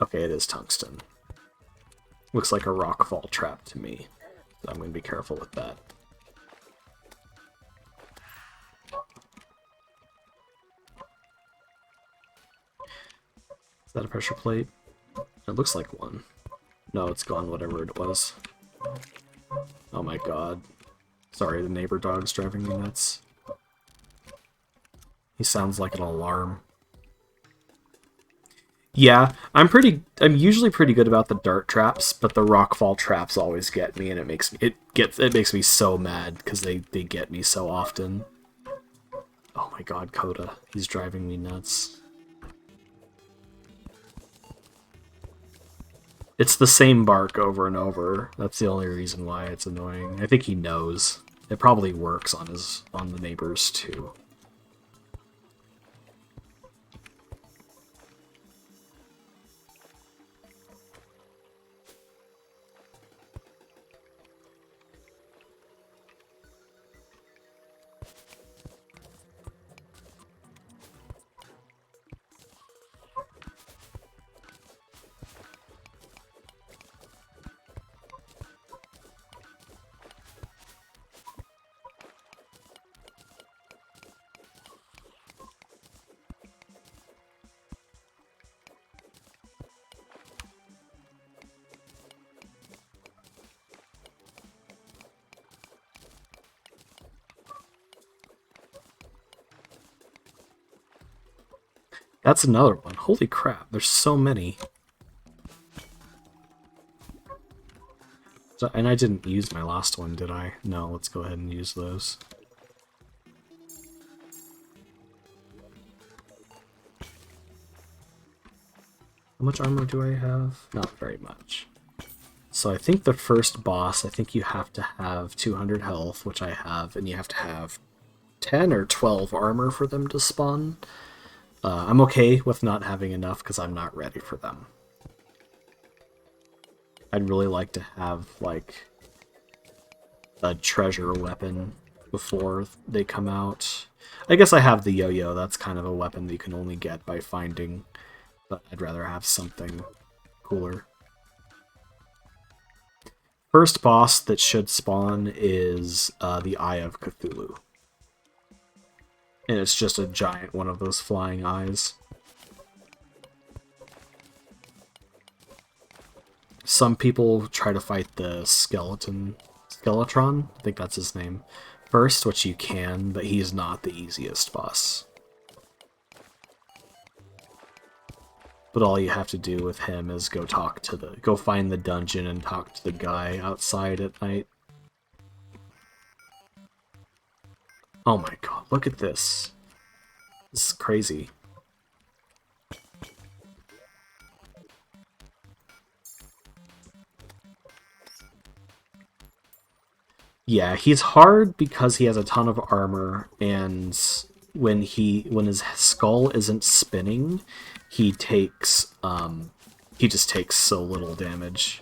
Okay, it is tungsten. Looks like a rockfall trap to me. So I'm going to be careful with that. Is that a pressure plate? It looks like one. No, it's gone, whatever it was. Oh my god. Sorry, the neighbor dog's driving me nuts. He sounds like an alarm. Yeah, I'm usually pretty good about the dart traps, but the rockfall traps always get me, and it makes me so mad because they get me so often. Oh my god, Coda. He's driving me nuts. It's the same bark over and over. That's the only reason why it's annoying. I think he knows. It probably works on the neighbors too. That's another one. Holy crap, there's so many. And I didn't use my last one, did I? No, let's go ahead and use those. How much armor do I have? Not very much. So I think the first boss, I think you have to have 200 health, which I have, and you have to have 10 or 12 armor for them to spawn. I'm okay with not having enough because I'm not ready for them. I'd really like to have, like, a treasure weapon before they come out. I guess I have the yo-yo. That's kind of a weapon that you can only get by finding, but I'd rather have something cooler. First boss that should spawn is the Eye of Cthulhu. And it's just a giant one of those flying eyes. Some people try to fight the Skeletron, I think that's his name, first, which you can, but he's not the easiest boss. But all you have to do with him is go find the dungeon and talk to the guy outside at night. Oh my god, look at this. This is crazy. Yeah, he's hard because he has a ton of armor, and when his skull isn't spinning, he just takes so little damage.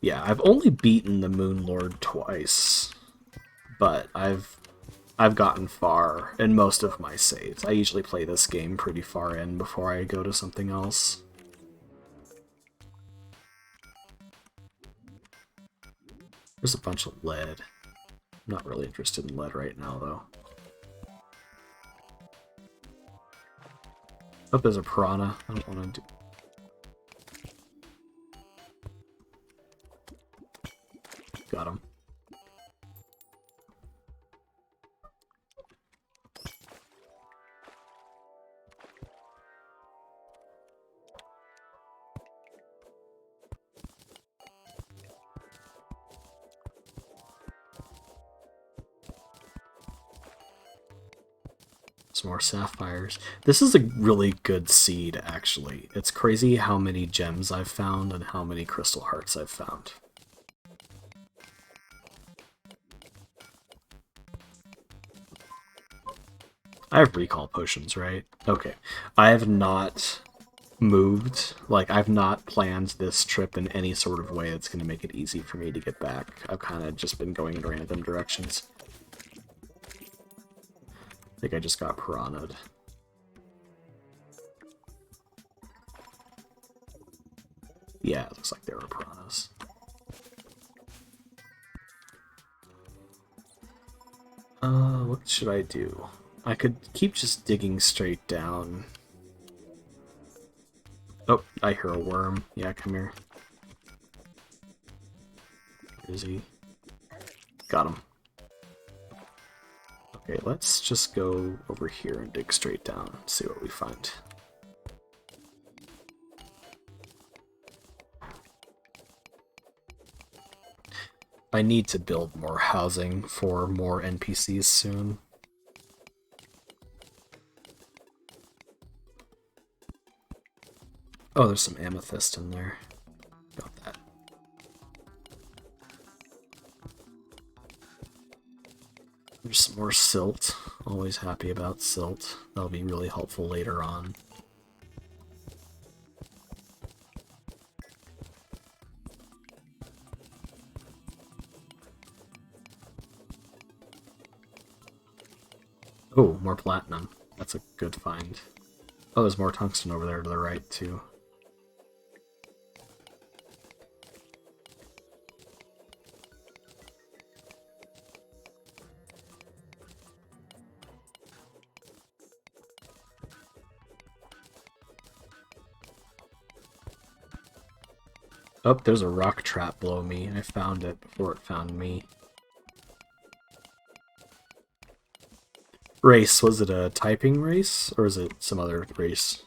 Yeah, I've only beaten the Moon Lord twice, but I've gotten far in most of my saves. I usually play this game pretty far in before I go to something else. There's a bunch of lead. I'm not really interested in lead right now, though. Oh, there's a piranha. I don't want to do... Got him. Some more sapphires. This is a really good seed, actually. It's crazy how many gems I've found and how many crystal hearts I've found. I have recall potions, right? Okay. I have not moved. Like, I've not planned this trip in any sort of way that's going to make it easy for me to get back. I've kind of just been going in random directions. I think I just got piranha'd. Yeah, it looks like there were piranhas. What should I do? I could keep just digging straight down. Oh, I hear a worm. Yeah, come here. Where is he? Got him. Okay, let's just go over here and dig straight down and see what we find. I need to build more housing for more NPCs soon. Oh, there's some amethyst in there. Got that. There's some more silt. Always happy about silt. That'll be really helpful later on. Oh, more platinum. That's a good find. Oh, there's more tungsten over there to the right, too. Oh, there's a rock trap below me. I found it before it found me. Race, was it a typing race, or is it some other race?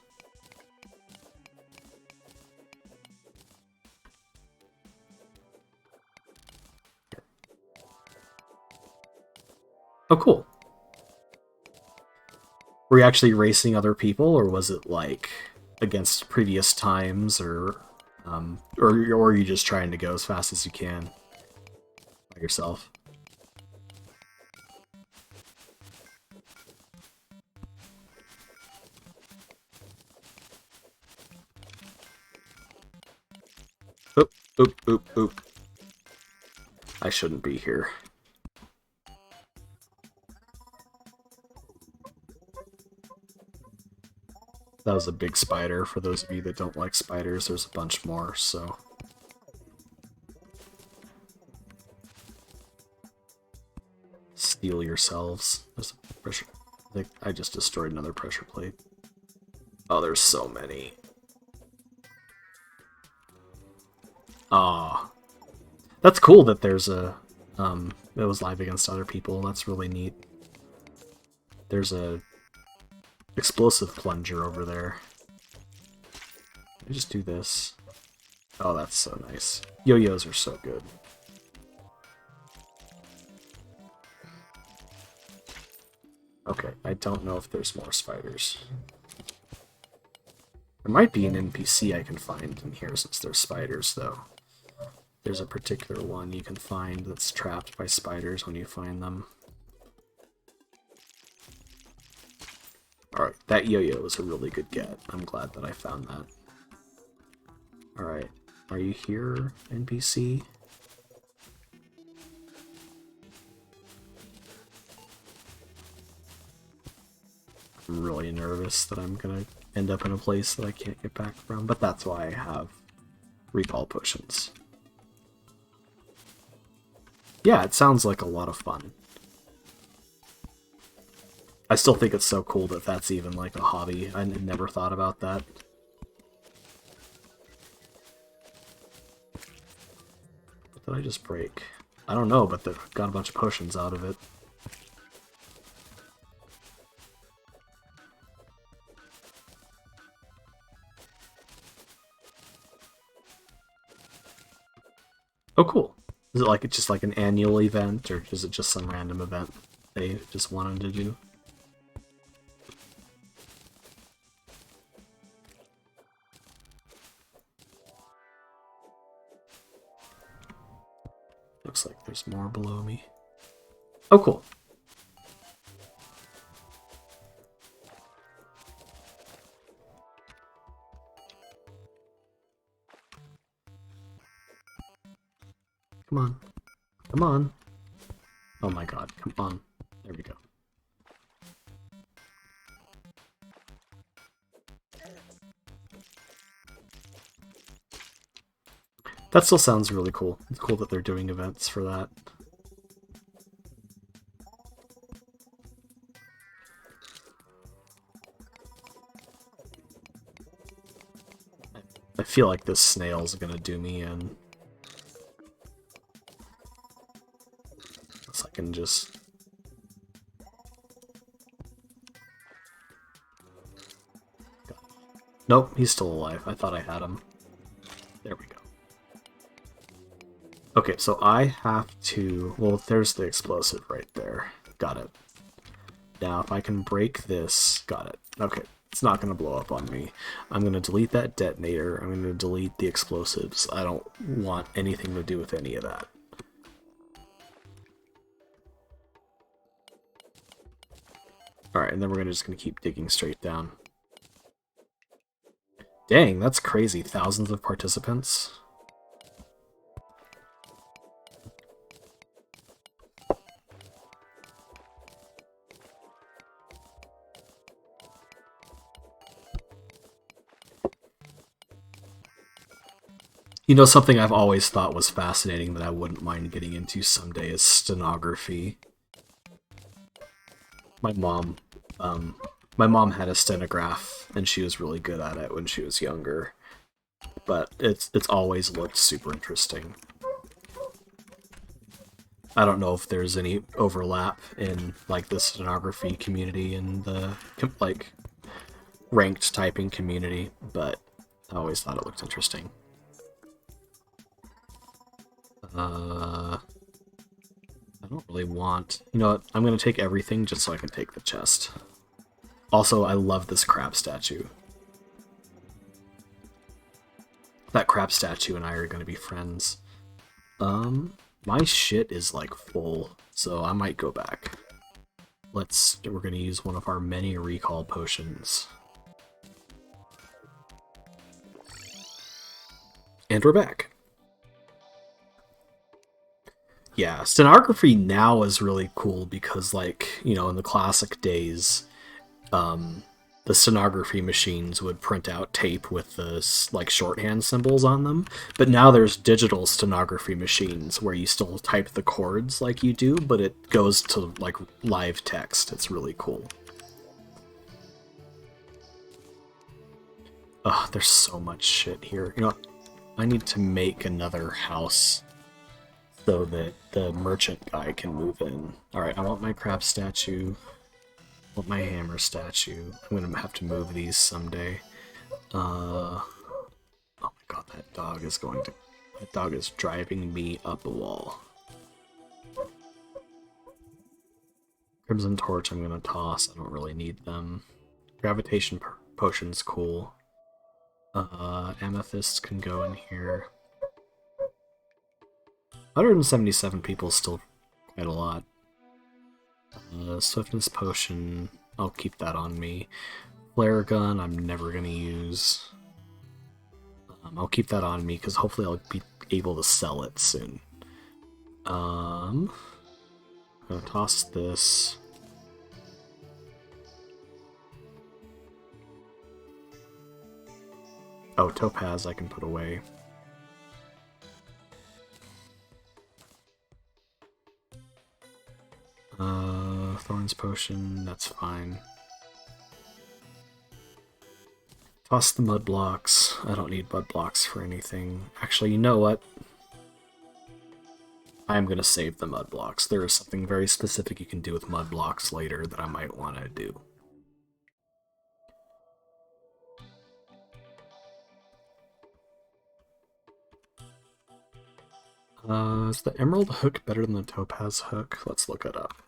Oh, cool. Were you actually racing other people, or was it like against previous times, or are you just trying to go as fast as you can by yourself? Oop, oop, oop, oop. I shouldn't be here. That was a big spider. For those of you that don't like spiders, there's a bunch more, so... Steel yourselves. There's a pressure... I just destroyed another pressure plate. Oh, there's so many. Ah. That's cool that there's a... it was live against other people. That's really neat. There's a... explosive plunger over there. Let me just do this. Oh, that's so nice. Yo-yos are so good. Okay, I don't know if there's more spiders. There might be an NPC I can find in here since there's spiders, though. There's a particular one you can find that's trapped by spiders when you find them. Alright, that yo-yo was a really good get. I'm glad that I found that. Alright, are you here, NPC? I'm really nervous that I'm gonna end up in a place that I can't get back from, but that's why I have recall potions. Yeah, it sounds like a lot of fun. I still think it's so cool that that's even like a hobby. I never thought about that. What did I just break? I don't know, but they got a bunch of potions out of it. Oh, cool. Is it like it's just like an annual event, or is it just some random event they just wanted to do? Looks like there's more below me. Oh, cool. Come on. Come on. Oh my god, come on. There we go. That still sounds really cool. It's cool that they're doing events for that. I feel like this snail's gonna do me in. So I can just... Nope, he's still alive. I thought I had him. There we go. Okay, so I have to... Well, there's the explosive right there. Got it. Now, if I can break this... Got it. Okay, it's not going to blow up on me. I'm going to delete that detonator. I'm going to delete the explosives. I don't want anything to do with any of that. Alright, and then we're just going to keep digging straight down. Dang, that's crazy. Thousands of participants. You know, something I've always thought was fascinating that I wouldn't mind getting into someday is stenography. My mom had a stenograph, and she was really good at it when she was younger. But it's always looked super interesting. I don't know if there's any overlap in like the stenography community and the like ranked typing community, but I always thought it looked interesting. I don't really want... You know what? I'm going to take everything just so I can take the chest. Also, I love this crab statue. That crab statue and I are going to be friends. My shit is like full, so I might go back. We're going to use one of our many recall potions. And we're back. Yeah, stenography now is really cool because, like, you know, in the classic days, the stenography machines would print out tape with the like shorthand symbols on them, but now there's digital stenography machines where you still type the chords like you do, but it goes to like live text. It's really cool. Ugh, there's so much shit here. You know what? I need to make another house so that the merchant guy can move in. Alright, I want my crab statue. I want my hammer statue. I'm gonna have to move these someday. Oh my god, that dog is driving me up a wall. Crimson Torch I'm gonna toss. I don't really need them. Gravitation potion's cool. Amethyst can go in here. 177 people is still quite a lot. Swiftness potion, I'll keep that on me. Flare gun, I'm never gonna use. I'll keep that on me because hopefully I'll be able to sell it soon. I'm gonna toss this. Oh, topaz I can put away. Thorns potion, that's fine. Toss the mud blocks. I don't need mud blocks for anything. Actually, you know what? I'm gonna save the mud blocks. There is something very specific you can do with mud blocks later that I might want to do. Is the emerald hook better than the topaz hook? Let's look it up.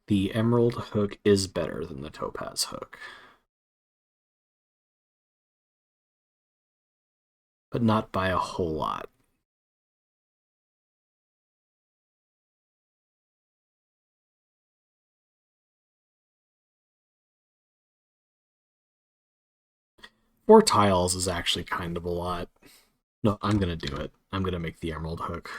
The emerald hook is better than the topaz hook. But not by a whole lot. Four tiles is actually kind of a lot. No, I'm gonna do it. I'm gonna make the emerald hook.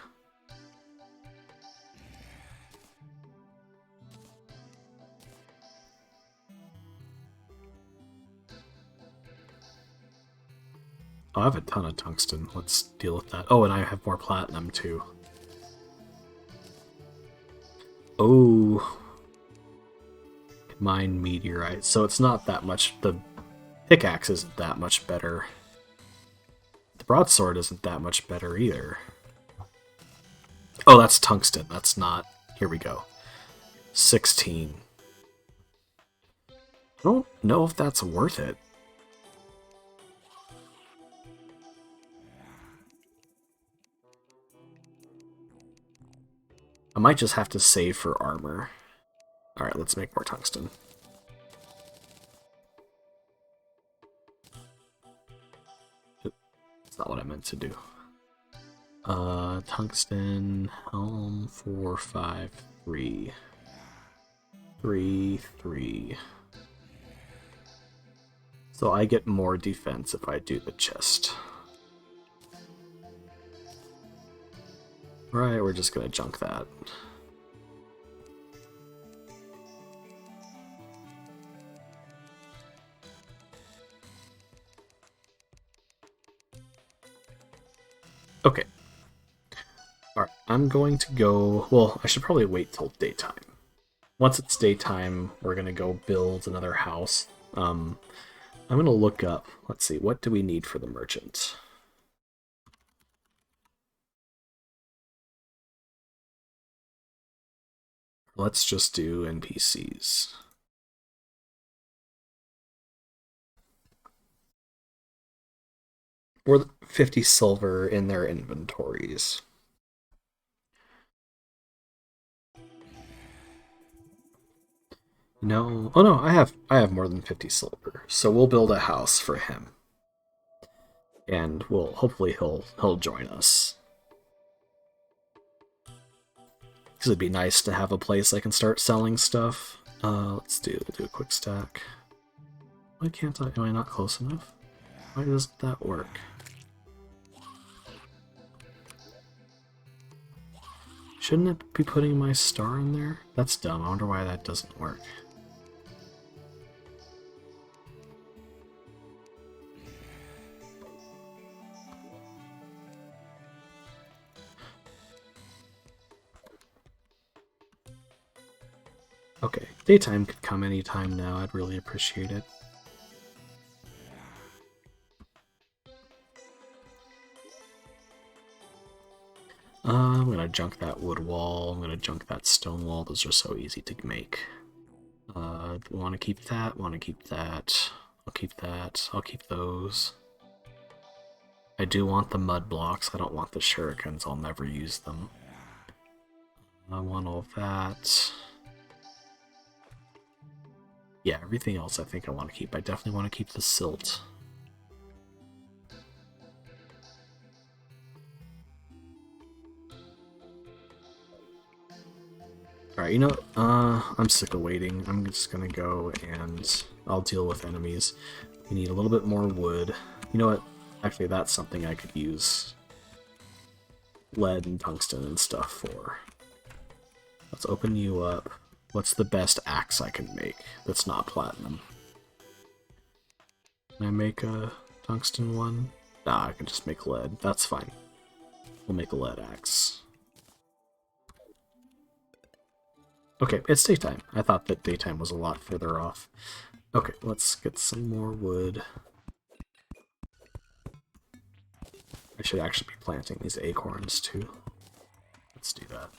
Oh, I have a ton of tungsten. Let's deal with that. Oh, and I have more platinum, too. Oh. Mine meteorite. So it's not that much... The pickaxe isn't that much better. The broadsword isn't that much better, either. Oh, that's tungsten. That's not... Here we go. 16. I don't know if that's worth it. I might just have to save for armor. Alright, let's make more tungsten. That's not what I meant to do. Tungsten, helm, 4, 5, 3. 3, 3. So I get more defense if I do the chest. Right, we're just gonna junk that. Okay. Alright, I'm going to go... Well, I should probably wait till daytime. Once it's daytime, we're gonna go build another house. I'm going to look up, let's see, what do we need for the merchant? Let's just do NPCs. Or 50 silver in their inventories. No, oh no, I have more than 50 silver. So we'll build a house for him. And we'll hopefully he'll join us. Because it'd be nice to have a place I can start selling stuff. We'll do a quick stack. Why can't I? Am I not close enough? Why doesn't that work? Shouldn't it be putting my star in there? That's dumb. I wonder why that doesn't work. Okay, daytime could come anytime now. I'd really appreciate it. I'm gonna junk that wood wall. I'm gonna junk that stone wall. Those are so easy to make. Want to keep that? Want to keep that? I'll keep that. I'll keep those. I do want the mud blocks. I don't want the shurikens. I'll never use them. I want all that. Yeah, everything else I think I want to keep. I definitely want to keep the silt. Alright, you know, I'm sick of waiting. I'm just gonna go and I'll deal with enemies. We need a little bit more wood. You know what? Actually, that's something I could use lead and tungsten and stuff for. Let's open you up. What's the best axe I can make that's not platinum? Can I make a tungsten one? Nah, I can just make lead. That's fine. We'll make a lead axe. Okay, it's daytime. I thought that daytime was a lot further off. Okay, let's get some more wood. I should actually be planting these acorns too. Let's do that.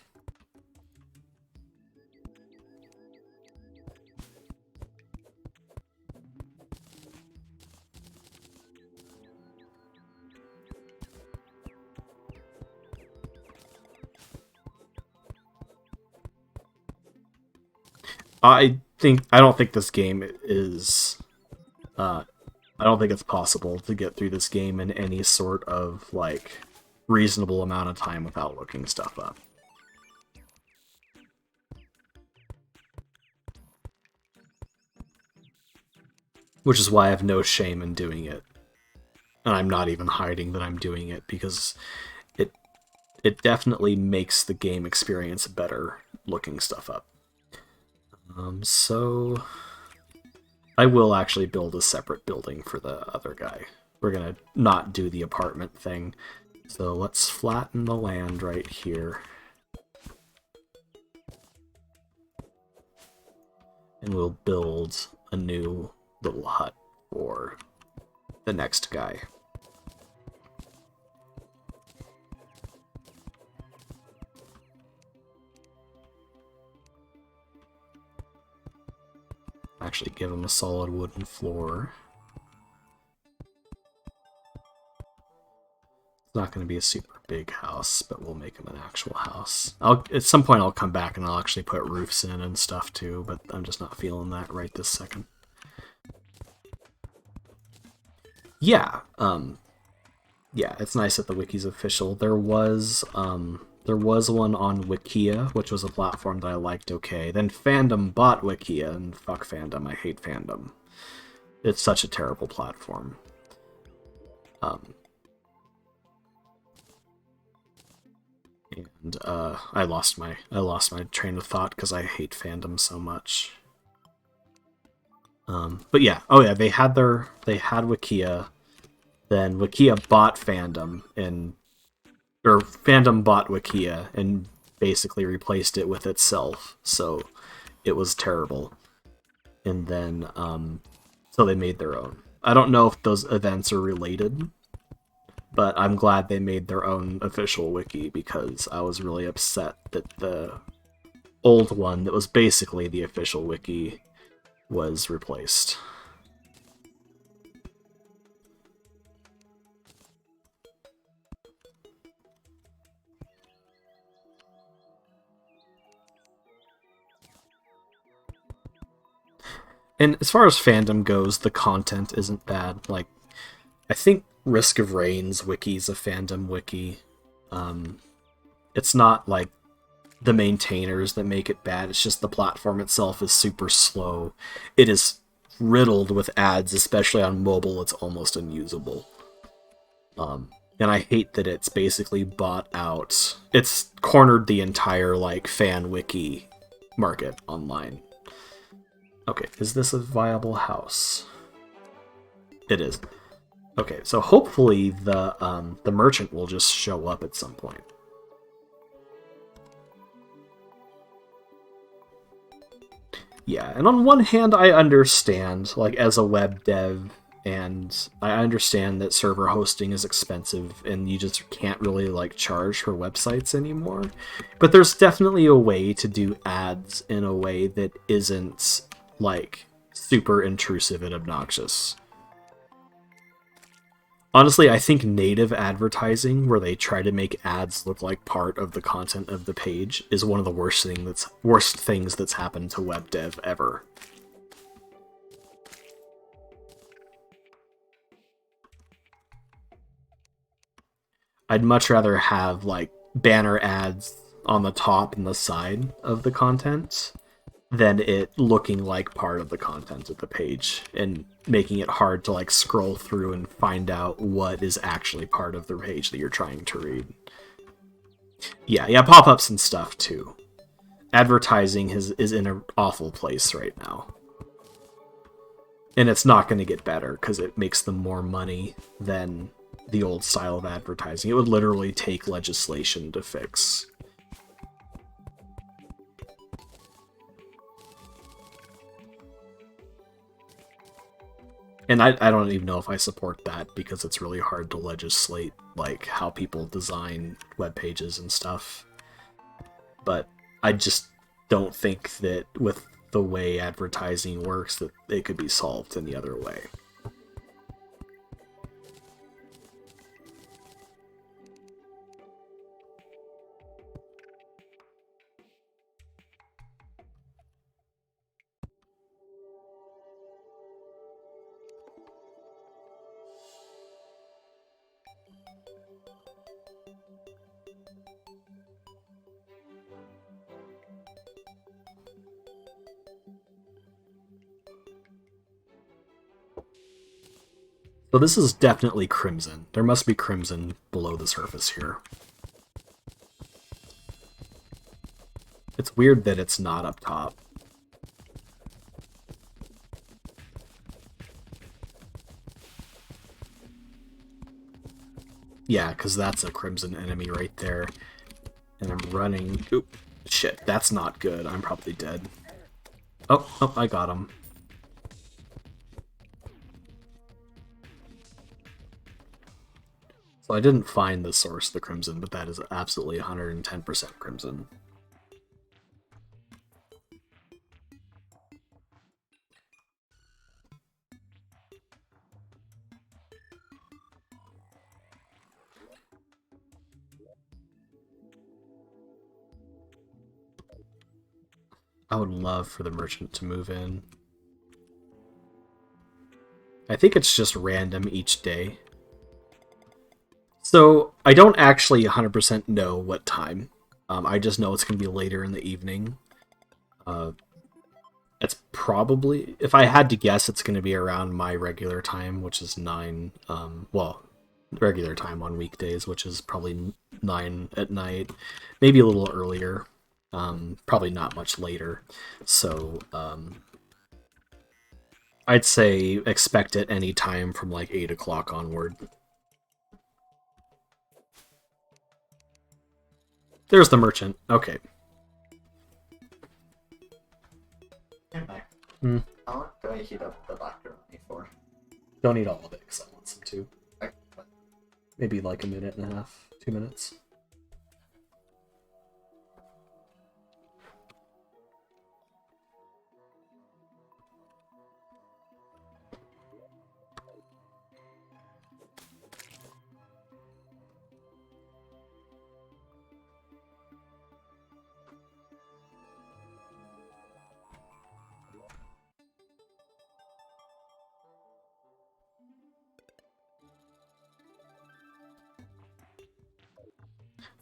I don't think this game is I don't think it's possible to get through this game in any sort of like reasonable amount of time without looking stuff up. Which is why I have no shame in doing it. And I'm not even hiding that I'm doing it because it definitely makes the game experience better looking stuff up. So I will actually build a separate building for the other guy. We're gonna not do the apartment thing. So let's flatten the land right here. And we'll build a new little hut for the next guy. Actually give him a solid wooden floor. It's not going to be a super big house, but we'll make him an actual house. At some point I'll come back and I'll actually put roofs in and stuff too, but I'm just not feeling that right this second. Yeah, yeah, it's nice that the wiki's official. There was one on Wikia, which was a platform that I liked okay. Then Fandom bought Wikia, and fuck Fandom, I hate Fandom. It's such a terrible platform. And I lost my train of thought because I hate Fandom so much. But yeah, oh yeah, they had Wikia. Then Wikia bought Fandom, or Fandom bought Wikia and basically replaced it with itself, so it was terrible. And then, so they made their own. I don't know if those events are related, but I'm glad they made their own official wiki because I was really upset that the old one that was basically the official wiki was replaced. And as far as fandom goes, the content isn't bad. Like, I think Risk of Rain's wiki is a fandom wiki. It's not like the maintainers that make it bad. It's just the platform itself is super slow. It is riddled with ads, especially on mobile. It's almost unusable. And I hate that it's basically bought out. It's cornered the entire like fan wiki market online. Okay, is this a viable house? It is. Okay, so hopefully the merchant will just show up at some point. Yeah, and on one hand, I understand, like, as a web dev, and I understand that server hosting is expensive, and you just can't really, like, charge for websites anymore. But there's definitely a way to do ads in a way that isn't, like, super intrusive and obnoxious. Honestly, I think native advertising, where they try to make ads look like part of the content of the page, is one of the worst things that's happened to web dev ever. I'd much rather have like banner ads on the top and the side of the content than it looking like part of the content of the page and making it hard to like scroll through and find out what is actually part of the page that you're trying to read. Yeah, pop-ups and stuff too. Advertising is in an awful place right now. And it's not going to get better because it makes them more money than the old style of advertising. It would literally take legislation to fix. And I don't even know if I support that because it's really hard to legislate like how people design web pages and stuff. But I just don't think that with the way advertising works that it could be solved any other way. So this is definitely crimson. There must be crimson below the surface here. It's weird that it's not up top. Yeah, because that's a crimson enemy right there. And I'm running... Oop, shit, that's not good. I'm probably dead. Oh, I got him. So I didn't find the source of the crimson, but that is absolutely 110% crimson. I would love for the merchant to move in. I think it's just random each day. So I don't actually 100% know what time. I just know it's going to be later in the evening. It's probably, if I had to guess, it's going to be around my regular time, which is 9, well, regular time on weekdays, which is probably 9 at night, maybe a little earlier, probably not much later. So I'd say expect it any time from like 8 o'clock onward. There's the merchant. Okay. Hey, Mac. How long do I heat up the background for? Don't eat all of it because I want some too. Maybe like a minute and a half, 2 minutes.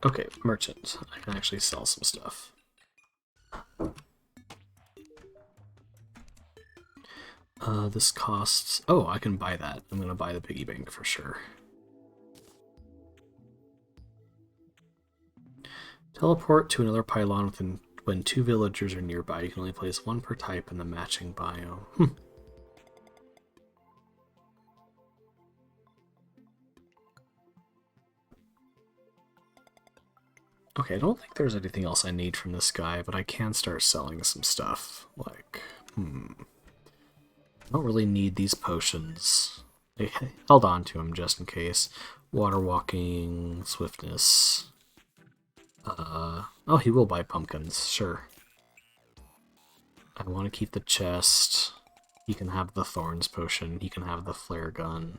Okay, merchant. I can actually sell some stuff. This costs... Oh, I can buy that. I'm gonna buy the piggy bank for sure. Teleport to another pylon within when 2 villagers are nearby. You can only place 1 per type in the matching biome. Okay, I don't think there's anything else I need from this guy, but I can start selling some stuff. Like, I don't really need these potions. I held on to them just in case. Water walking, swiftness. Oh, he will buy pumpkins, sure. I want to keep the chest. He can have the thorns potion. He can have the flare gun.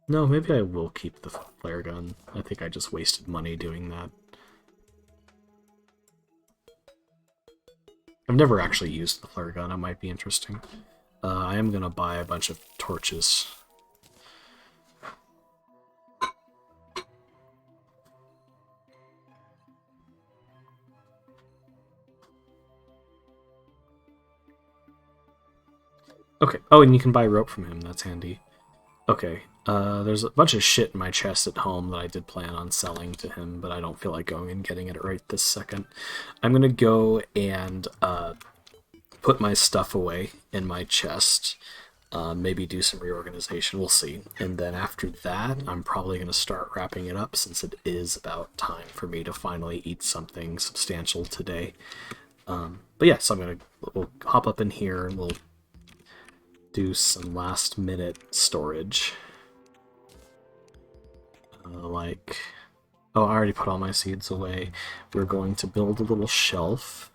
No, maybe I will keep the flare gun. I think I just wasted money doing that. I've never actually used the flare gun. It might be interesting. I am going to buy a bunch of torches. Okay. Oh, and you can buy rope from him. That's handy. Okay. There's a bunch of shit in my chest at home that I did plan on selling to him, but I don't feel like going and getting it right this second. I'm going to go and put my stuff away in my chest. Maybe do some reorganization. We'll see. And then after that, I'm probably going to start wrapping it up since it is about time for me to finally eat something substantial today. But yeah, so we'll hop up in here and we'll do some last minute storage. Oh, I already put all my seeds away. We're going to build a little shelf.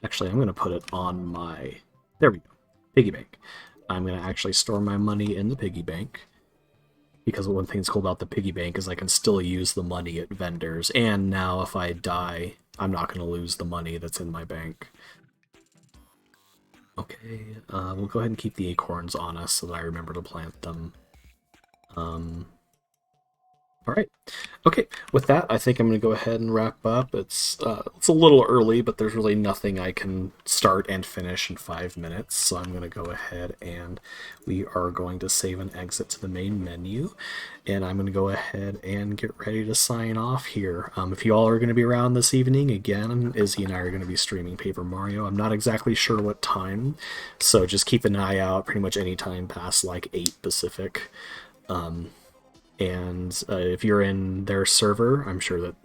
Actually, I'm going to put it on my... There we go. Piggy bank. I'm going to actually store my money in the piggy bank. Because one thing that's cool about the piggy bank is I can still use the money at vendors. And now if I die, I'm not going to lose the money that's in my bank. Okay, we'll go ahead and keep the acorns on us so that I remember to plant them. Alright. Okay, with that, I think I'm going to go ahead and wrap up. It's a little early, but there's really nothing I can start and finish in 5 minutes, so I'm going to go ahead and we are going to save and exit to the main menu, and I'm going to go ahead and get ready to sign off here. If you all are going to be around this evening, again, Izzy and I are going to be streaming Paper Mario. I'm not exactly sure what time, so just keep an eye out pretty much any time past like 8 Pacific. And if you're in their server, I'm sure that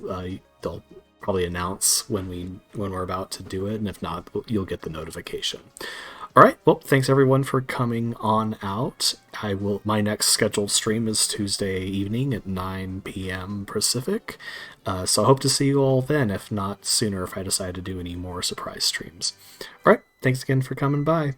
they'll probably announce when we're about to do it, and if not, you'll get the notification. All right, well, thanks everyone for coming on out. My next scheduled stream is Tuesday evening at 9 p.m. Pacific, so I hope to see you all then, if not sooner, if I decide to do any more surprise streams. All right, thanks again for coming by.